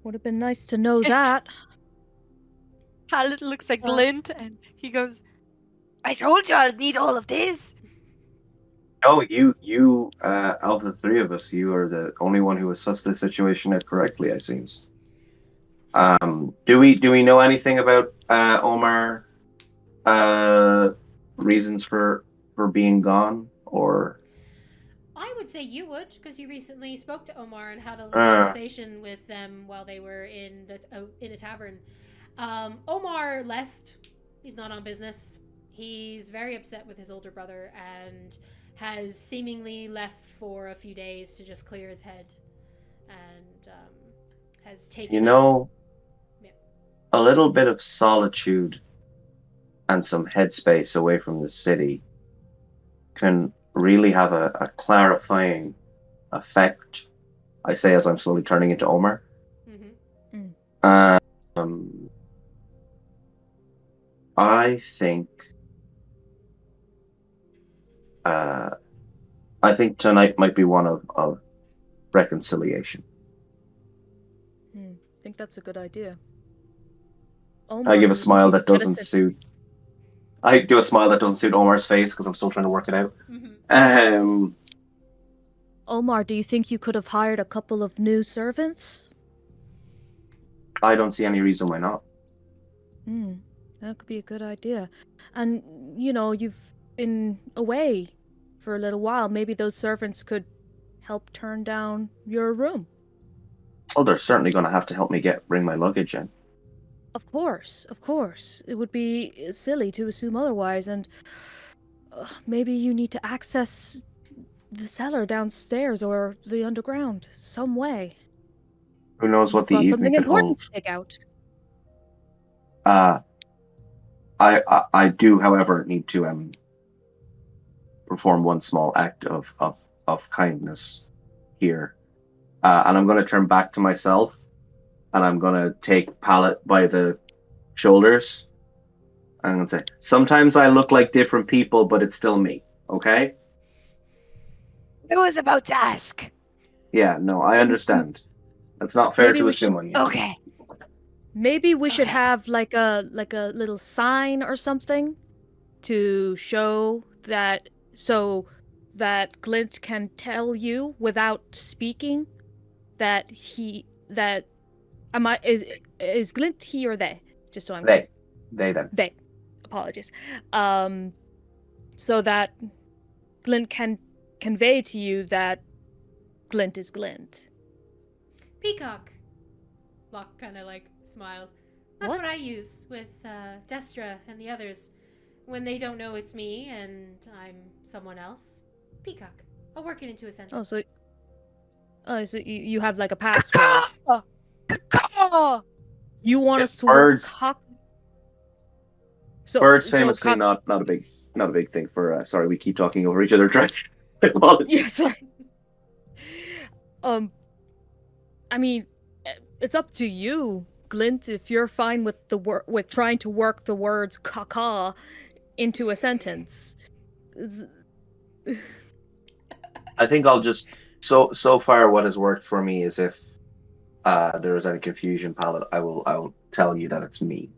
Would have been nice to know that. Pallet looks at Glint and he goes, I told you I'd need all of this. Oh, you, of the three of us, you are the only one who assessed the situation out correctly, it seems. Do we know anything about Omar? Reasons for being gone, or? I would say you would, because you recently spoke to Omar and had a conversation with them while they were in a tavern. Omar left. He's not on business. He's very upset with his older brother and has seemingly left for a few days to just clear his head, and has taken a little bit of solitude and some headspace away from the city can really have a clarifying effect, I say as I'm slowly turning into Omar. I think tonight might be one of reconciliation. I think that's a good idea. I give a smile that doesn't suit. I do a smile that doesn't suit Omar's face because I'm still trying to work it out. Omar, do you think you could have hired a couple of new servants? I don't see any reason why not. That could be a good idea. And, you've been away for a little while. Maybe those servants could help turn down your room. Oh, they're certainly going to have to help me bring my luggage in. Of course. It would be silly to assume otherwise, and maybe you need to access the cellar downstairs or the underground some way. Who knows what the evening something could important hold. to take out. I do, however, need to perform one small act of kindness here, and I'm going to turn back to myself. And I'm going to take Pallet by the shoulders. And I'm going to say, sometimes I look like different people, but it's still me. Okay? I was about to ask. Yeah, no, I understand. It's not fair to assume on you. Okay. Maybe we should have like a little sign or something to show that, so that Glint can tell you without speaking that is Glint he or they? Just so I'm They them. They. Apologies. So that Glint can convey to you that Glint is Glint. Peacock. Locke kind of smiles. That's what I use with Destra and the others when they don't know it's me and I'm someone else. Peacock. I'll work it into a sentence. So you have like a password. You want us to birds. cock? Birds famously not a big thing for. Sorry, we keep talking over each other. Apologies. Yeah, sorry. I mean, it's up to you, Glint. If you're fine with with trying to work the words "caca" into a sentence. I think I'll just so far what has worked for me is if there is any confusion, Pallet, I will tell you that it's me.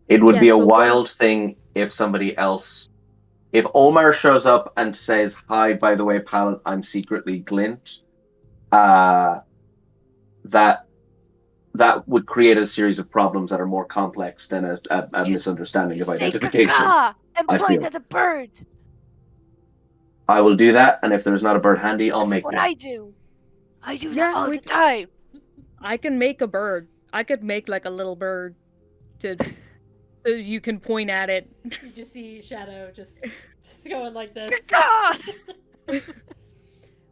It would be a wild thing if somebody else, if Omar shows up and says, "Hi, by the way, Pallet, I'm secretly Glint," that would create a series of problems that are more complex than a misunderstanding of identification. And point at the bird. I will do that, and if there's not a bird handy, I'll That's make what one. I do. I do Yeah, that all we the time. I can make a bird. I could make like a little bird to so you can point at it. You just see Shadow just going like this. Caca!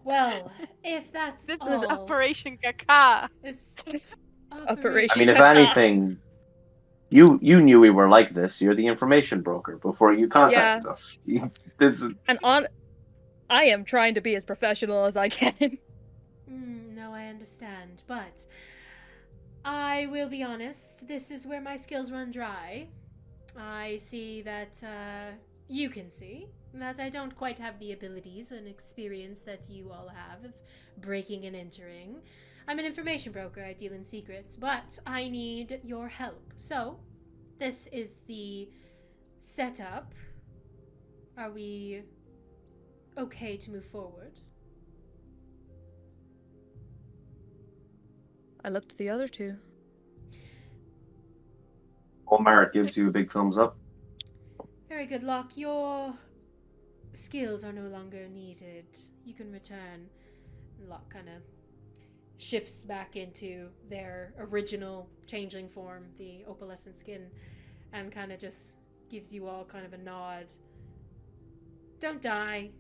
Well, if that's This all, is Operation Caca. It's Operation I mean, if Caca. anything, you knew we were like this. You're the information broker before you contacted us. This is And I am trying to be as professional as I can. No, I understand, but I will be honest, this is where my skills run dry. I see that you can see that I don't quite have the abilities and experience that you all have of breaking and entering. I'm an information broker, I deal in secrets, but I need your help. So, this is the setup. Are we okay to move forward? I looked at the other two. Omar gives you a big thumbs up. Very good, Locke. Your skills are no longer needed. You can return. Locke kind of shifts back into their original changeling form, the opalescent skin, and kind of just gives you all kind of a nod. Don't die.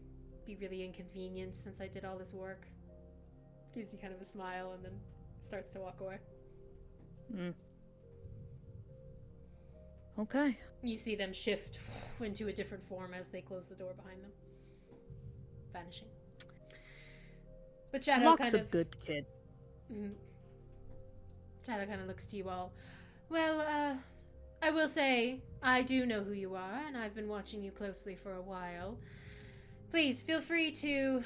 Be really inconvenient since I did all this work. Gives you kind of a smile and then starts to walk away. Okay. You see them shift into a different form as they close the door behind them. Vanishing. But Shadow Locke's kind a of... good kid. Shadow kind of looks to you all. Well, I will say, I do know who you are, and I've been watching you closely for a while. Please, feel free to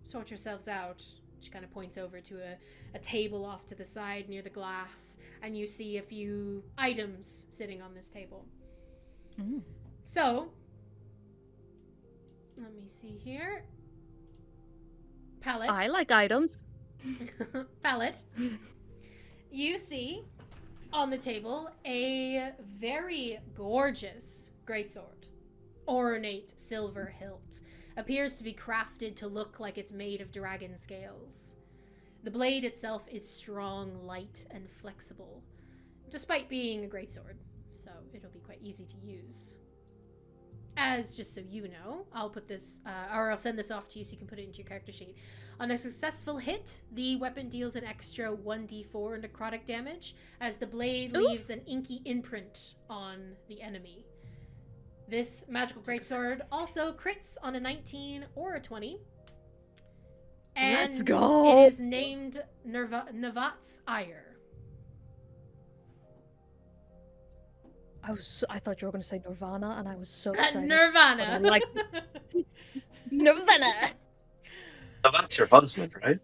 sort yourselves out. She kind of points over to a table off to the side near the glass, and you see a few items sitting on this table. So, let me see here. Palette. I like items. Palette. You see on the table a very gorgeous greatsword. Ornate silver hilt. Appears to be crafted to look like it's made of dragon scales. The blade itself is strong, light, and flexible, despite being a greatsword, so it'll be quite easy to use. As, just so you know, I'll put this, or I'll send this off to you so you can put it into your character sheet. On a successful hit, the weapon deals an extra 1d4 necrotic damage, as the blade leaves an inky imprint on the enemy. This magical greatsword also crits on a 19 or a 20. And Let's go. It is named Navat's Ire. I thought you were going to say Nirvana, and I was so excited. Nirvana. But I'm like, Nirvana. Oh, that's your husband, right?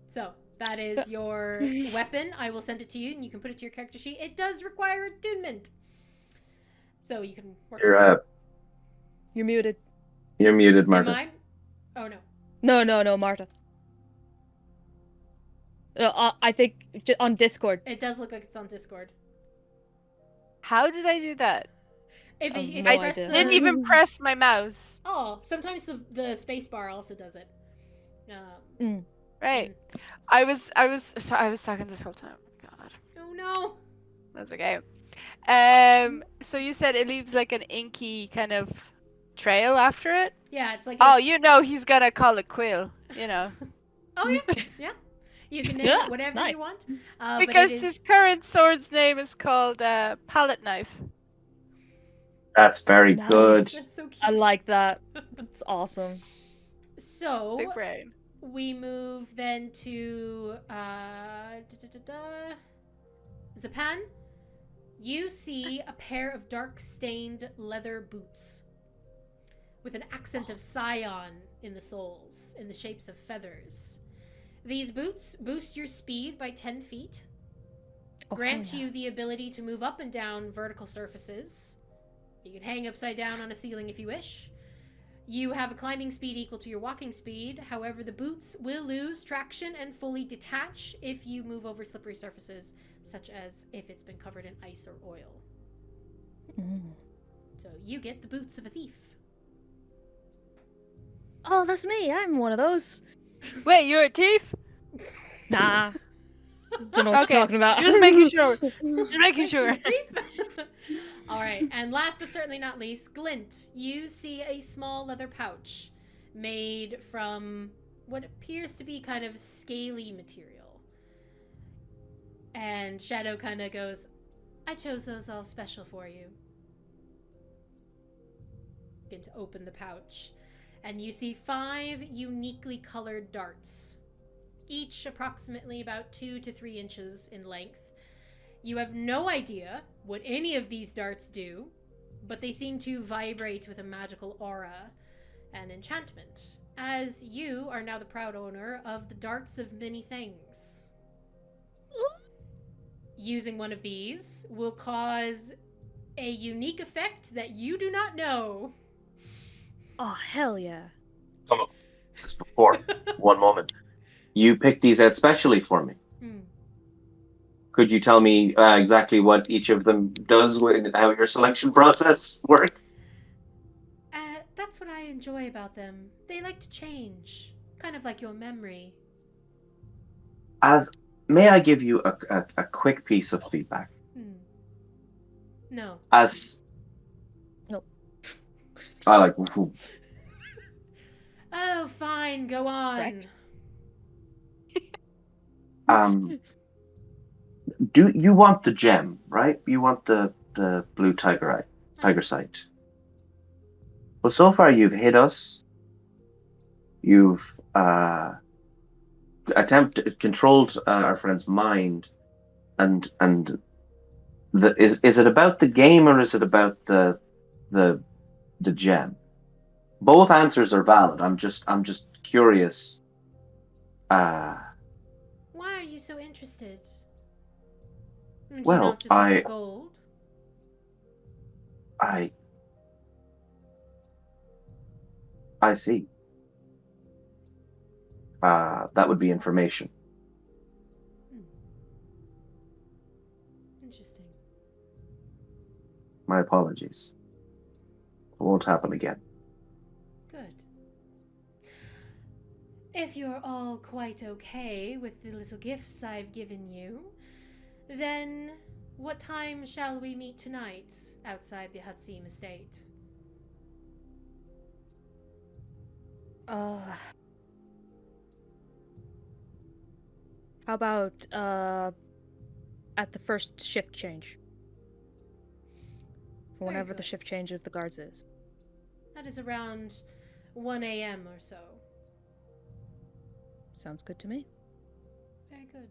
So, that is your weapon. I will send it to you, and you can put it to your character sheet. It does require attunement. So, you can work with it. You're muted. You're muted, Marta. Am I? Oh, no. No, Marta. I think on Discord. It does look like it's on Discord. How did I do that? If Oh, you no press idea. the... Didn't even press my mouse. Oh, sometimes the space bar also does it. Right. I was talking this whole time. God. Oh no. That's okay. So you said it leaves like an inky kind of trail after it? Yeah, it's like... Oh, you know he's gonna call it Quill, you know. Oh, yeah. Yeah. You can name it whatever nice. you want. Because but it is... his current sword's name is called Palette Knife. That's very Nice. good. That's so cute. I like that. That's awesome. So, Big brain. we move then to Zepan. You see a pair of dark-stained leather boots with an accent of scion in the soles, in the shapes of feathers. These boots boost your speed by 10 feet, grant you the ability to move up and down vertical surfaces. You can hang upside down on a ceiling if you wish. You have a climbing speed equal to your walking speed. However, the boots will lose traction and fully detach if you move over slippery surfaces, such as if it's been covered in ice or oil. So you get the boots of a thief. Oh, that's me. I'm one of those. Wait, you're a thief? Nah. Don't know what Okay, you're talking about. just making sure. Just making sure. All right, and last but certainly not least, Glint, you see a small leather pouch made from what appears to be kind of scaly material. And Shadow kind of goes, I chose those all special for you. Get to open the pouch, and you see 5 uniquely colored darts, each approximately about 2 to 3 inches in length. You have no idea what any of these darts do, but they seem to vibrate with a magical aura and enchantment, as you are now the proud owner of the darts of many things. Using one of these will cause a unique effect that you do not know. Oh, hell yeah. Come on. This is before. One moment. You picked these out specially for me. Could you tell me exactly what each of them does, how your selection process works? That's what I enjoy about them. They like to change, kind of like your memory. May I give you a quick piece of feedback? No. No. I like woof. Oh, fine, go on. Correct. Do you want the gem, right? You want the blue tiger sight. Well, so far you've hit us. You've controlled our friend's mind, and is it about the game or is it about the gem? Both answers are valid. I'm just curious. Why are you so interested? Would Well, you not just want the gold? I see. That would be information. Interesting. My apologies. It won't happen again. Good. If you're all quite okay with the little gifts I've given you, then what time shall we meet tonight outside the Hutseem estate? How about at the first shift change? For whenever the shift change of the guards is. That is around 1 a.m. or so. Sounds good to me. Very good.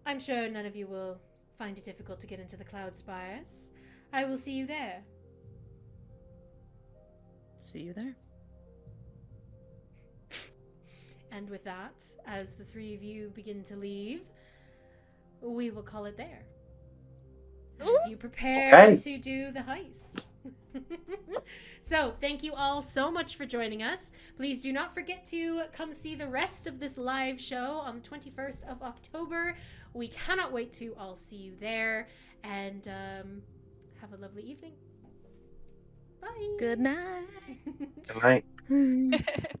I'm sure none of you will find it difficult to get into the Cloud Spires. I will see you there. See you there. And with that, as the 3 of you begin to leave, we will call it there. As you prepare to do the heist. So, thank you all so much for joining us. Please do not forget to come see the rest of this live show on the 21st of October. We cannot wait to all see you there. And have a lovely evening. Bye. Good night. Good night.